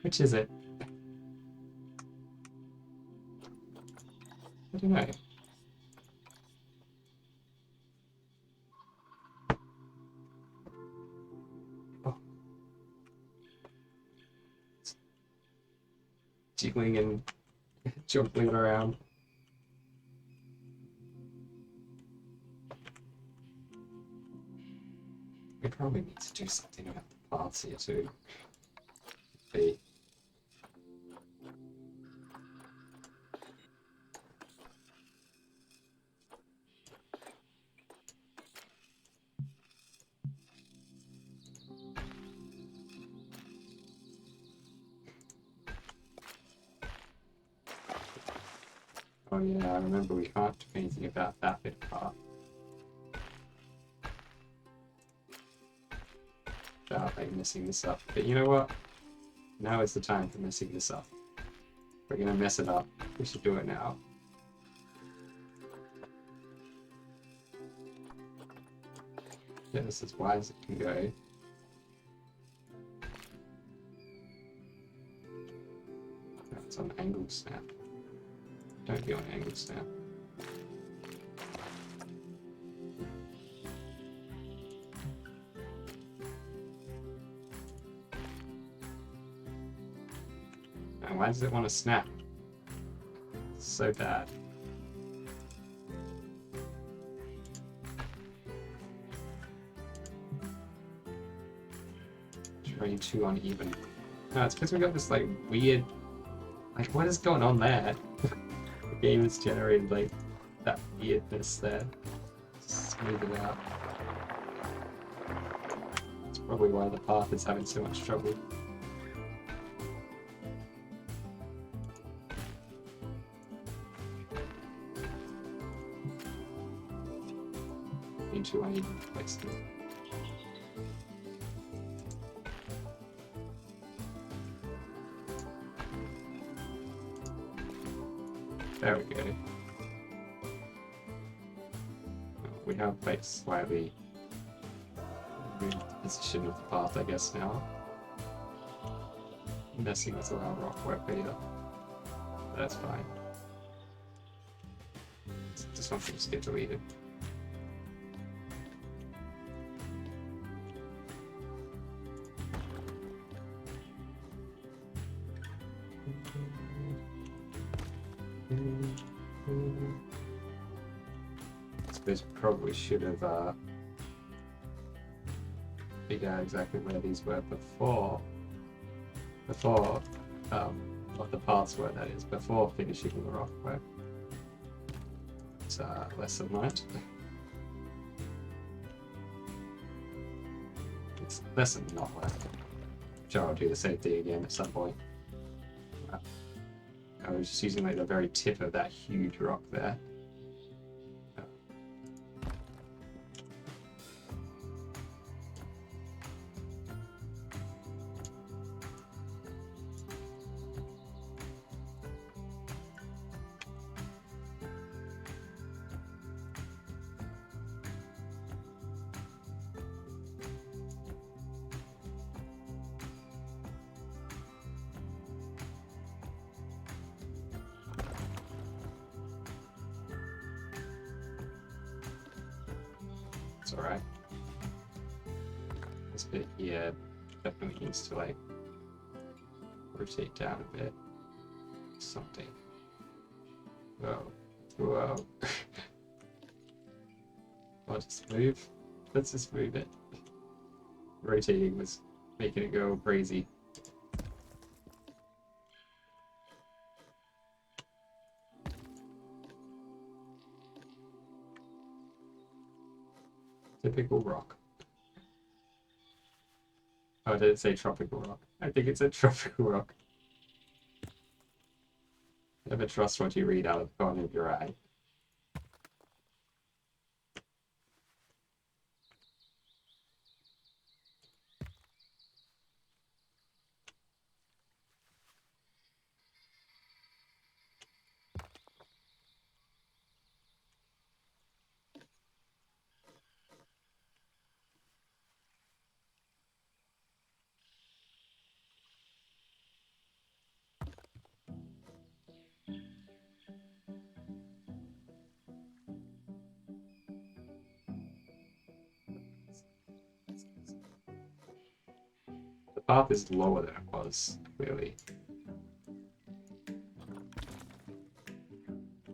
Which is it? I don't know. Oh. It's jiggling and jumping around. We probably need to do something about the paths here too. Be Oh yeah, I remember we can't do anything about that bit of path. Without like messing this up. But you know what? Now is the time for messing this up. If we're gonna mess it up, we should do it now. Yeah, this is as wide as it can go. It's on angle snap. Don't be on angle snap. And why does it want to snap? It's so bad. It's really too uneven. No, it's because we got this like weird. Like, what is going on there? The game has generated like that weirdness there. Smooth it out. That's probably why the path is having so much trouble. Into uneven placement. There we go. We have like slightly moved the position of the path, I guess, now. Messing with our rock work either. That's fine. This one can just get deleted. I suppose probably should have figured out exactly where these were before what the paths were, that is, before finishing the rock work. It's lesson learned. It's lesson not learned. I'm sure I'll do the same thing again at some point. I was just using like the very tip of that huge rock there. It's alright. This bit here definitely needs to like rotate down a bit. Something. Whoa. Whoa. I'll just move. Let's just move it. Rotating was making it go crazy. Typical rock. Oh, did it say tropical rock? I think it's a tropical rock. Never trust what you read out of the corner of your eye. The path is lower than it was, clearly.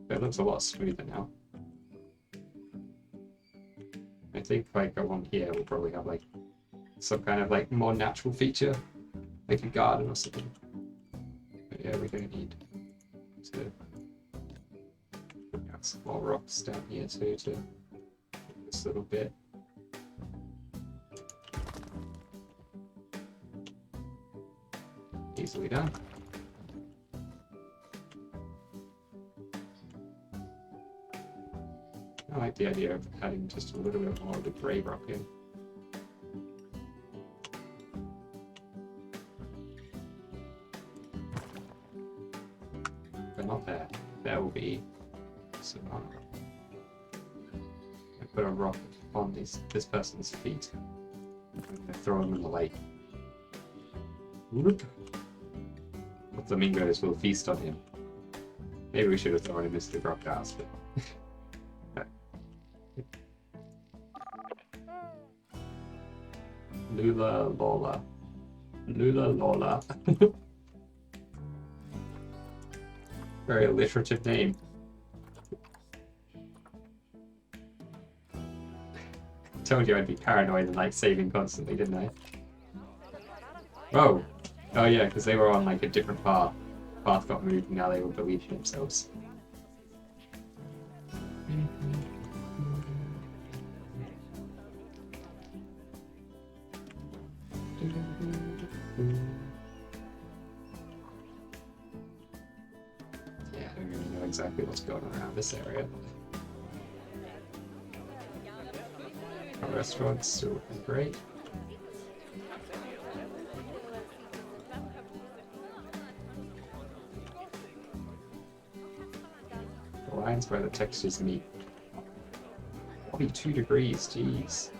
But it looks a lot smoother now. I think like along here we'll probably have like some kind of like more natural feature, like a garden or something. But yeah, we're gonna need to put some more rocks down here too to this little bit. Easily done. I like the idea of adding just a little bit more of the grey rock in. But not there. There will be some rock. I put a rock on this person's feet. I throw them in the lake. Whoop. The flamingos will feast on him. Maybe we should have thrown him into the crocodiles, but Lula Lola. Lula Lola. Very alliterative name. Told you I'd be paranoid and like saving constantly, didn't I? Oh! Oh yeah, because they were on like a different path. Path got moved and now they will delete themselves. Yeah, I don't really know exactly what's going on around this area. Our restaurant's still looking great. The lines where the textures meet. 42 degrees, jeez.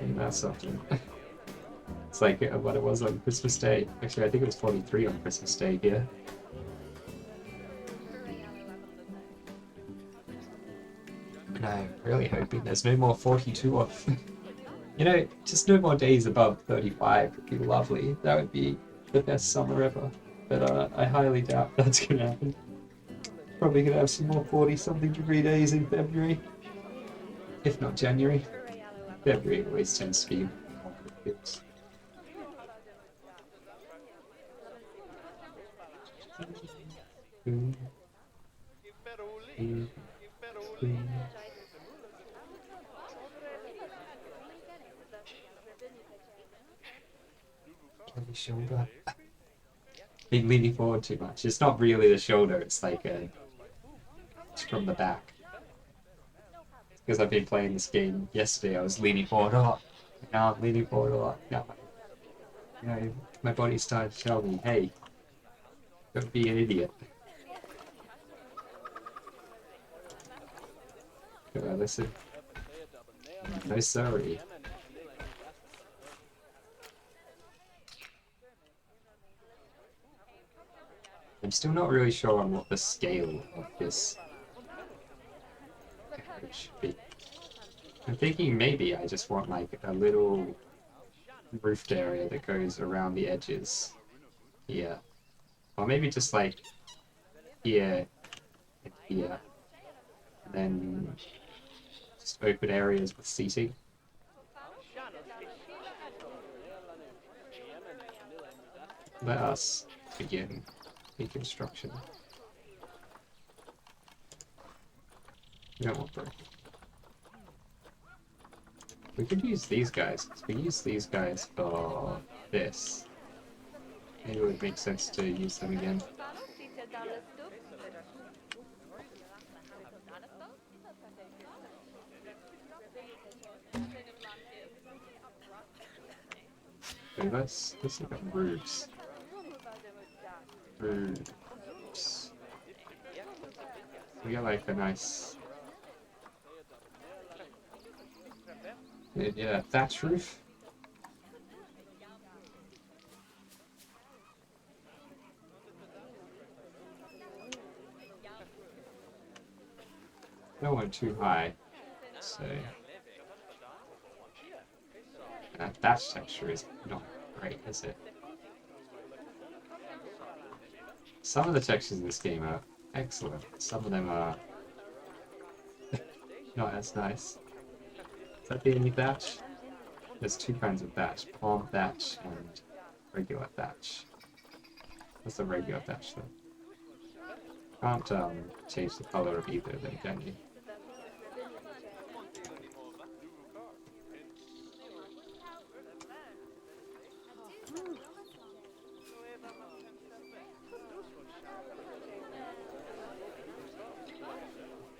And that's something. It's like what it was on Christmas Day. Actually, I think it was 43 on Christmas Day here. And I'm really hoping there's no more 42 off. You know, just no more days above 35 would be lovely. That would be the best summer ever. But I highly doubt that's going to happen. Probably going to have some more 40-something degree days in February. If not January. February always tends to be more good. Shoulder. Been leaning forward too much. It's not really the shoulder, it's like it's from the back. Because I've been playing this game yesterday, I was leaning forward a lot. Now I'm leaning forward a lot. Now my body started to tell me, hey, don't be an idiot. Could I listen? No sorry. I'm still not really sure on what the scale of this it should be. I'm thinking maybe I just want like a little roofed area that goes around the edges here. Or maybe just like here and here. And then just open areas with seating. Let us begin the construction. We don't want brick. We could use these guys, because we use these guys for this. Maybe it would make sense to use them again. Okay, let's look at roofs. Roofs. We got like a nice... Yeah, thatch roof. Don't want too high, so... That thatch texture is not great, is it? Some of the textures in this game are excellent. Some of them are not as nice. Is that the only thatch? There's two kinds of thatch, palm thatch and regular thatch. What's the regular thatch though? Can't change the color of either of them, can you?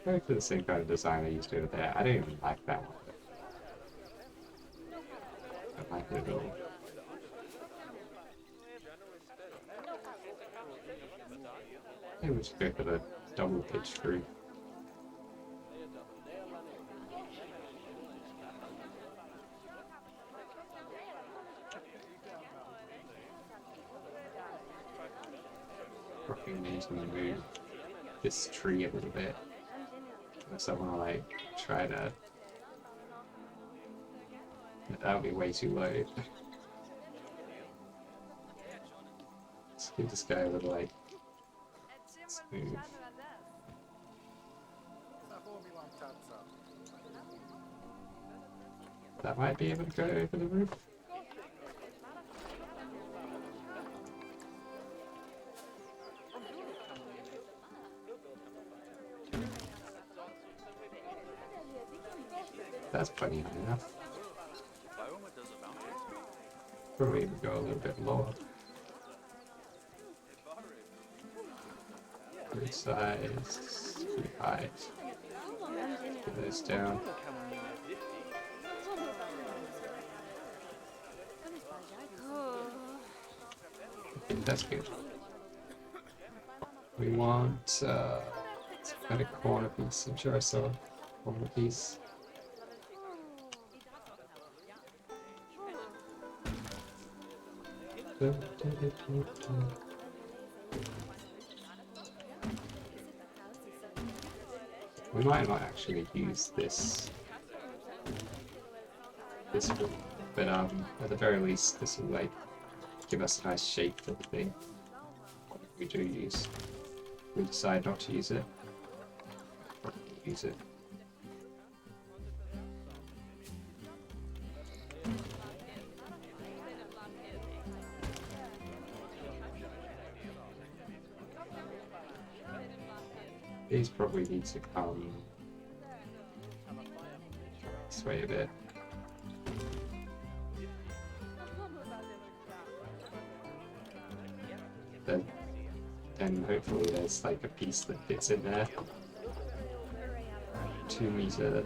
Go for the same kind of design I used over there. I don't even like that one. I don't like it at all. Maybe we'll just go for the double pitch roof. Probably need to move this tree a little bit. Unless I want to like try to... That would be way too low. Let's give this guy a little like smooth. That might be able to go over the roof. That's plenty high enough. Probably even go a little bit lower. Good size, good height. Put this down. I think that's good. We want some kind of corner piece. I'm sure I saw a corner piece. We might not actually use this one, but at the very least this will like give us a nice shape for the thing. If we do use, we decide not to use it, probably use it. These probably need to come this way a bit. Then hopefully there's like a piece that fits in there. 2 meter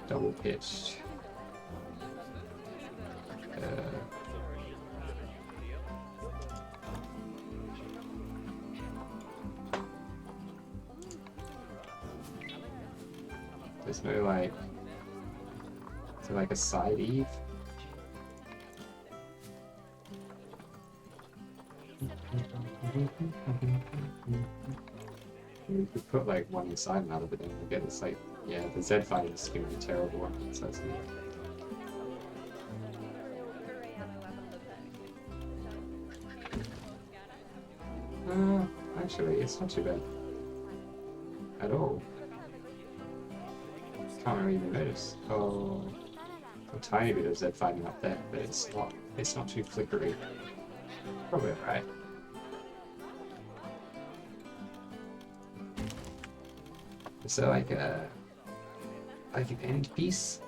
double pitched. There's no like, is there like a side eave? We could put like one inside another, but then we'll get this like, yeah, the Z fight is going to be terrible. So it's actually, it's not too bad at all. Can't really even notice. Oh, a tiny bit of Z fighting up there, but it's not too flickery. Probably alright. Is there like an end piece?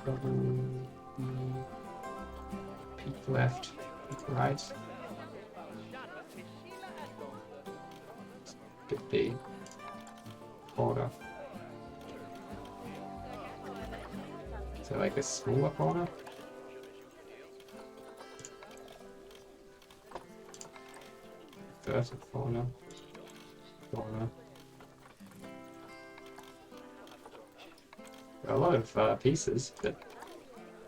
Probably peak left, peak right. Could be corner. Is there like a smaller corner? Vertical corner. Corner. A lot of pieces, but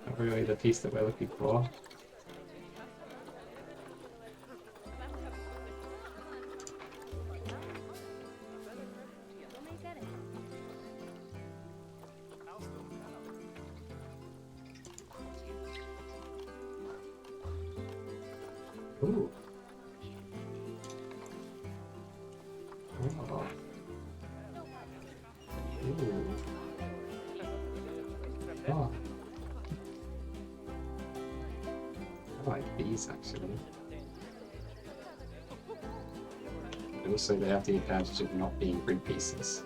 not really the piece that we're looking for. Ooh. Oh. Ooh. Oh. I like these actually. And also they have the advantage of not being grid pieces.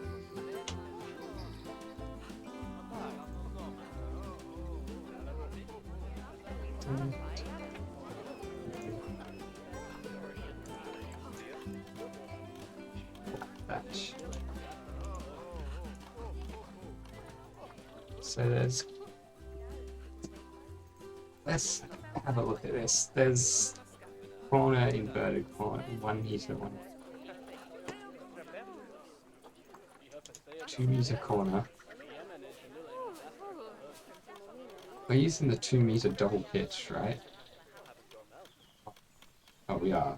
Batch. So let's have a look at this. There's corner, inverted corner, 1 meter, 2 meter corner. We're using the 2 meter double pitch, right? Oh, we are.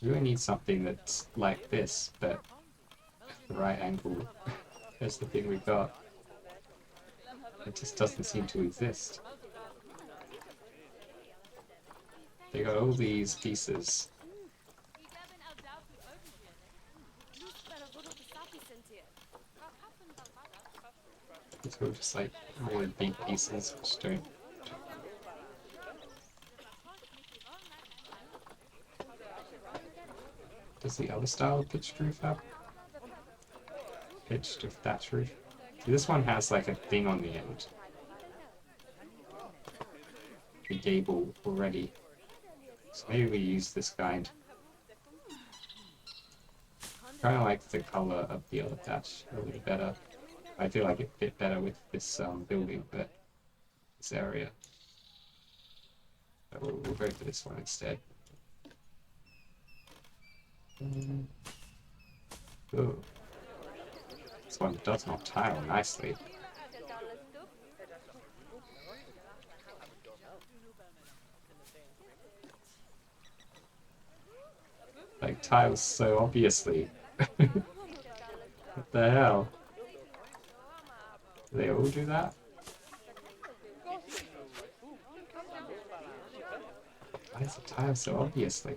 We really need something that's like this, but at the right angle. That's the thing we got. It just doesn't seem to exist. They got all these pieces. These are just like really big pieces which don't. Does the other style of pitched roof have? Pitched or thatch roof? See, this one has like a thing on the end. The gable already. So maybe we use this kind. Kind of like the color of the other thatch a little better. I feel like it fit better with this building, but this area. So we'll go for this one instead. Ooh. This one does not tile nicely. Like tiles so obviously. What the hell? Do they all do that? Why is the tile so obviously?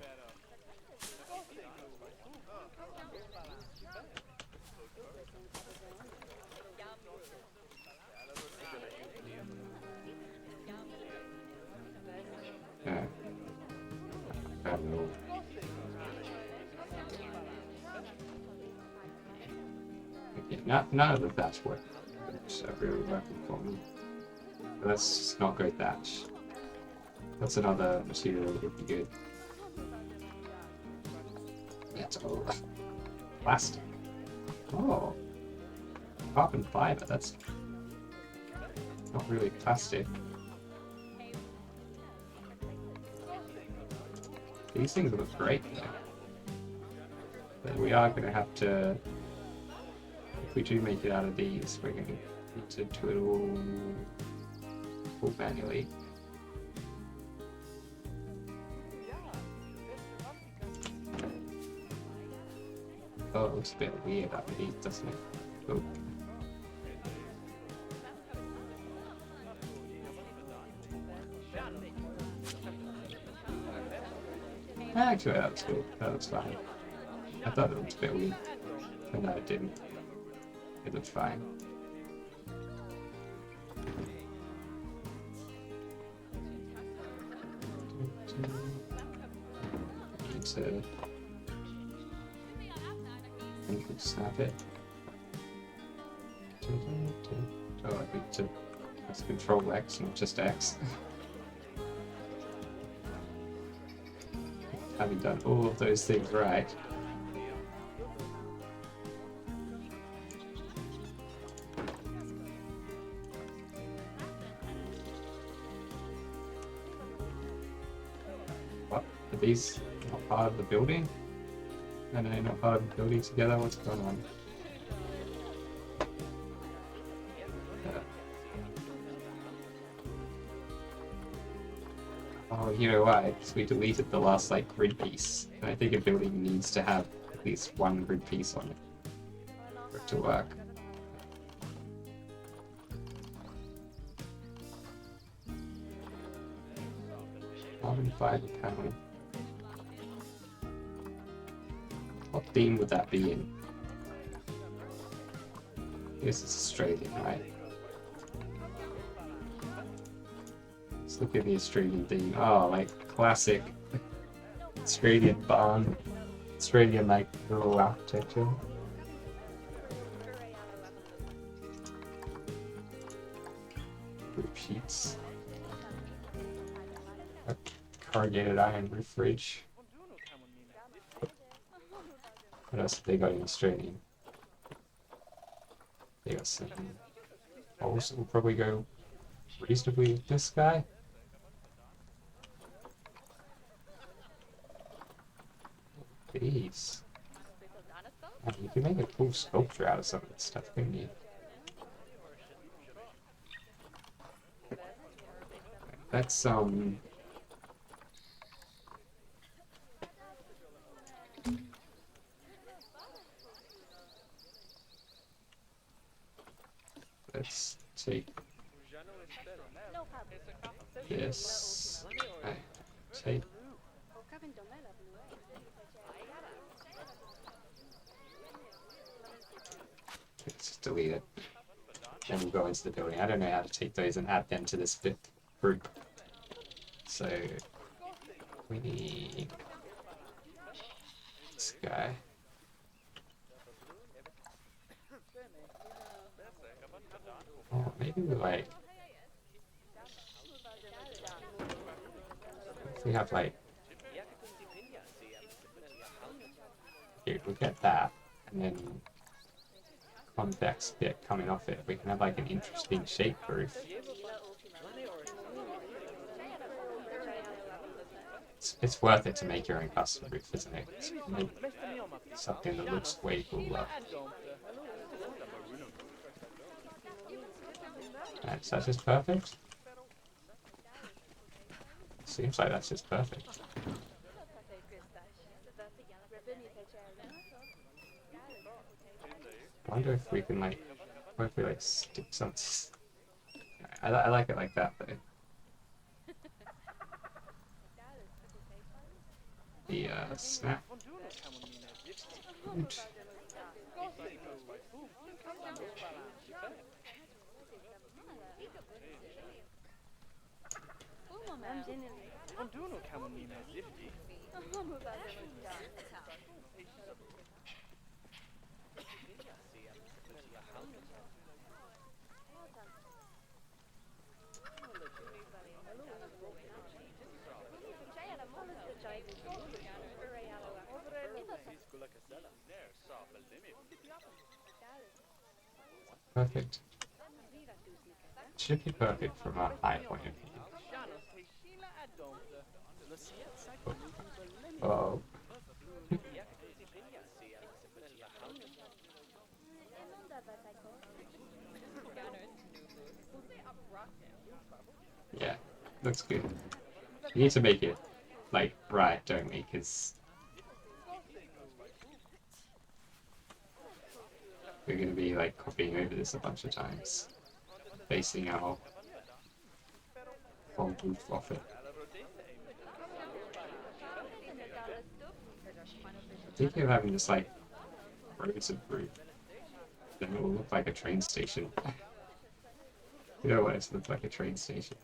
Yeah. I don't know. Okay, none of the thatch work. It's really working for me. But let's just not go thatch. That's another material that would be good. Metal. Plastic. Oh. Carbon fiber, that's not really plastic. These things look great though. But we are going to have to, if we do make it out of these, we're going to need to do it all manually. Oh, it looks a bit weird underneath, doesn't it? Oh. Actually, that was cool. That was fine. I thought it looked a bit weird, but no, it didn't. It looked fine. Need to snap it. Oh, I need to press Control X, not just X. Having done all of those things right. What? Are these not part of the building? No, not part of the building together? What's going on? Oh, you know why? Because we deleted the last like grid piece. And I think a building needs to have at least one grid piece on it for it to work. Carbon fiber panel. What theme would that be in? I guess it's Australian, right? Let's look at the Australian theme. Oh, like classic Australian barn. Australian like rural architecture. Roof sheets. A corrugated iron roof ridge. What else have they got in Australia? They got some holes that will probably go reasonably with this guy. These. Oh, you can make a cool sculpture out of some of this stuff, couldn't you? That's let's take this. Okay, take. Let's just delete it. Then we'll go into the building. I don't know how to take those and add them to this fifth group. So we need this guy. Oh, maybe we like. If we have like. Here, we get that, and then convex bit coming off it. We can have like an interesting shape roof. It's worth it to make your own custom roof, isn't it? Make something that looks way cooler. And is that just perfect? Seems like that's just perfect. I wonder if we can like, what if we like stick some? I like it like that though. The snap. Good. Perfect. Should be perfect from a high point of view. Oh. Yeah, looks good. We need to make it, like, right, don't we? Because we're going to be, like, copying over this a bunch of times. Basing our whole roof off it. I think of having just, like, rows of roof. Then it will look like a train station. You know what? It looks like a train station.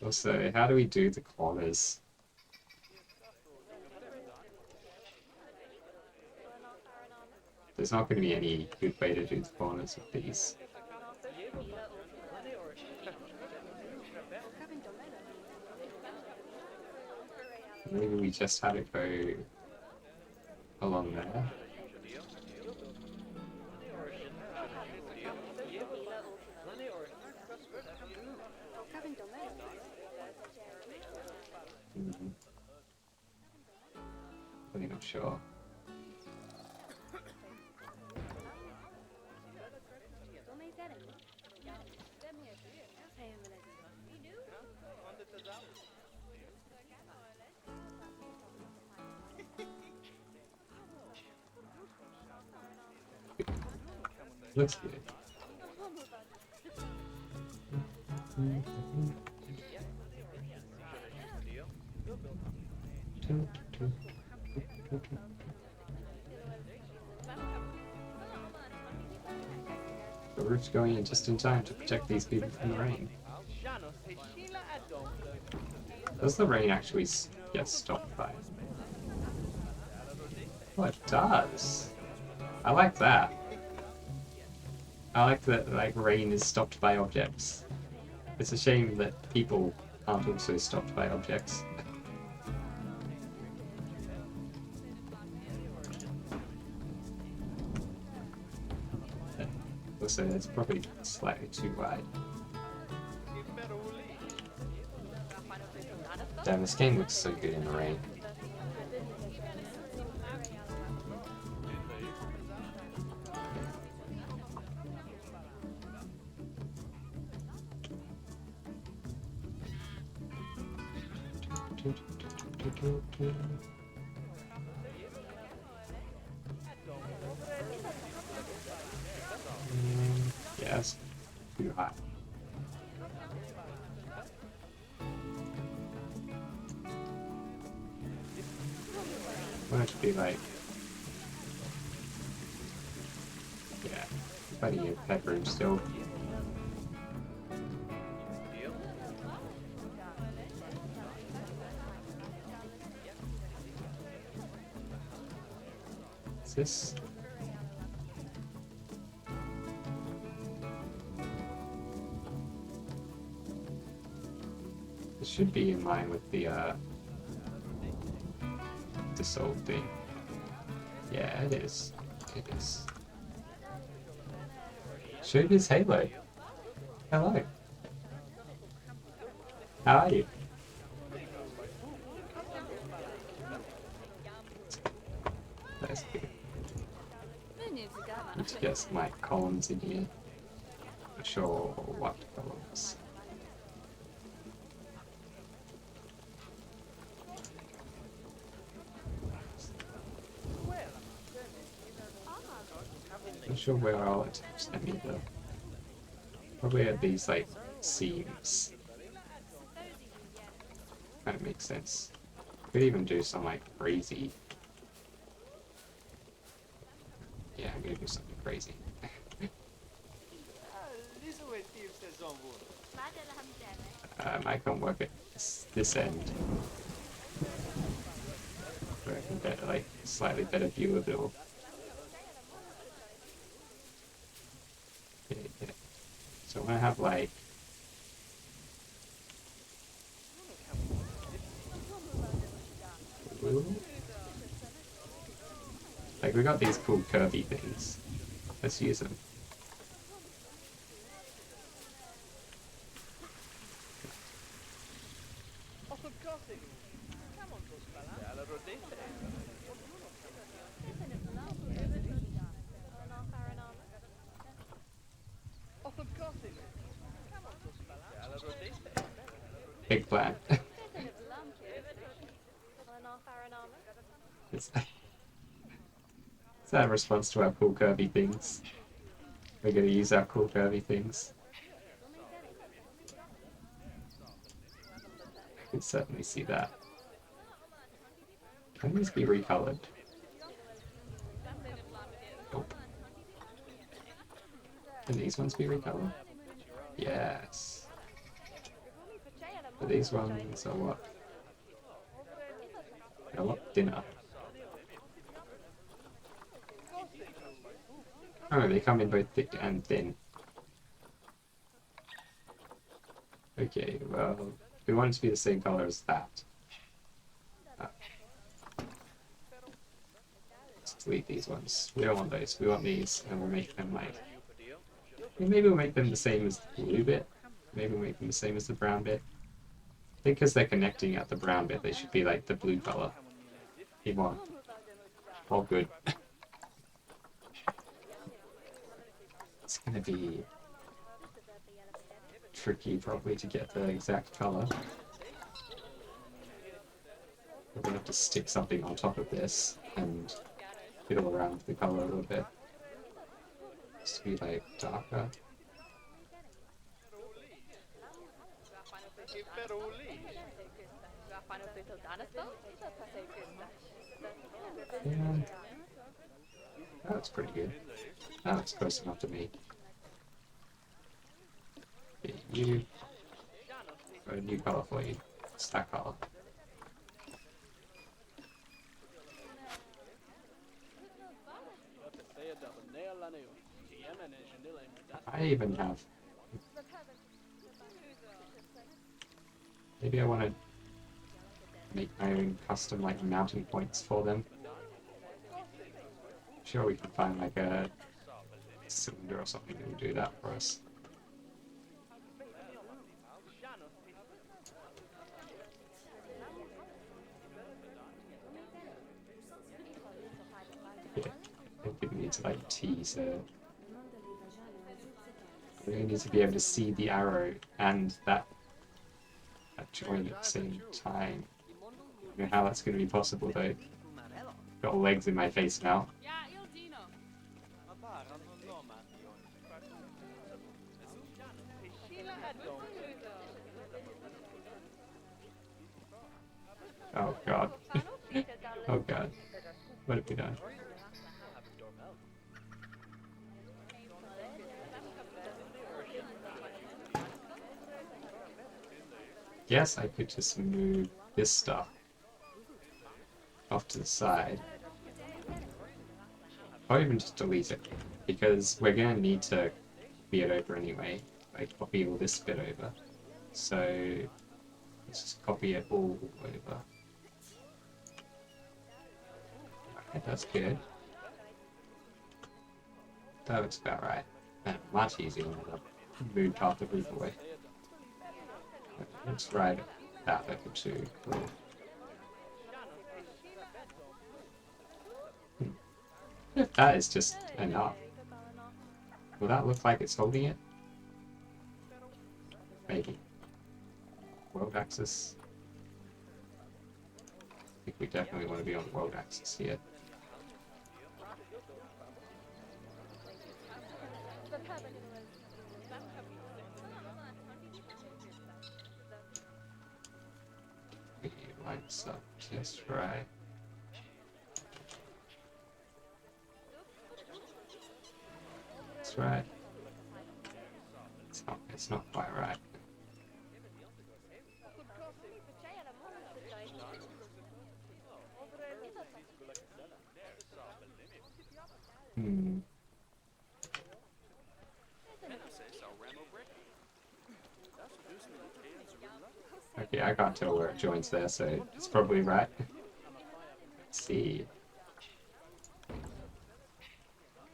Also, how do we do the corners? There's not going to be any good way to do the corners with these. Maybe we just had it go along there. Really not sure. Looks good. The roof's going in just in time to protect these people from the rain. Does the rain actually get stopped by it? Oh, it does. I like that. I like that, like, rain is stopped by objects. It's a shame that people aren't also stopped by objects. Also, it's probably slightly too wide. Damn, this game looks so good in the rain. Yeah, it's too hot. I want it to be like, yeah, plenty of headroom still. Is this? It should be in line with the this old thing. Yeah, it is. It is. Shoot his Halo. Hello. How are you? That's good. Need to get some like columns in here. Not sure what columns. Not sure where I'll attach them either. Probably at these like seams. Kind of makes sense. Could even do some like crazy. Yeah, I'm gonna do something crazy. I can't work at this end. Where I can get like slightly better view of it all. Yeah. So I'm gonna have like we got these cool curvy things. Let's use them. eggplant. Is that a response to our cool curvy things? We're going to use our cool curvy things. I can certainly see that. Can these be recolored? Nope. Can these ones be recolored? Yes. But these ones are what? They're what? Dinner. Oh, they come in both thick and thin. Okay, well, we want it to be the same color as that. Let's delete these ones. We don't want those. We want these, and we'll make them like... Maybe we'll make them the same as the blue bit. Maybe we'll make them the same as the brown bit. I think because they're connecting at the brown bit, they should be like the blue color. You want. All good. It's gonna be tricky probably to get the exact color. We're gonna have to stick something on top of this and fiddle around with the color a little bit. Just to be like darker. Yeah. That looks pretty good. That looks close enough to me. Okay, you. Got a new color for you. It's that color. I even have... Maybe I want to make my own custom like mounting points for them. Sure, we can find like a cylinder or something that will do that for us. Yeah, I think it needs like T, so we need to be able to see the arrow and that join at the same time. I don't know how that's going to be possible though. Got legs in my face now. Oh god. Oh god. What have we done? Guess I could just move this stuff off to the side. Or even just delete it. Because we're gonna need to copy it over anyway. Like copy all this bit over. So let's just copy it all over. Okay, that's good. That looks about right. And much easier when I moved half the roof away. Let's write that level too. Cool. If that is just enough. Will that look like it's holding it? Maybe. World axis. I think we definitely want to be on world axis here. We lines up just right. That's right. It's not quite right. Okay, I can't tell where it joins there, so it's probably right. Let's see.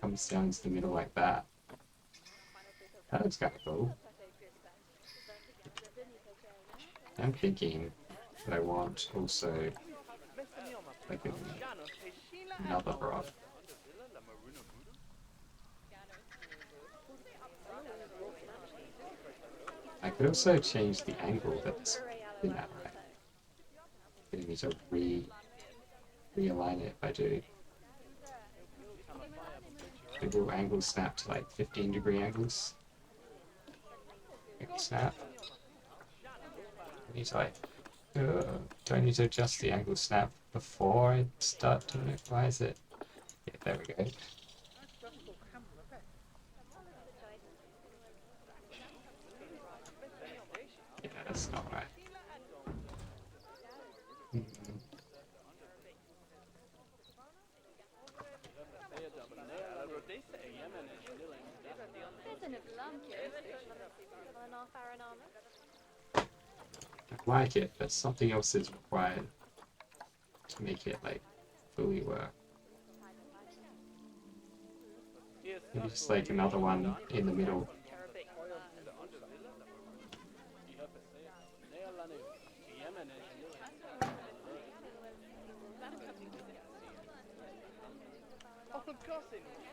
Comes down to the middle like that. That looks kind of cool. I'm thinking that I want also like another rod. I could also change the angle that this Did that right. Gonna need to realign it if I do. Maybe we'll angle snap to like 15-degree angles. Angle snap. I need to like, do I need to adjust the angle snap before I start doing it? Why is it? Yeah, there we go. Yeah, that's not right. I like it, but something else is required to make it like fully work. Maybe just like another one in the middle.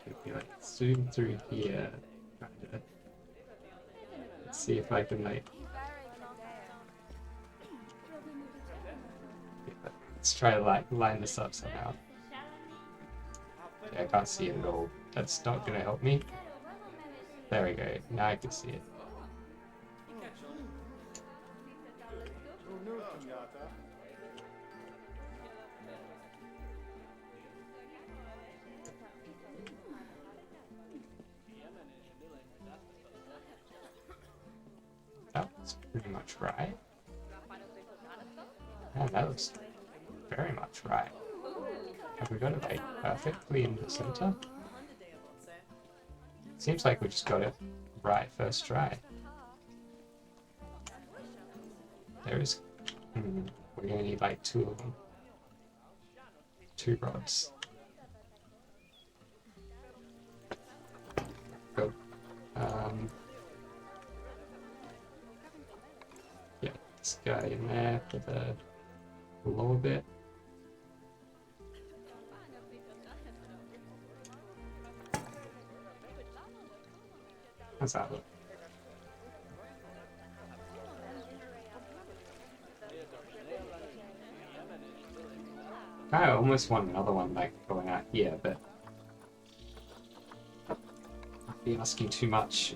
Maybe like zoom through here. Kinda. Let's see if I can like. Yeah, let's try to like line this up somehow. Okay, I can't see it at all. That's not gonna help me. There we go. Now I can see it. That's pretty much right. Yeah, that looks very much right. Have we got it like perfectly in the center? Seems like we just got it right first try. There is. We're gonna need like 2 of them. 2 rods. Go. Yeah, this guy in there for the lower bit. How's that look? I almost want another one like going out here, but I'd be asking too much.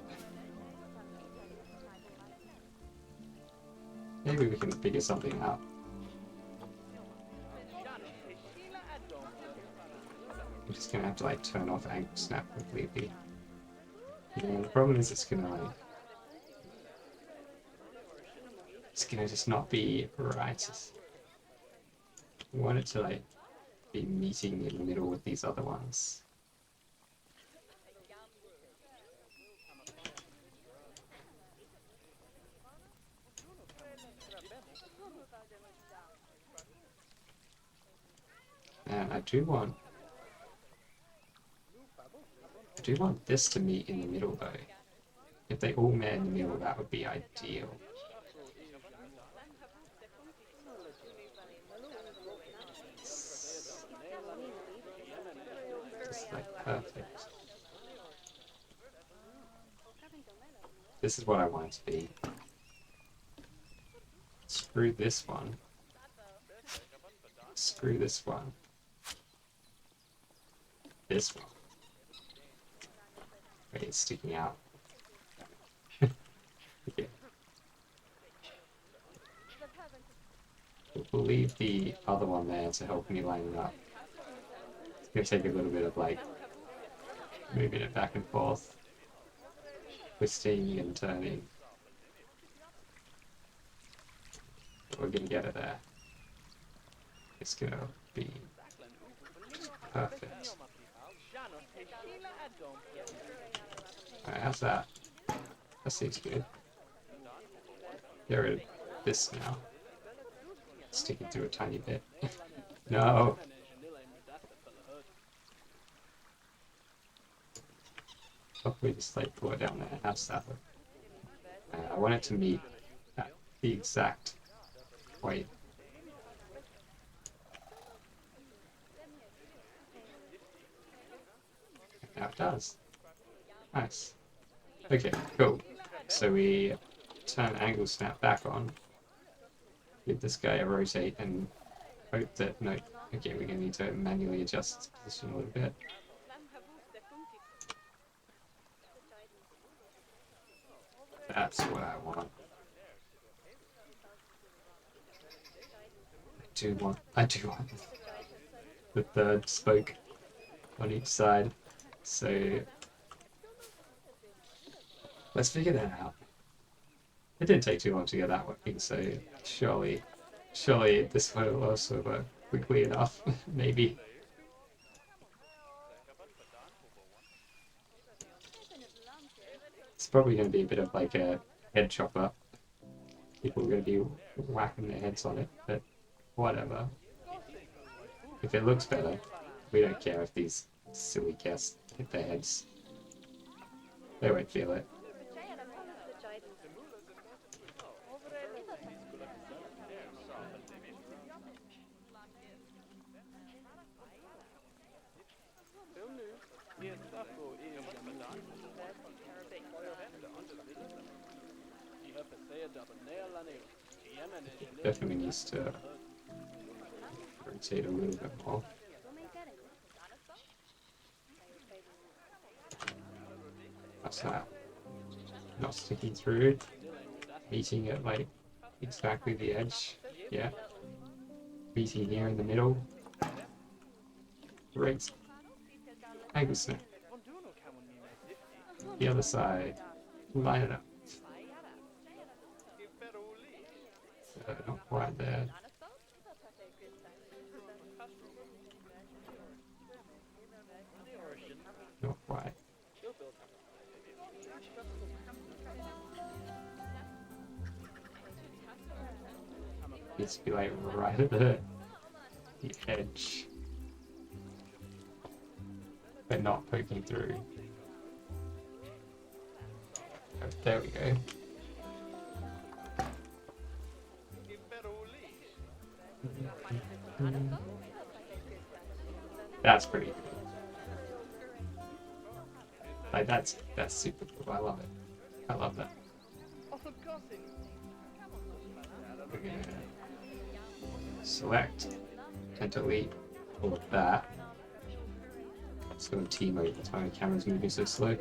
Maybe we can figure something out. I'm just gonna have to like turn off angle snap completely. Yeah, the problem is it's gonna just not be right. I want it to like be meeting in the middle with these other ones. And I do want this to meet in the middle though. If they all met in the middle, that would be ideal. It's like perfect. This is what I want it to be. Screw this one. Screw this one. This one. Wait, it's sticking out. Okay. We'll leave the other one there to help me line it up. It's gonna take a little bit of like moving it back and forth, twisting and turning. But we're gonna get it there. It's gonna be just perfect. Alright, how's that? That seems good. Get rid of this now. Sticking through a tiny bit. No! Hopefully just like pull it down there. How's that look? I want it to meet at the exact point. Now it does. Nice. Okay, cool. So we turn angle snap back on. give this guy a rotate and hope that, no, okay, we're going to need to manually adjust the position a little bit. That's what I want. I do want the third spoke on each side. So let's figure that out. It didn't take too long to get that working, so surely this will also work quickly enough, maybe. It's probably going to be a bit of like a head chopper. People are going to be whacking their heads on it, but whatever. If it looks better, we don't care if these silly guests hit their heads. They won't feel it. Definitely needs to rotate a little bit more. What's that? Not sticking through. Meeting at like exactly the edge. Yeah. Meeting here in the middle. Great. Angle snap. The other side. Line it up. Not quite there. Not quite. Needs to be like right at the edge. But not poking through. Oh, there we go. That's pretty good. Like that's super cool. I love it. I love that. We're gonna select and delete all of that. Let's go to T mode. That's why my camera's moving so slow.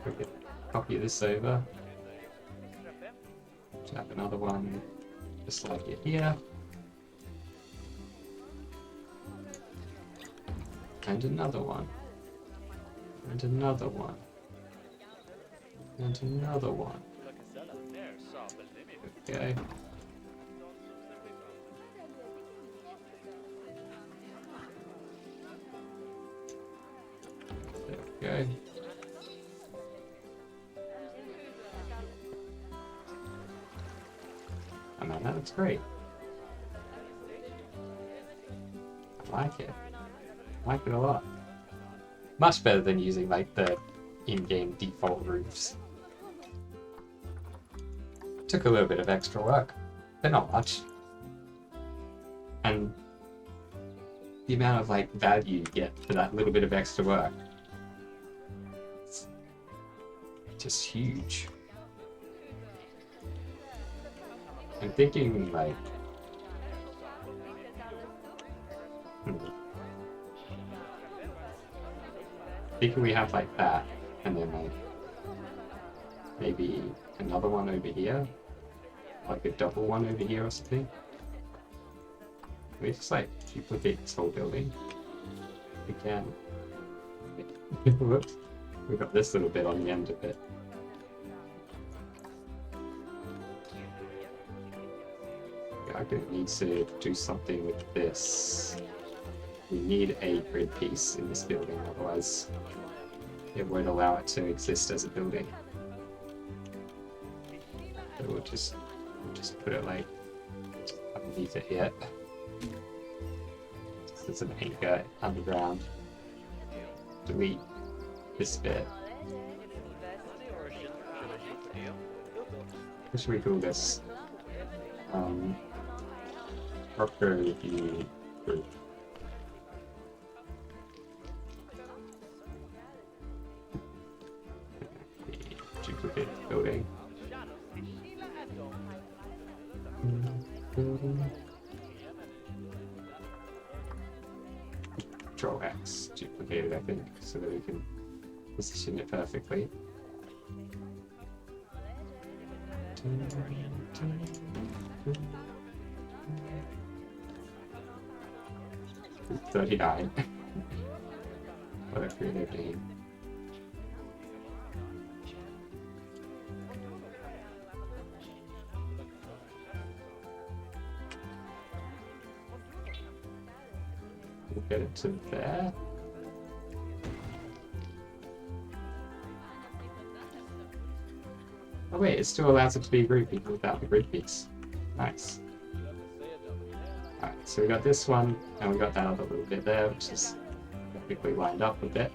We're gonna copy this over. Tap another one, just like it here. And another one. And another one. And another one. Okay. There we go. I mean, that looks great. I like it. I like it a lot. Much better than using like the in-game default roofs. Took a little bit of extra work, but not much. And the amount of like value you get for that little bit of extra work, it's just huge. I'm thinking like, thinking we have like that, and then like maybe another one over here, like a double one over here or something. We just like duplicate this whole building. We can. Whoops. We got this little bit on the end of it. Yeah, I'm gonna need to do something with this. We need a grid piece in this building, otherwise it won't allow it to exist as a building. So we'll just put it like underneath it here. So it's an anchor underground. Delete this bit. What should we call this? Croco View Group. Duplicate building. Control X, duplicate it, I think, so that we can position it perfectly. 39. What a creative name. We'll get it to there. Oh wait, it still allows it to be grouping without the grid piece. Nice. Alright, so we got this one, and we got that other little bit there, which is perfectly lined up a bit.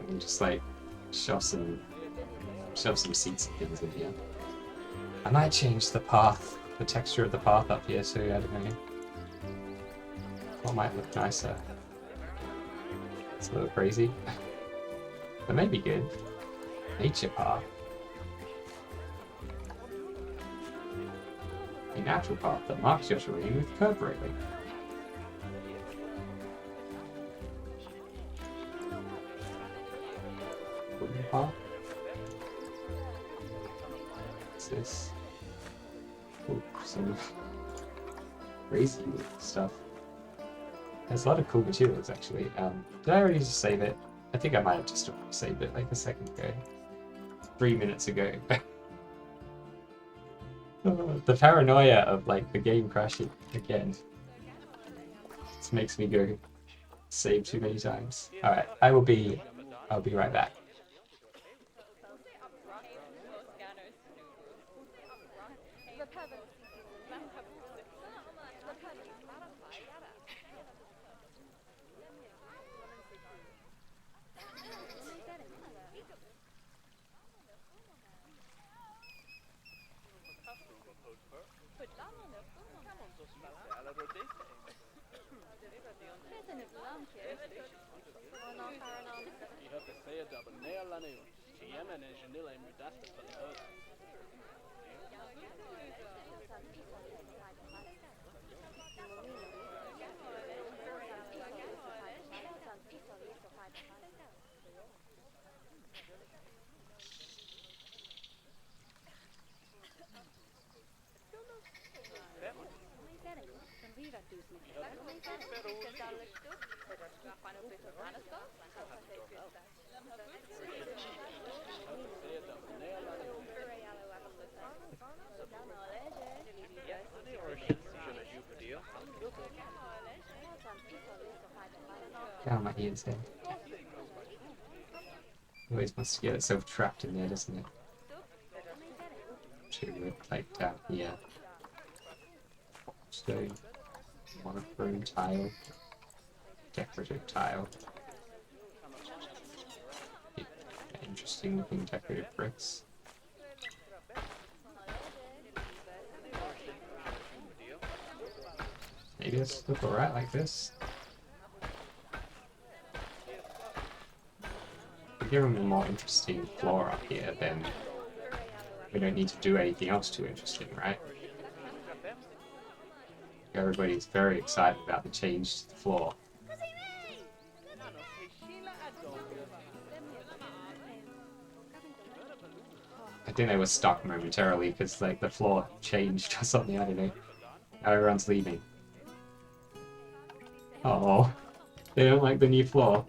And we just like shove some seats and things in here. I might change the path, the texture of the path up here too, I don't know. What might look nicer? It's a little crazy. But maybe good. Nature path. A natural path that marks your terrain with curb railing. Wooden path. What's this? Ooh, some crazy stuff. There's a lot of cool materials actually. Did I already just save it? I think I might have just already saved it like a second ago. 3 minutes ago. The paranoia of like the game crashing again. This makes me go save too many times. Alright, I'll be right back. Down my ears there. Always wants to get itself trapped in there, doesn't it? To it, like down here. Stone, monochrome tile, decorative tile. Yeah, interesting looking decorative bricks. Maybe this look alright like this. Give them a more interesting floor up here, then we don't need to do anything else too interesting, right? Everybody's very excited about the change to the floor. I think they were stuck momentarily because like the floor changed or something, I don't know. Now everyone's leaving. Oh, they don't like the new floor.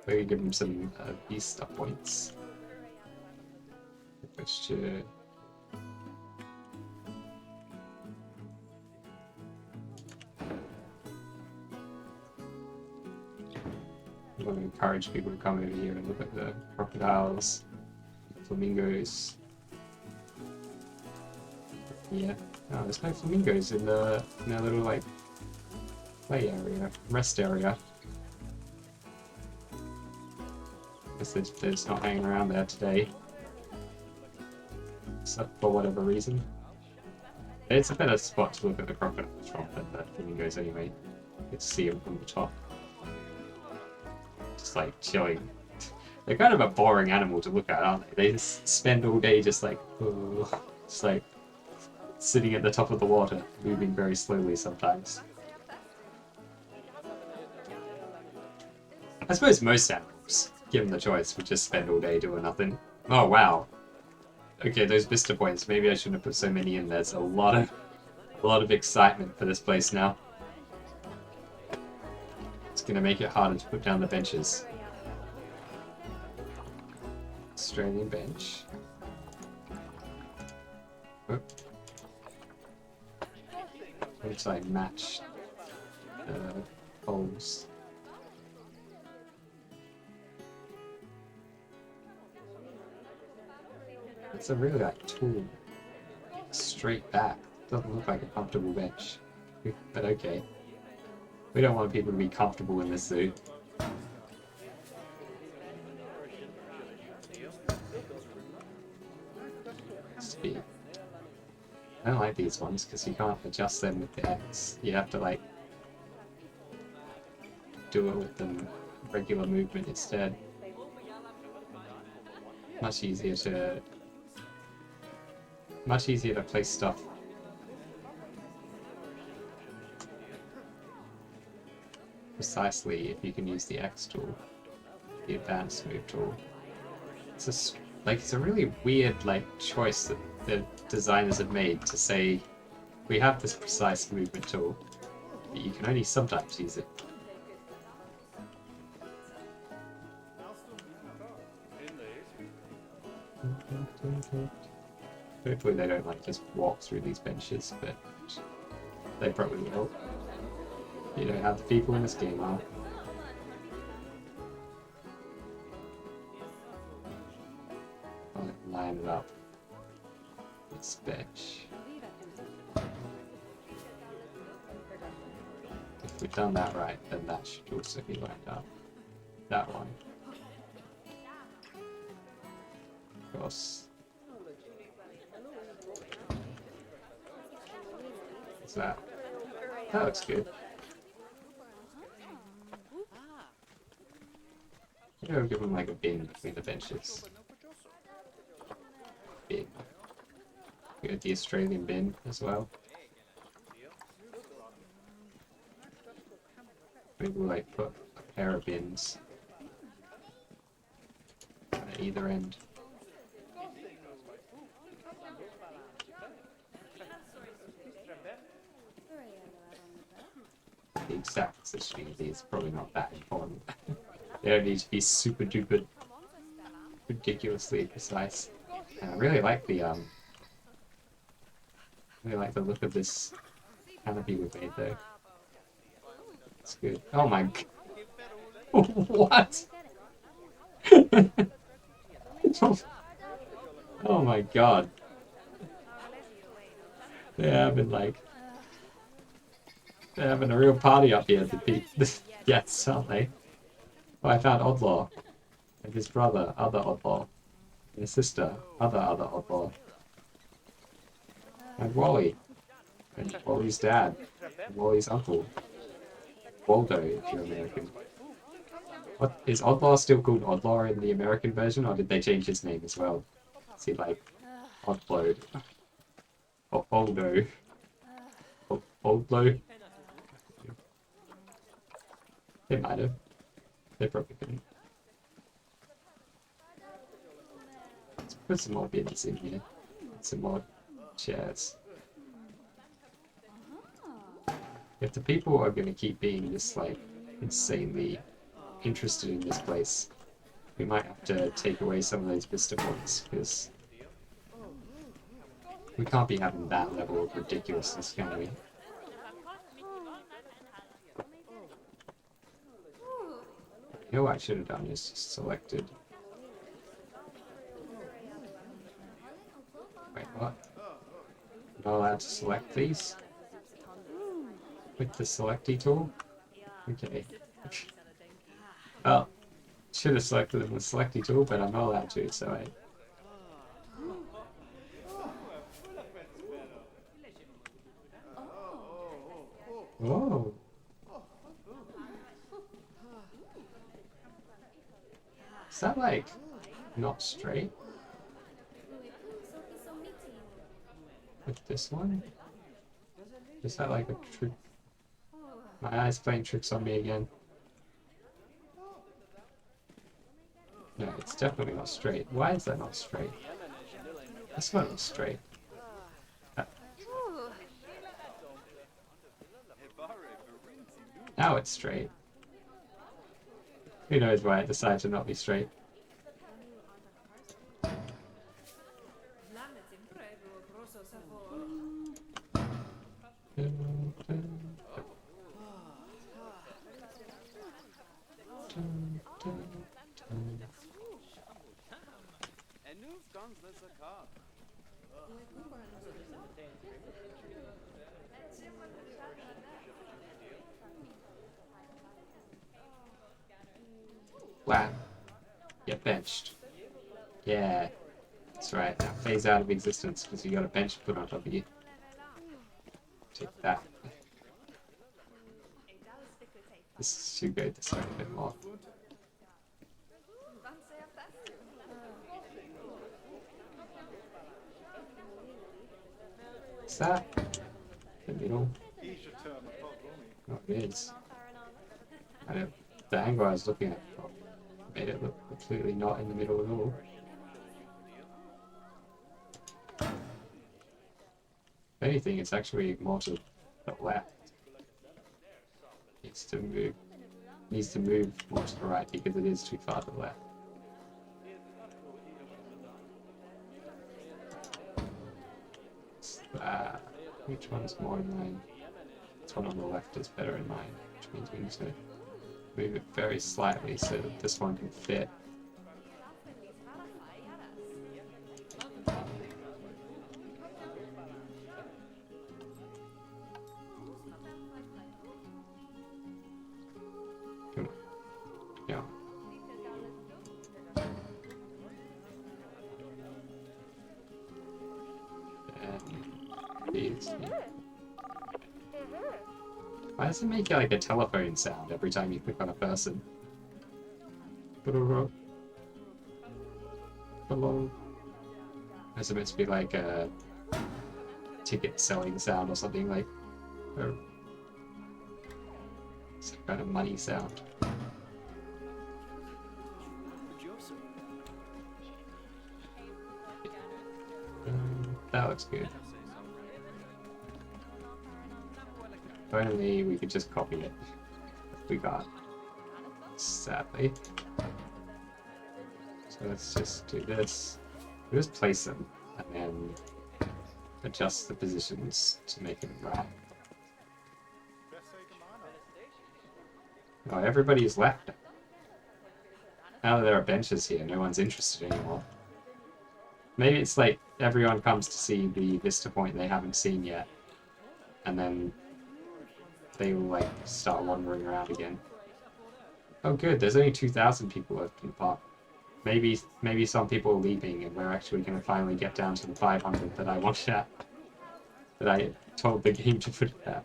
We give them some Vista points. Which to I want to encourage people to come over here and look at the crocodiles, the flamingos. Yeah, no, there's no flamingos in their little like play area, rest area. Guess they're just not hanging around there today. Except for whatever reason. It's a better spot to look at the crocodiles from than the flamingos anyway. You get to see them from the top. Just like chilling. They're kind of a boring animal to look at, aren't they? They just spend all day just like, just like sitting at the top of the water, moving very slowly sometimes. I suppose most animals, given the choice, would just spend all day doing nothing. Oh wow. Okay, those vista points. Maybe I shouldn't have put so many in. There's a lot of excitement for this place now. It's gonna make it harder to put down the benches. Australian bench. Oop. Looks like match poles. It's a really like tall, straight back. Doesn't look like a comfortable bench, but okay. We don't want people to be comfortable in this zoo. Speed. I don't like these ones because you can't adjust them with the X. You have to like do it with the regular movement instead. Much easier to place stuff. Precisely if you can use the X tool, the advanced move tool. It's a really weird like choice that the designers have made to say we have this precise movement tool, but you can only sometimes use it. Hopefully they don't like just walk through these benches, but they probably will. You don't have the people in this game, huh? I'll line it up. This bench. If we've done that right, then that should also be lined up. That one. Of course. What's that? That looks good. Maybe I'll give them like a bin between the benches. Bin. We got the Australian bin as well. Maybe we'll like put a pair of bins at either end. The exact positioning of these is probably not that important. They don't need to be super duper ridiculously precise. And I really like the look of this canopy we've made though. It's good. Oh my god. What? Oh my god. They're having a real party up here, the Jets, aren't they? Oh, I found Oddlaw. And his brother, other Oddlaw. And his sister, other Oddlaw. And Wally. And Wally's dad. And Wally's uncle. Waldo, if you're American. What, is Oddlaw still called Oddlaw in the American version, or did they change his name as well? Is he like Oddload? Or Oldo? Oldlo? They might have. They probably couldn't. Let's put some more bins in here. Some more chairs. If the people are going to keep being this, like, insanely interested in this place, we might have to take away some of those vista points, because we can't be having that level of ridiculousness, can we? You know what I should have done is just selected. Wait, what? I'm not allowed to select these? With the selectee tool? Okay. Well, should have selected them with the selectee tool, but I'm not allowed to, so I... Whoa! Is that like not straight with this one? Is that like a trick? My eye's playing tricks on me again. No, it's definitely not straight. Why is that not straight? This one is straight. Now it's straight. Who knows why it decided to not be straight? Wow. Get benched. Yeah. That's right. Now phase out of existence because you got a bench put on top of you. Take that. This should go this way a bit more. What's that? The middle? Oh, it is. I don't, the angle I was looking at made it look completely not in the middle at all. If anything, it's actually more to the left. Needs to move more to the right because it is too far to the left. Which one's more in line? This one on the left is better in line, which means we need to move it very slightly so that this one can fit. Come on. Yeah. And these. Why does it make like a telephone sound every time you click on a person? Hello. Is it meant to be like a ticket selling sound or something, like some kind of money sound? That looks good. If only we could just copy it. We got, sadly. So let's just do this. We just place them and then adjust the positions to make it right. Oh, everybody's left. Now that there are benches here, no one's interested anymore. Maybe it's like everyone comes to see the Vista Point they haven't seen yet, and then they will like start wandering around again. Oh good, there's only 2,000 people left in the park. Maybe some people are leaving and we're actually going to finally get down to the 500 that I wanted at. That I told the game to put it at.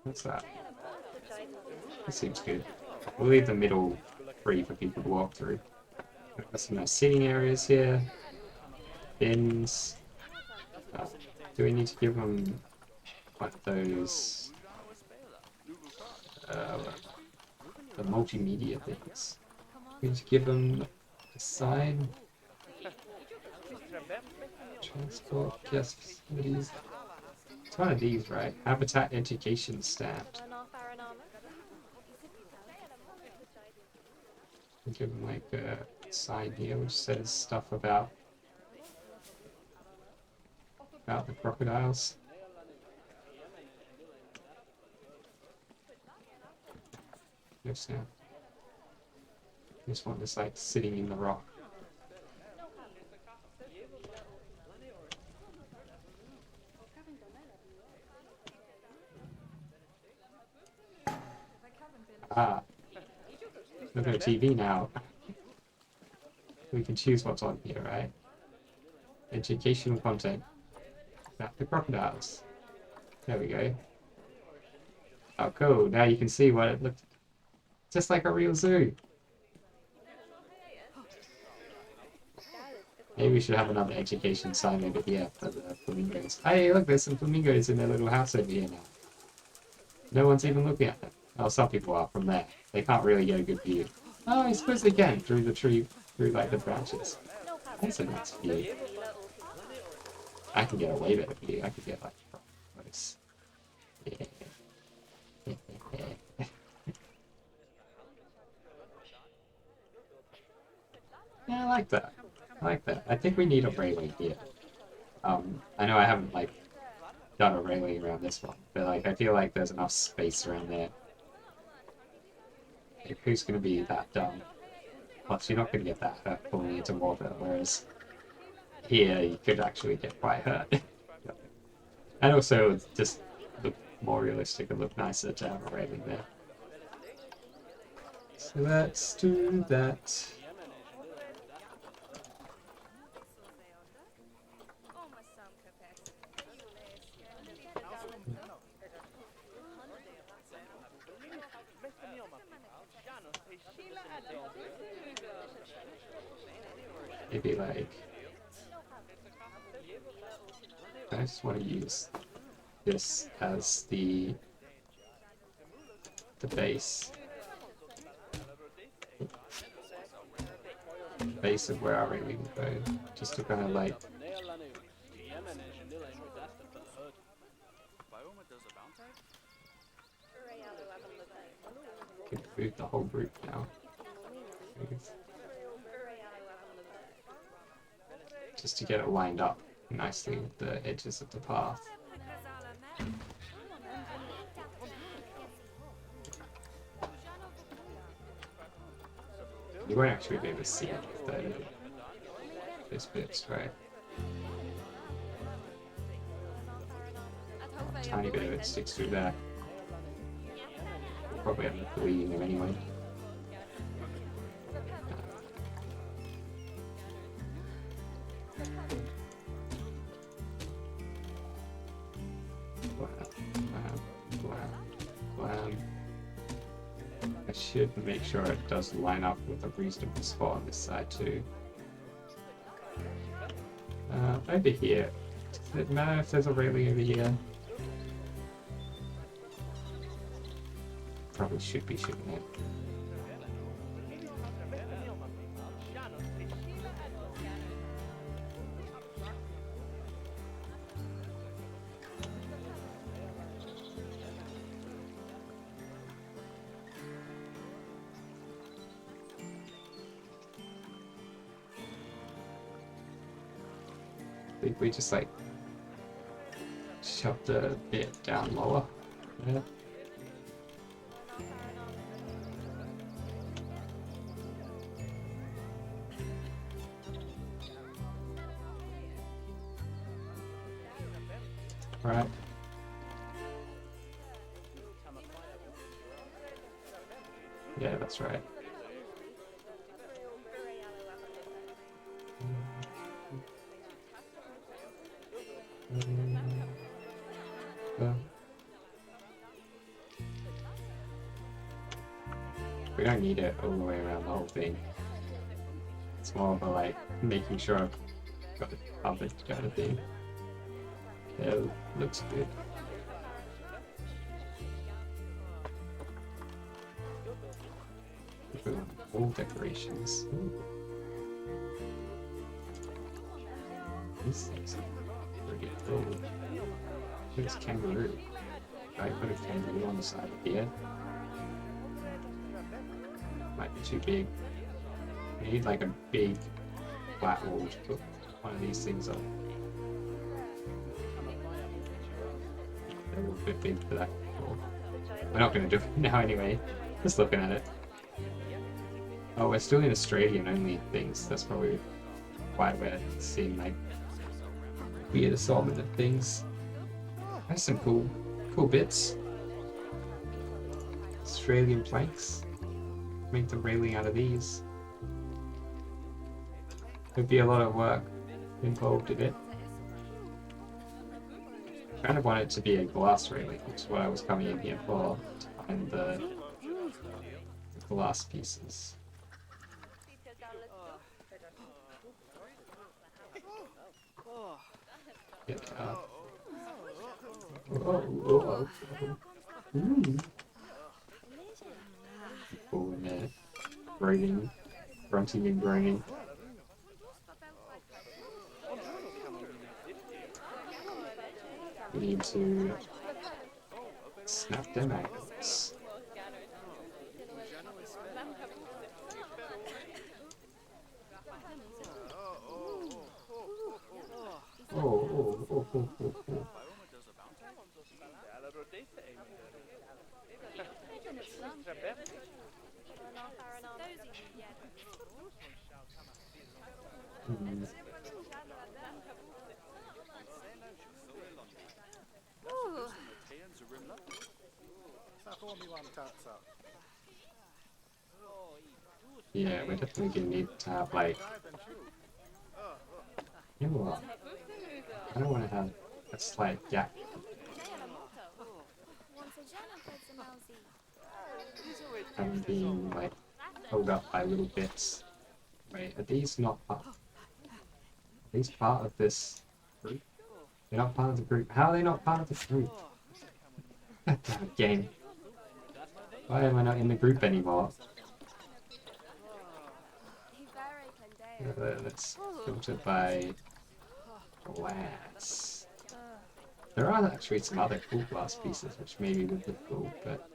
What's that? That seems good. We'll leave the middle free for people to walk through. We've got some nice seating areas here. Bins. Do we need to give them like those the multimedia things? We need to give them a sign. Transport, guest facilities. It's one of these, right? Habitat education stand. Give them like a sign here which says stuff about the crocodiles. Yes, now. This one is like sitting in the rock. Ah, look at the TV now. We can choose what's on here, right? Educational content. Map the crocodiles. There we go. Oh, cool. Now you can see what it looked just like a real zoo. Maybe we should have another education sign over here for the flamingos. Hey, look, there's some flamingos in their little house over here now. No one's even looking at them. Oh, some people are from there. They can't really get a good view. Oh, I suppose they can through the tree, through like the branches. That's a nice view. I can get a way better view. I could get like close. Yeah. Yeah, I like that. I like that. I think we need a railing here. I know I haven't like done a railing around this one, but like I feel like there's enough space around there. Like, who's gonna be that dumb? Plus, you're not gonna get that hurt falling into water, whereas here you could actually get quite hurt. And also, it's just look more realistic and look nicer to have a railing there. So let's do that. Maybe like, I just want to use this as the base of where our railing will go, just to kind of like include the whole group now. Just to get it lined up nicely with the edges of the path. You won't actually be able to see it though. Those bits, right? A tiny bit of it sticks through there. We'll probably end up deleting them anyway. I should make sure it does line up with a reasonable spot on this side too. Over here. Does it matter if there's a railing over here? Probably should be, shouldn't it? I think we just like shove the bit down lower. Yeah. Right. Yeah, that's right. We don't need it all the way around the whole thing. It's more of a like making sure I've got it covered kind of thing. Yeah, it looks good. Wall decorations. Ooh. These things are pretty cool. There's kangaroo. I put a kangaroo on the side of here. Might be too big. We need like a big flat wall to put one of these things on. They're a little bit big for that wall. We're not going to do it now anyway. Just looking at it. Oh, we're still in Australian only things. That's probably why we're seeing like weird assortment of things. That's some cool bits. Australian planks. Make the railing out of these. There'd be a lot of work involved in it. I kind of want it to be a glass railing, which is what I was coming in here for, to find the glass pieces. Get it up. Oh. Oh, and they're groaning, grunting and groaning. We need to snap them ankles. Oh. Yeah, we're definitely gonna need to have like. You know what? I don't want to have a slight gap. I'm being like held up by little bits. Wait, are these not part? Are these part of this group? They're not part of the group. How are they not part of the group? Damn it, game. Why am I not in the group anymore? Let's filter by glass. There are actually some other cool glass pieces which maybe would look cool, but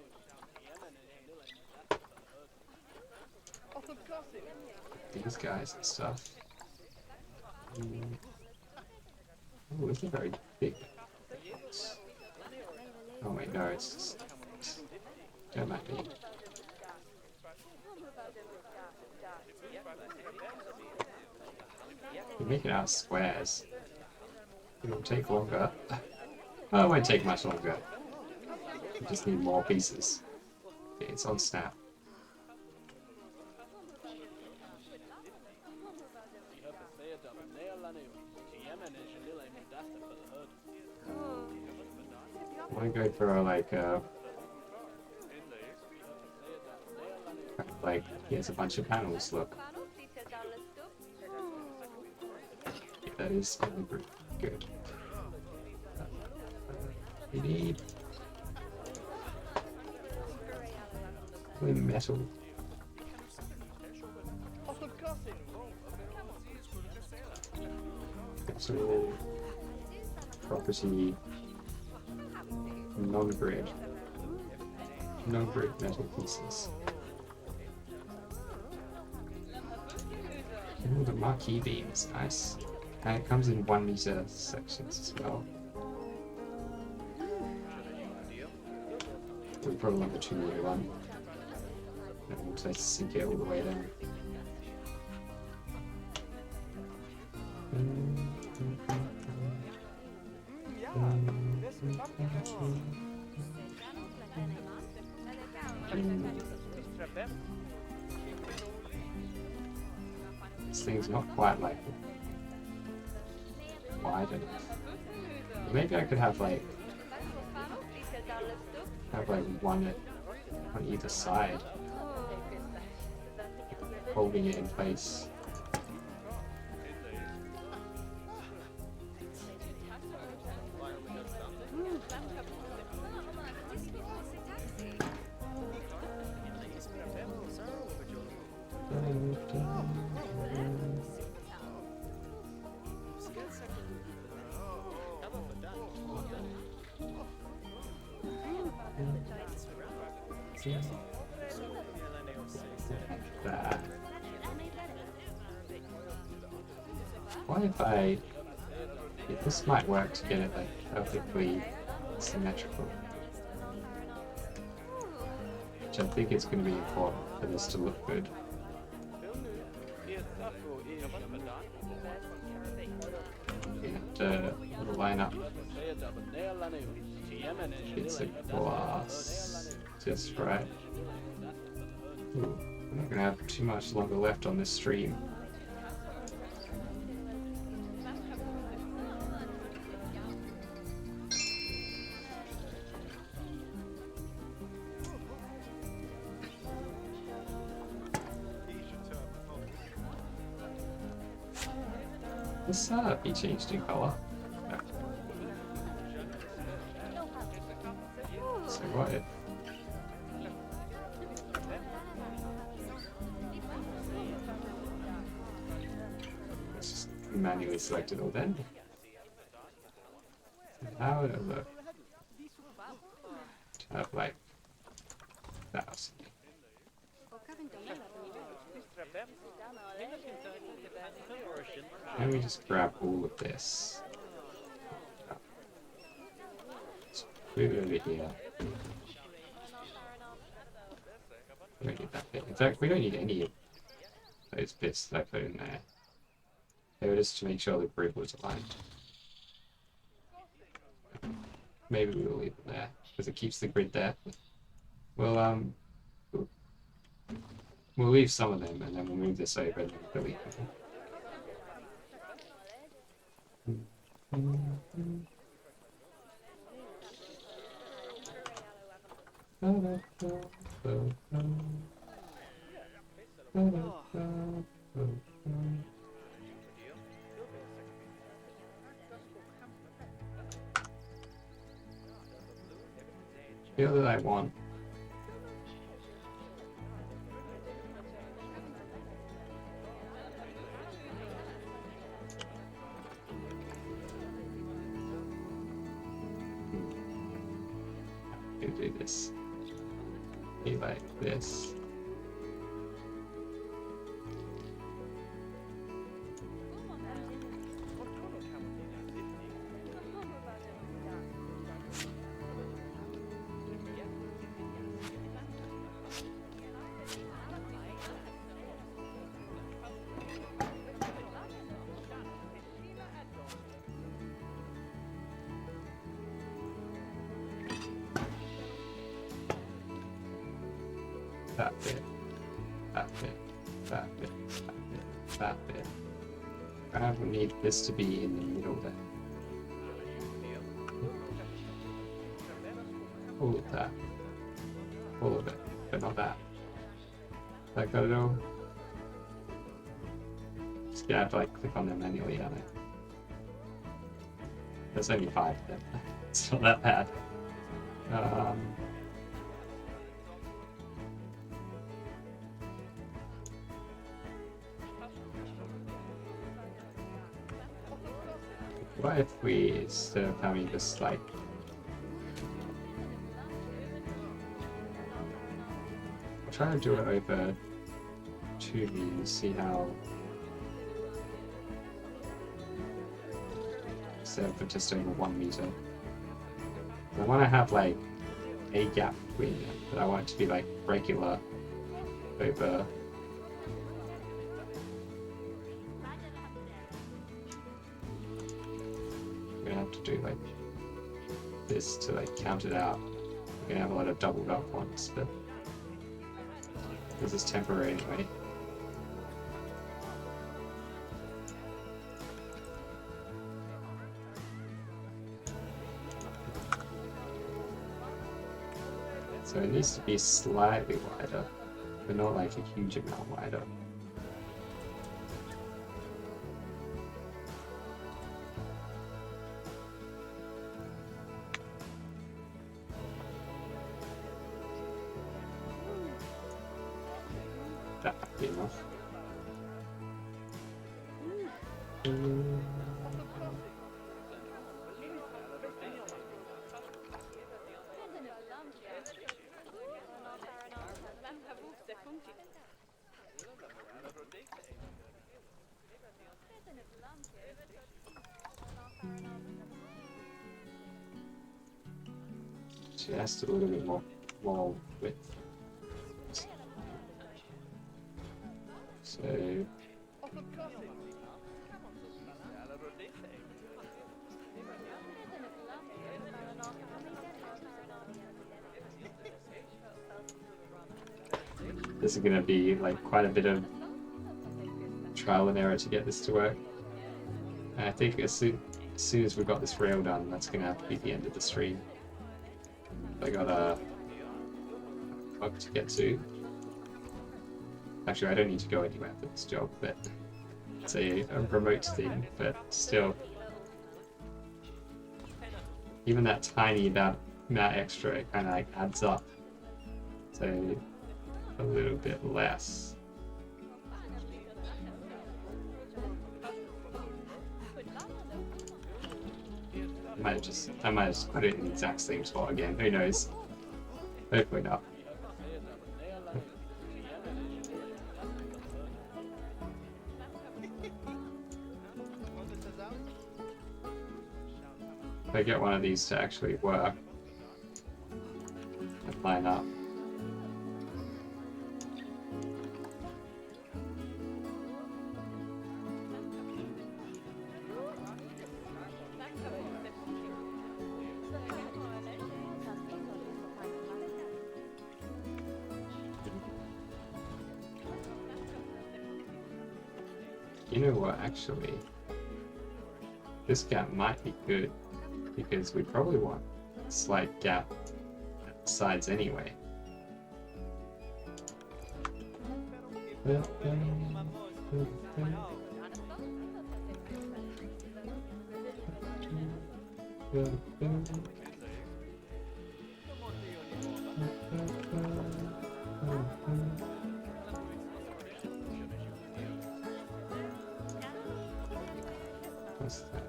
these guys and stuff. Oh, it's a very big. Oh wait, no, it's just. Don't mind me. You make it out of squares. It'll take longer. Oh, it won't take much longer. You just need more pieces. Okay, it's on snap. I want to go for like here's a bunch of panels, look. Yeah, that is good. We need metal. Metal property non-grid metal pieces. Ooh, the marquee beam is nice. And it comes in 1 meter sections as well. We probably want the 2 meter one. And we'll try to sink it all the way down. This thing's not quite like wide enough. Maybe I could have like one on either side, holding it in place. That. What if this might work to get it like perfectly symmetrical, which I think is going to be important for this to look good. We have to line up bits of glass just right. Ooh, I'm not gonna have too much longer left on this stream. This be changed in color. No. So what if let's just manually select it all then? How would it look to have like that? Can we just grab all of this? Let's put it over here. We don't need that bit. In fact, we don't need any of those bits that I put in there. They were just to make sure the grid was aligned. Maybe we'll leave them there because it keeps the grid there. We'll leave some of them and then we'll move this over and then delete them. Feel that I want. I'm gonna do this. Be like this. That bit, that bit, that bit, that bit, that bit. I would need this to be in the middle there. All of that. All of it, but not that. That got it all? Just gonna have to like click on them manually, don't I? There's only 5 of them. It's not that bad. What if we, instead of having just like I'll try to do it over 2 views, see how instead of just over 1 meter. I want to have like a gap between them, but I want it to be like regular over to do like this to like count it out. We're gonna have a lot of doubled up ones, but this is temporary anyway. So it needs to be slightly wider, but not like a huge amount wider. That might be enough. Just a little bit more width. So this is gonna be like quite a bit of trial and error to get this to work. And I think as soon as we've got this rail done, that's gonna have to be the end of the stream. I got a bug to get to. Actually, I don't need to go anywhere for this job, but it's a remote thing, but still. Even that tiny amount extra, it kind of like adds up to a little bit less. I might have just put it in the exact same spot again. Who knows? Hopefully not. If I get one of these to actually work and line up. You know what, actually, this gap might be good. Because we probably want a slight gap at the sides anyway. What's that?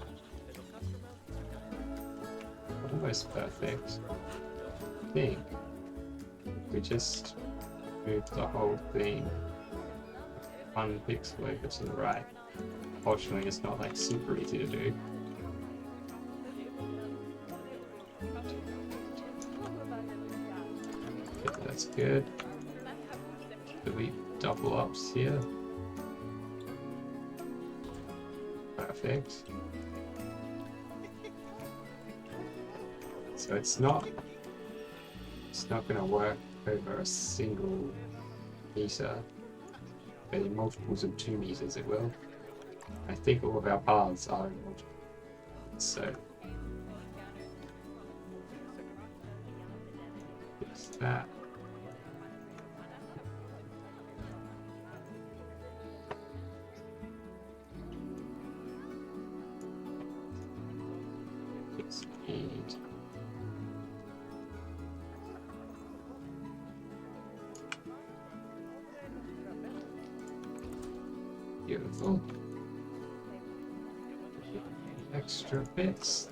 Almost perfect. I think we just move the whole thing one pixel over to the right. Fortunately, it's not like super easy to do. Okay, that's good. Delete double ups here. Perfect. So it's not going to work over a single meter, but in multiples of 2 meters it will. I think all of our paths are in multiples, so fix that. Speed. Beautiful. Extra bits.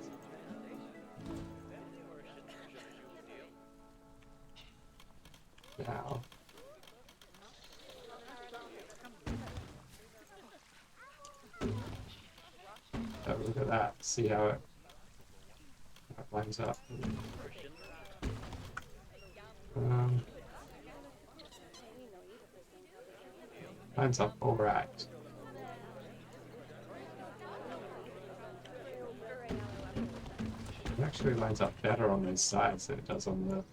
Now. Oh, look at that. See how it lines up. Lines up all right. It actually lines up better on those sides than it does on the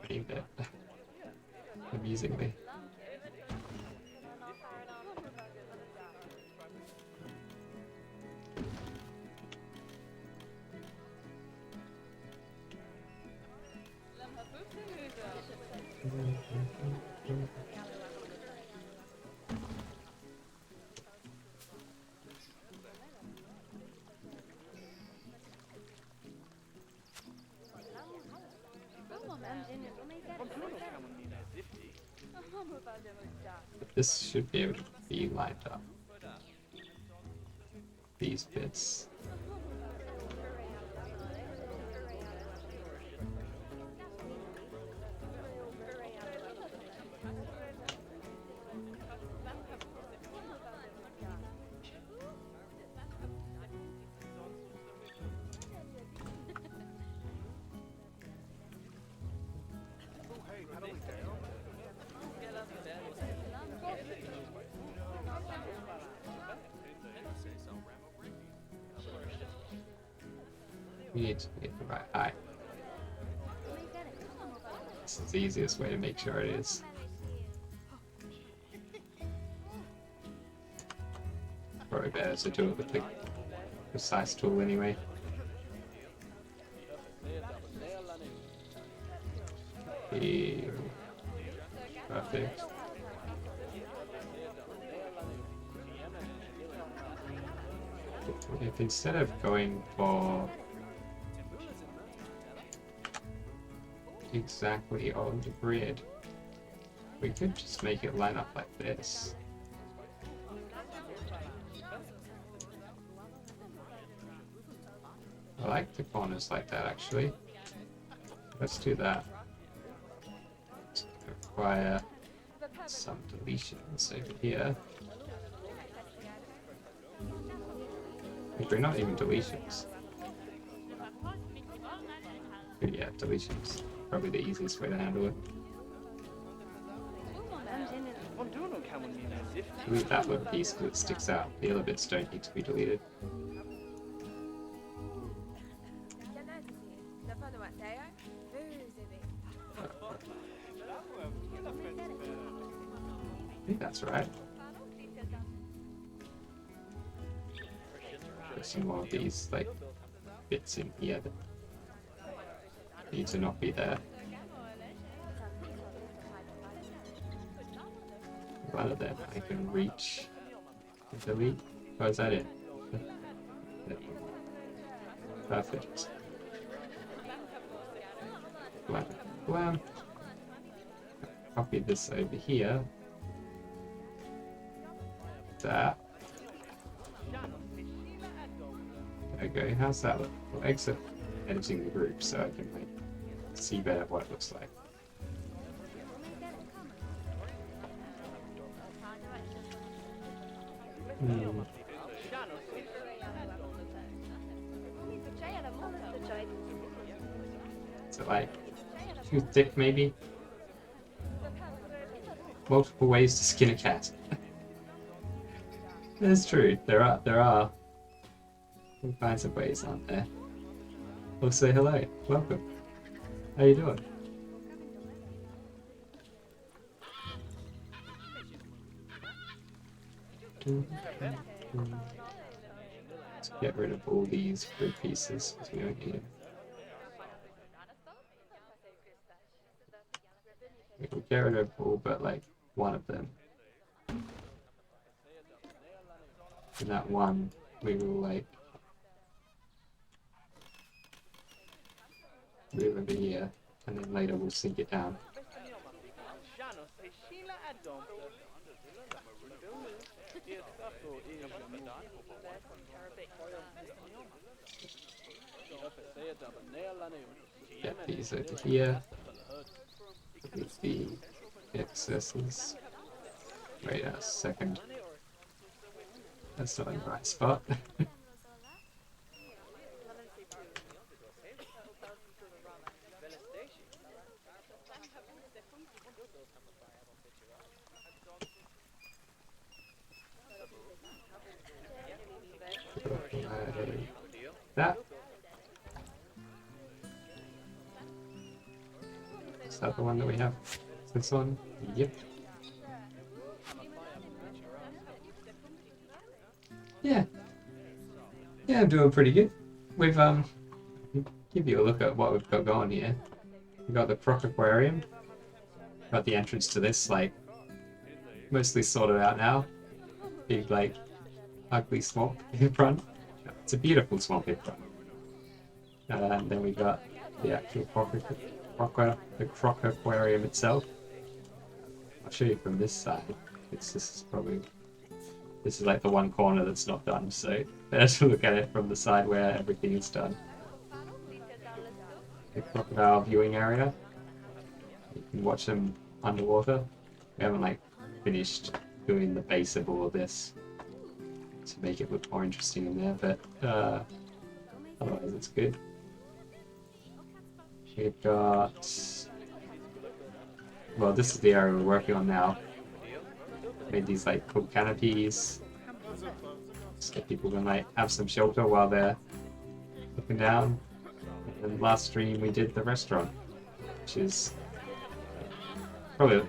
main bit, amusingly. But this should be able to be lined up. These bits. We need to make the right height. This is the easiest way to make sure it is. Probably better to do it with the precise tool anyway. Perfect. If instead of going for exactly on the grid, we could just make it line up like this. I like the corners like that actually. Let's do that. Let's require some deletions over here. Actually, not even deletions. But yeah, deletions. Probably the easiest way to handle it. Delete that little piece because it sticks out. The other bits don't need to be deleted. I think that's right. There's some more of these like bits in here that need to not be there. One of them I can reach and delete. Oh, is that it? Perfect. Blam. Blam. Copy this over here. That. There we go. How's that look? We'll exit editing the group so I can like see better what it looks like. Is it like too thick maybe? Multiple ways to skin a cat. It's true. There are all kinds of ways, aren't there? We'll say hello. Welcome. How you doing? Let's get rid of all these grid pieces because we don't need them. We can get rid of all but like one of them. And that one we will like move over here and then later we'll sink it down. Get these over here. With the excesses. Wait a second. That's not in the right spot. That. Is that the one that we have? Is this one? Yep. Yeah. Yeah, I'm doing pretty good. We've give you a look at what we've got going here. We've got the Croco Aquarium. Got the entrance to this, like, mostly sorted out now. Big, like, ugly swamp in front. It's a beautiful swamp in front. And then we got the actual the Croco Aquarium itself. I'll show you from this side. This is like the one corner that's not done, so better to look at it from the side where everything is done. The crocodile viewing area. You can watch them underwater. We haven't like finished doing the base of all of this to make it look more interesting in there, but otherwise it's good. We've got, well, this is the area we're working on now. Made these like cool canopies so people can like have some shelter while they're looking down. And then last stream we did the restaurant, which is Probably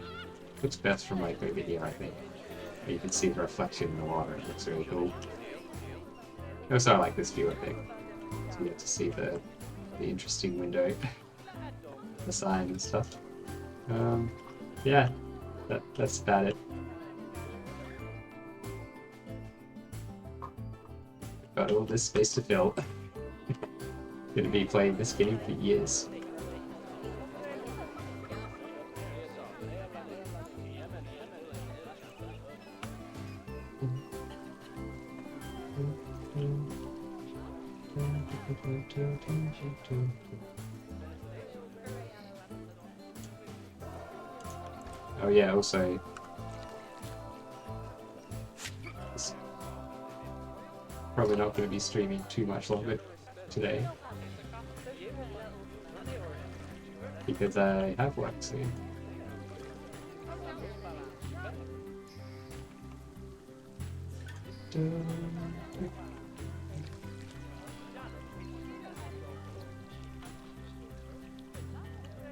looks best from like over here, I think. You can see the reflection in the water. It looks really cool. Also, I like this view, I think. So we get to see the interesting window, the sign and stuff. Yeah, that's about it. Got all this space to fill. Gonna be playing this game for years. Oh yeah, also it's probably not going to be streaming too much longer today because I have work soon.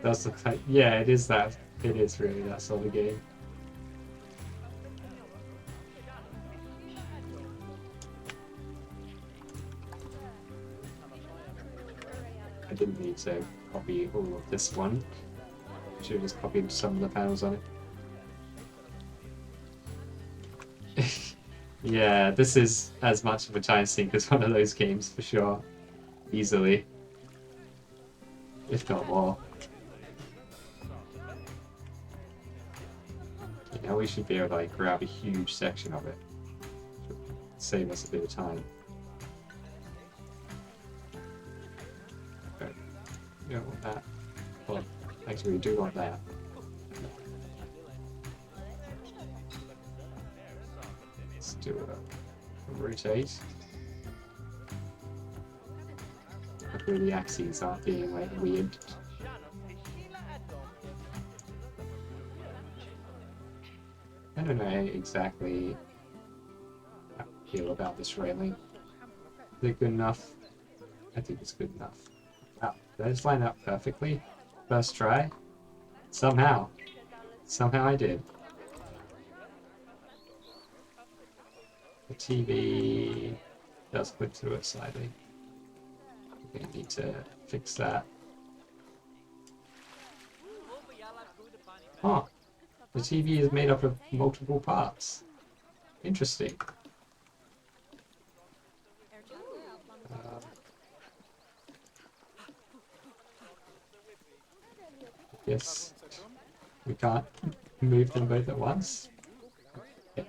That's the type. Yeah, it is that. It is really that sort of game. I didn't need to copy all of this one. Should have just copied some of the panels on it. Yeah, this is as much of a time sink as one of those games for sure. Easily. If not more. Okay, now we should be able to like grab a huge section of it. Save us a bit of time. Okay. We don't want that. Well, actually we do want that. Let's do a rotate. Hopefully the axes aren't being like weird. I don't know exactly how I feel about this railing. Is it good enough? I think it's good enough. Wow, did I just line up perfectly? First try? Somehow. Somehow I did. The TV does clip through it slightly. We're going to need to fix that. Huh. The TV is made up of multiple parts. Interesting. Yes. We can't move them both at once. Yeah.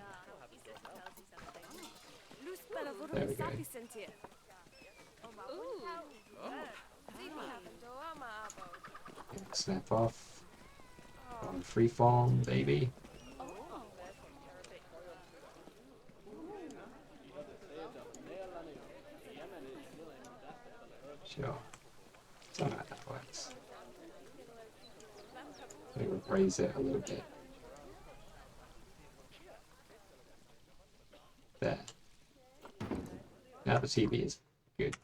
There we go. Snap off. On freeform, baby. Sure. Don't know how that works. Maybe we'll raise it a little bit. There. Now the TV is good.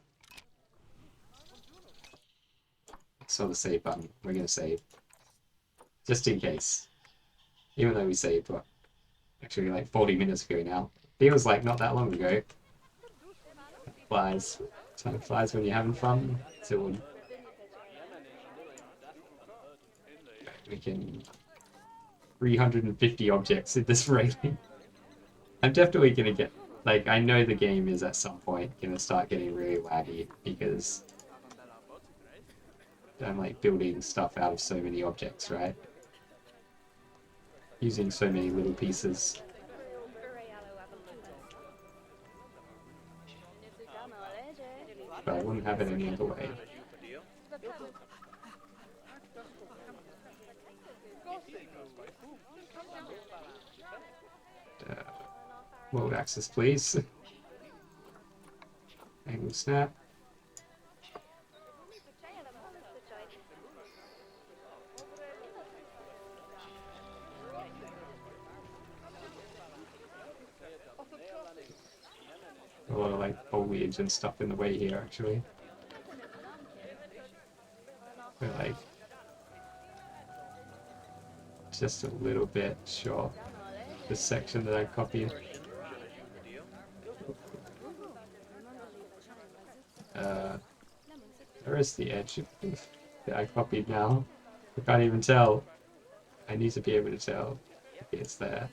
I saw the save button. We're going to save. Just in case. Even though we saved, what? Actually, like 40 minutes ago now. Feels like not that long ago. Flies. Time flies when you're having fun. So we can 350 objects in this railing. I'm definitely gonna get, like, I know the game is at some point gonna start getting really laggy because I'm like building stuff out of so many objects, right? Using so many little pieces. But I wouldn't have it any other way. Mode access, please. Angle snap. A lot of like foliage and stuff in the way here, actually. But like, just a little bit short. The section that I copied. Where is the edge that I copied now? I can't even tell. I need to be able to tell. Okay, it's there.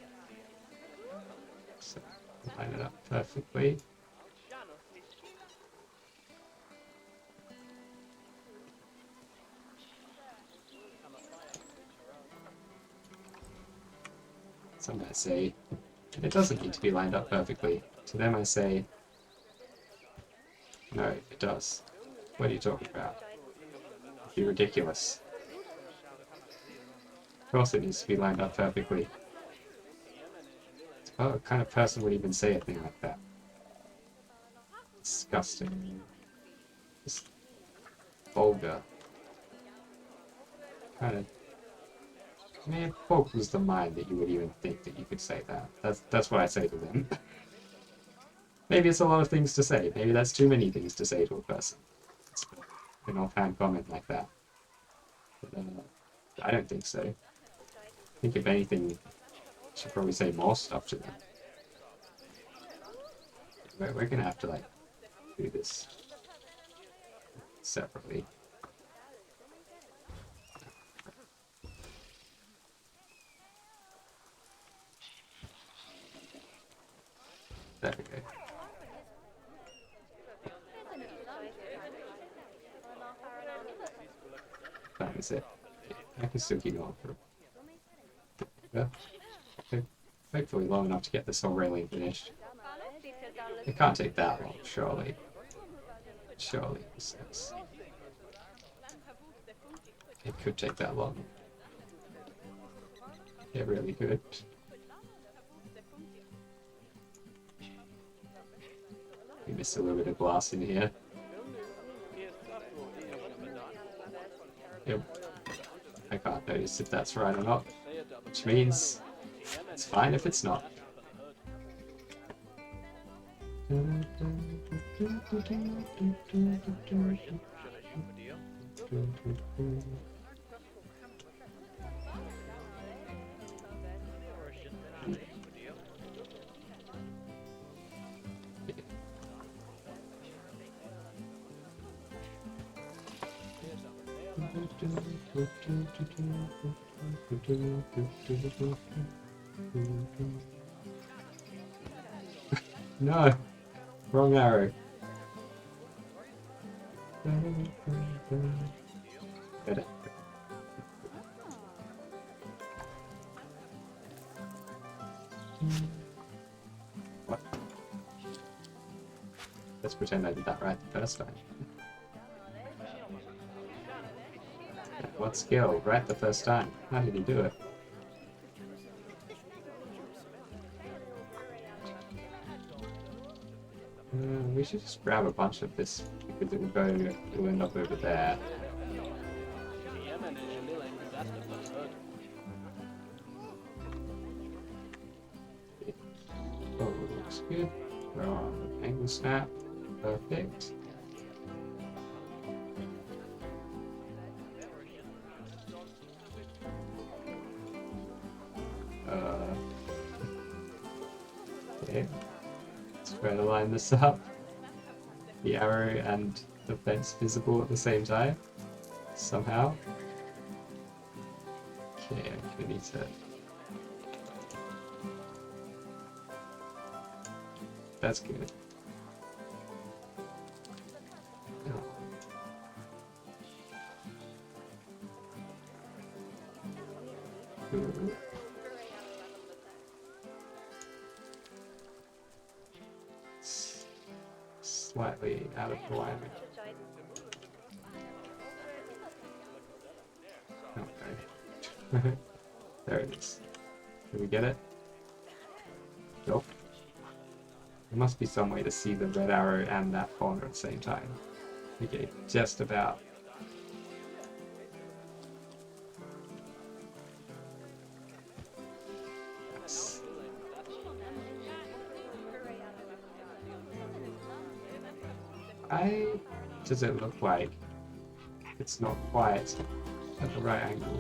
So line it up perfectly. Some might say it doesn't need to be lined up perfectly. To them I say, no, it does. What are you talking about? You're ridiculous. Of course it needs to be lined up perfectly. What kind of person would even say a thing like that? Disgusting. Just vulgar. Kind of. I mean, it boggles the mind that you would even think that you could say that. That's what I say to them. Maybe it's a lot of things to say. Maybe that's too many things to say to a person. It's an offhand comment like that. But, I don't think so. I think if anything, I should probably say more stuff to them. We're gonna have to, like, do this separately. There we go. That is it. I can still keep going for hopefully long enough to get this whole railing finished. It can't take that long, surely. Surely, it could take that long. It really could. We missed a little bit of glass in here. Yep. I can't notice if that's right or not, which means it's fine if it's not. No, wrong arrow. Get it. What? Let's pretend I did that right the first time. What skill? Right the first time. How did he do it? We should just grab a bunch of this because it will end up over there. Oh, looks good. We're on angle snap. Perfect. Okay. Let's try to line this up. The arrow and the fence visible at the same time. Somehow. Okay, I'm gonna need to. That's good. Ooh. Slightly out of alignment. Okay. There it is. Can we get it? Nope. There must be some way to see the red arrow and that corner at the same time. Okay, just about. Yes. Why does it look like it's not quite at the right angle?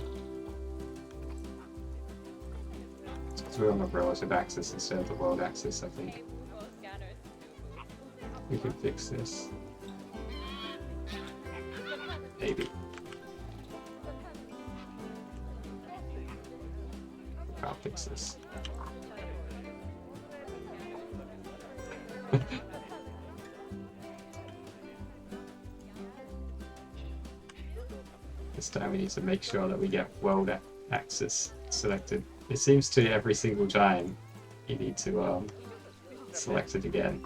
Because we're on the relative axis instead of the world axis, I think. We can fix this. Maybe. Can't fix this. This time we need to make sure that we get world axis selected. It seems to every single time you need to select it again.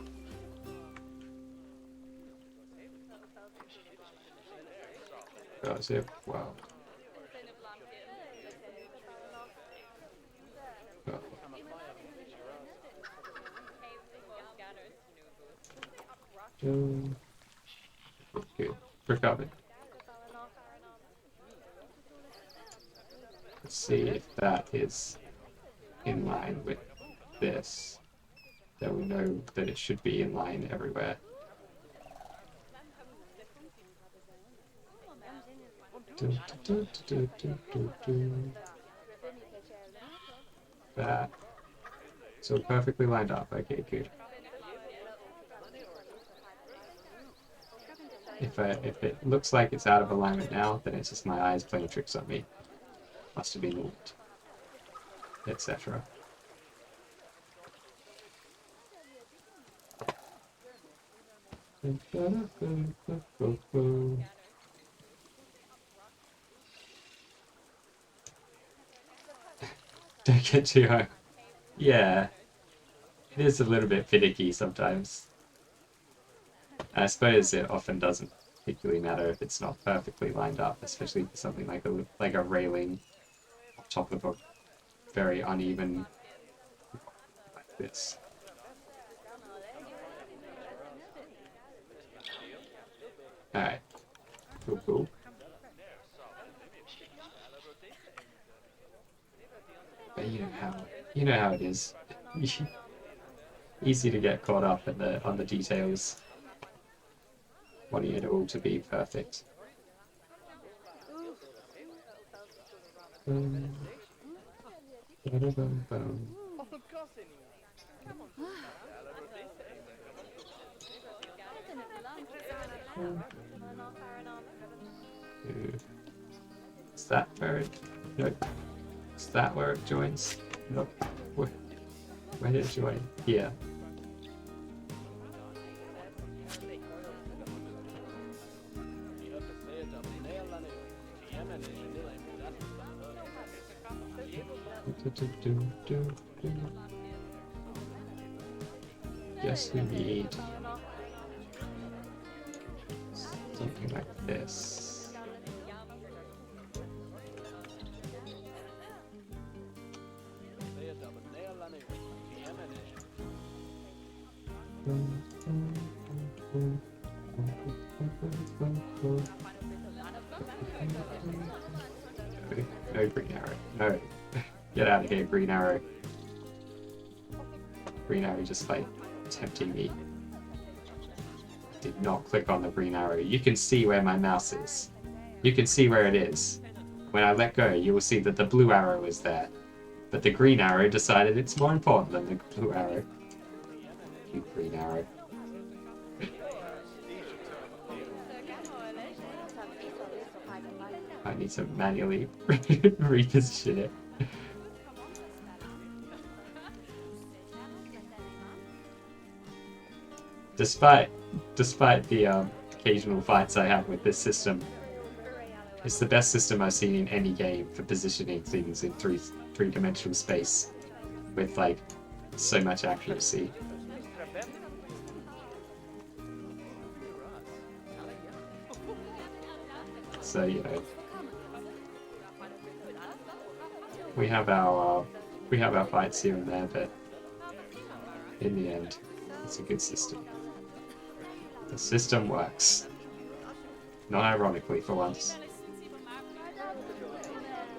Oh, is it? Wow. Oh. Good. Recovered. Let's see if that is in line with this. Then we know that it should be in line everywhere. That. So perfectly lined up. Okay, good. If it looks like it's out of alignment now, then it's just my eyes playing tricks on me. Must have been moved, etc. Don't get too high. Yeah, it is a little bit finicky sometimes. I suppose it often doesn't particularly matter if it's not perfectly lined up, especially for something like a railing on top of a very uneven like this. Alright. Cool. But you know how it is. Easy to get caught up on the details. Wanting it all to be perfect. Is that where it? Nope. Is that where it joins? Nope. Where did it join? Here. Yes, we need something like this. No green arrow. No. Get out of here, green arrow. Green arrow just like tempting me. Did not click on the green arrow. You can see where my mouse is. You can see where it is. When I let go, you will see that the blue arrow is there. But the green arrow decided it's more important than the blue arrow. You green arrow. I need to manually reposition it. Despite the occasional fights I have with this system, it's the best system I've seen in any game for positioning things in three-dimensional space with like so much accuracy. So you know, we have our fights here and there, but in the end, it's a good system. The system works. Not ironically for once.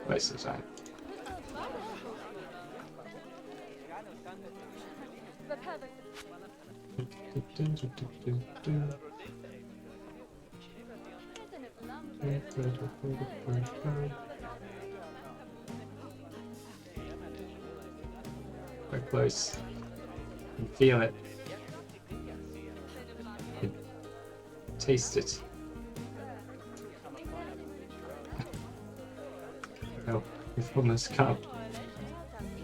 Most of the time. Quite close. You can feel it. You can taste it. Oh, we've almost come.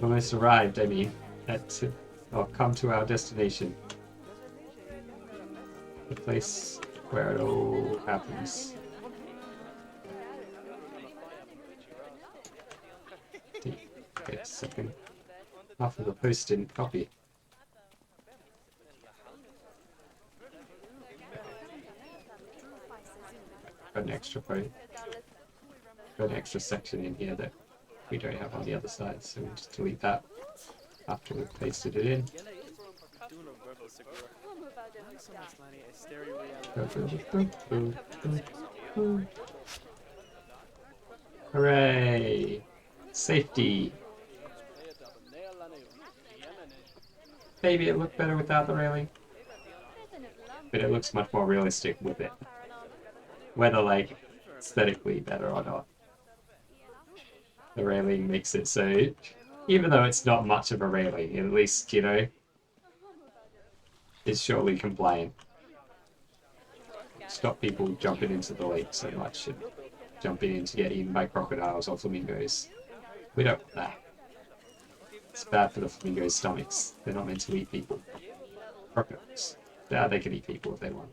Almost arrived, I mean. Come to our destination. The place where it all happens. Wait a second. Half of the post didn't copy. Got an extra point. Got an extra section in here that we don't have on the other side, so we'll just delete that after we've pasted it in. Hooray! Safety! Maybe it looked better without the railing, but it looks much more realistic with it. Whether, like, aesthetically better or not. The railing makes it so, even though it's not much of a railing, at least, you know, it's surely compliant. Stop people jumping into the lake so much and jumping in to get eaten by crocodiles or flamingos. We don't want that. It's bad for the flamingos' stomachs. They're not meant to eat people. Crocodiles. Yeah, they can eat people if they want.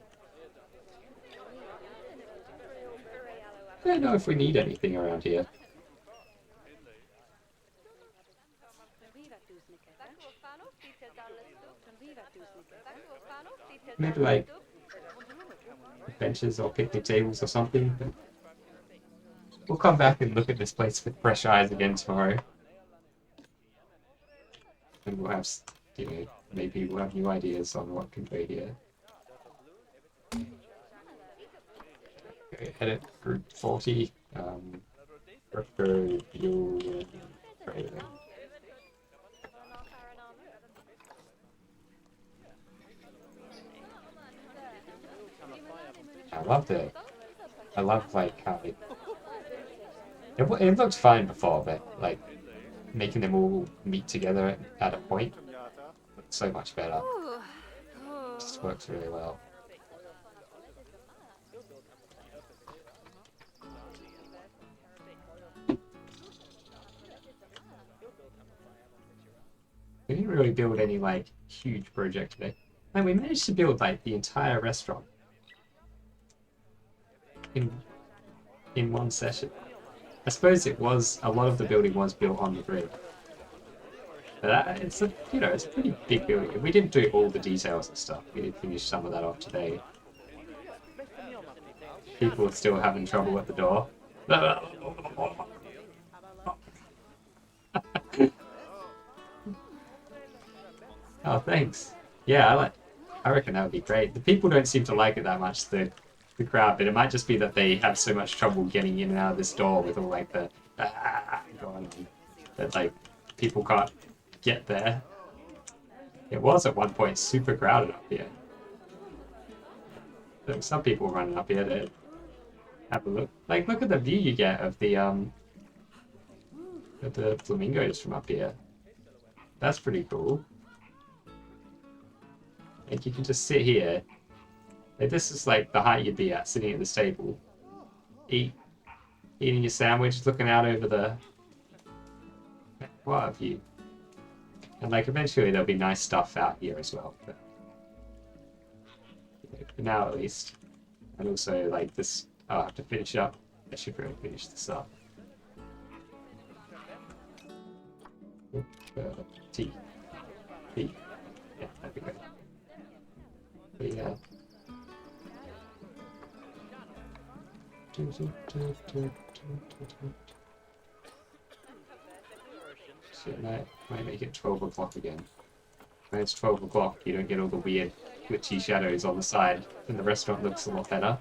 I don't know if we need anything around here. Maybe like benches or picnic tables or something. But we'll come back and look at this place with fresh eyes again tomorrow. And we'll have, you know, maybe we'll have new ideas on what can go here. Okay, edit group 40. Croco, you, right there. I love like how it looked fine before, but like making them all meet together at a point looks so much better. It just works really well. We didn't really build any like huge project today. And we managed to build like the entire restaurant in one session. I suppose it was a lot of the building was built on the grid, but it's a it's a pretty big building. We didn't do all the details and stuff. We did finish some of that off today. People are still having trouble at the door. Oh, thanks. Yeah, I reckon that would be great. The people don't seem to like it that much, the crowd, but it might just be that they have so much trouble getting in and out of this door with all like the going on that like people can't get there. It was at one point super crowded up here. There were some people running up here to have a look. Like, look at the view you get of the flamingos from up here. That's pretty cool. Like, you can just sit here. Like, this is like the height you'd be at, sitting at this table. Eating your sandwich, looking out over the water view. And like, eventually there'll be nice stuff out here as well. But for now, at least. And also, like, this, I'll have to finish up. I should really finish this up. Tea. Yeah, that'd be great. But yeah. So it might make it 12 o'clock again. When it's 12 o'clock, you don't get all the weird glitchy shadows on the side, and the restaurant looks a lot better.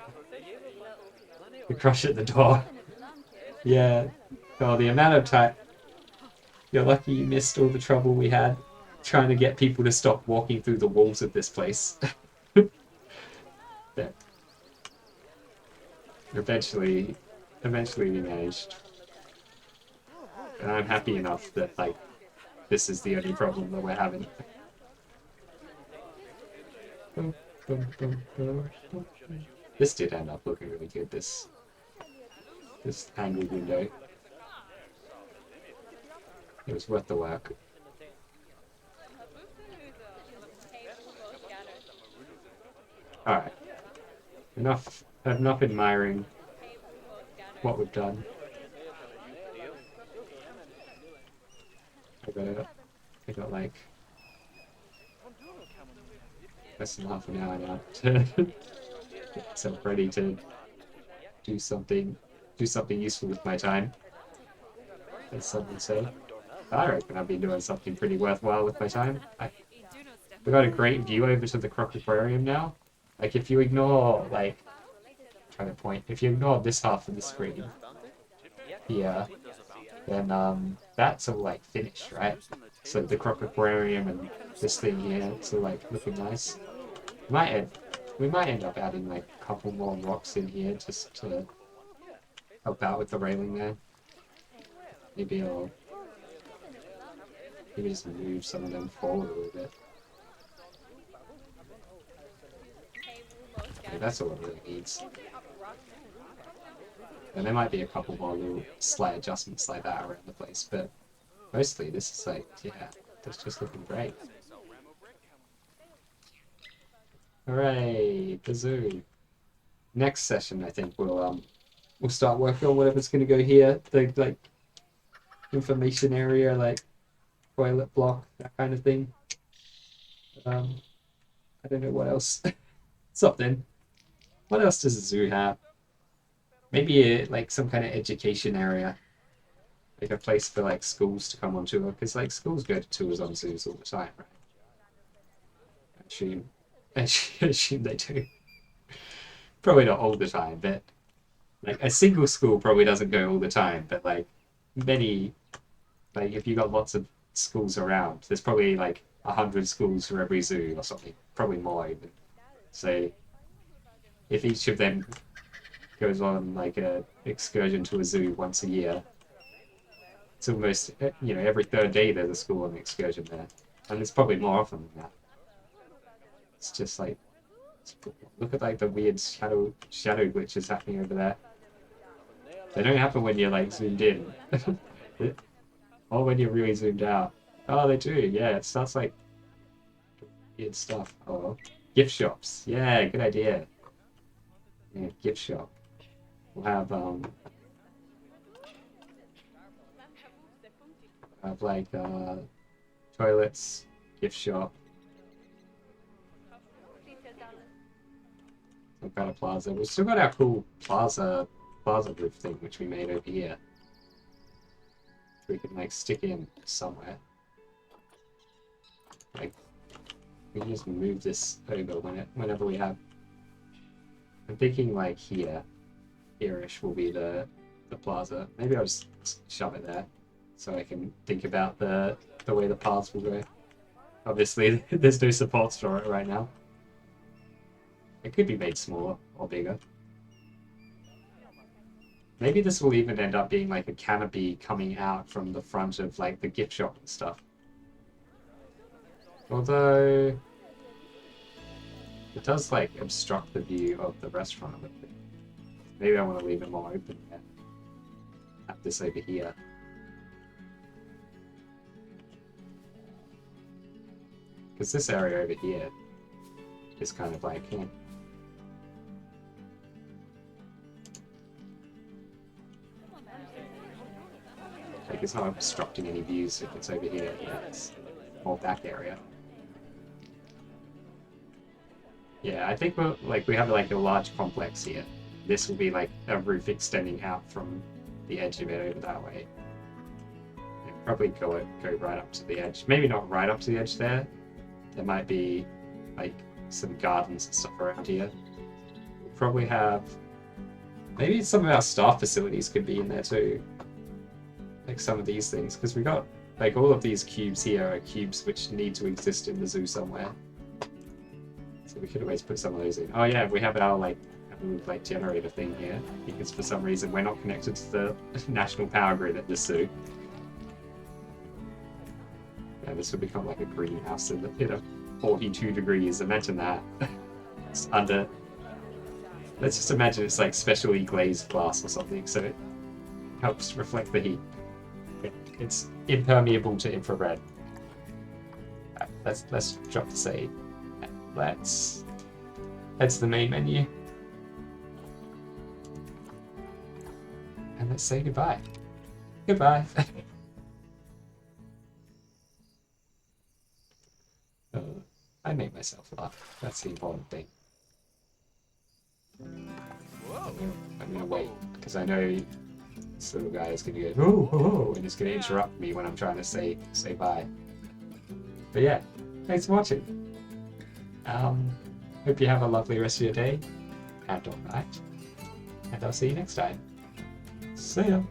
We crush at the door. Yeah. Oh, the amount of time... You're lucky you missed all the trouble we had trying to get people to stop walking through the walls of this place. Yeah. Eventually we managed. And I'm happy enough that, like, this is the only problem that we're having. This did end up looking really good, this angled window. It was worth the work. Alright. Enough admiring what we've done. I got like less than half an hour now to get myself ready to do something useful with my time. As some would say. I reckon I've been doing something pretty worthwhile with my time. We got a great view over to the Croco Aquarium now. Like if you ignore if you ignore this half of the screen here, then that's all like finished, right? So the Croco Aquarium and this thing here, it's all like looking nice. We might end up adding like a couple more rocks in here just to help out with the railing there. Maybe just move some of them forward a little bit. Okay, that's all it really needs. And there might be a couple more little slight adjustments like that around the place, but mostly this is like, yeah, that's just looking great. Hooray, the zoo. Next session, I think we'll start working on whatever's going to go here. The like information area, like toilet block, that kind of thing. I don't know what else. Something. What else does the zoo have? Maybe like some kind of education area, like a place for like schools to come on tour, because like schools go to tours on zoos all the time, right? I assume they do. Probably not all the time, but like a single school probably doesn't go all the time, but like many, like if you got lots of schools around, there's probably like 100 schools for every zoo or something, probably more even. So if each of them goes on like a excursion to a zoo once a year, it's almost, every third day there's a school on an excursion there, and it's probably more often than that. It's just like, look at like the weird shadow glitches happening over there. They don't happen when you're like zoomed in, or when you're really zoomed out. Oh, they do. Yeah, it starts like weird stuff. Oh, gift shops. Yeah, good idea. Yeah, gift shop. We'll have like toilets, gift shop, some kind of plaza. We've still got our cool plaza roof thing, which we made over here. We can like stick in somewhere. Like we can just move this over whenever we have. I'm thinking like here-ish will be the plaza. Maybe I'll just shove it there, so I can think about the way the paths will go. Obviously, there's no supports for it right now. It could be made smaller or bigger. Maybe this will even end up being like a canopy coming out from the front of like the gift shop and stuff. Although it does like obstruct the view of the restaurant a little bit. Maybe I want to leave it more open and have this over here. Because this area over here is kind of like, like it's not obstructing any views if it's over here. Yeah, it's more back area. Yeah, I think we have like a large complex here. This will be like a roof extending out from the edge of it over that way. And probably go right up to the edge. Maybe not right up to the edge there. There might be like some gardens and stuff around here. We'll probably have, maybe some of our staff facilities could be in there too. Like some of these things, because we got like all of these cubes here are cubes which need to exist in the zoo somewhere. So we could always put some of those in. Oh yeah, we have our like generator thing here, because for some reason we're not connected to the national power grid at this zoo. Yeah, this would become like a greenhouse in 42 degrees. Imagine that. It's under. Let's just imagine it's like specially glazed glass or something, so it helps reflect the heat. It's impermeable to infrared. Right, let's drop the save. Let's head to the main menu. And let's say goodbye. Goodbye. I make myself laugh. That's the important thing. I'm gonna wait, because I know this little guy is gonna go, oh, oh, oh, and it's gonna interrupt me when I'm trying to say bye. But yeah, thanks for watching. Hope you have a lovely rest of your day and or night, and I'll see you next time. See ya.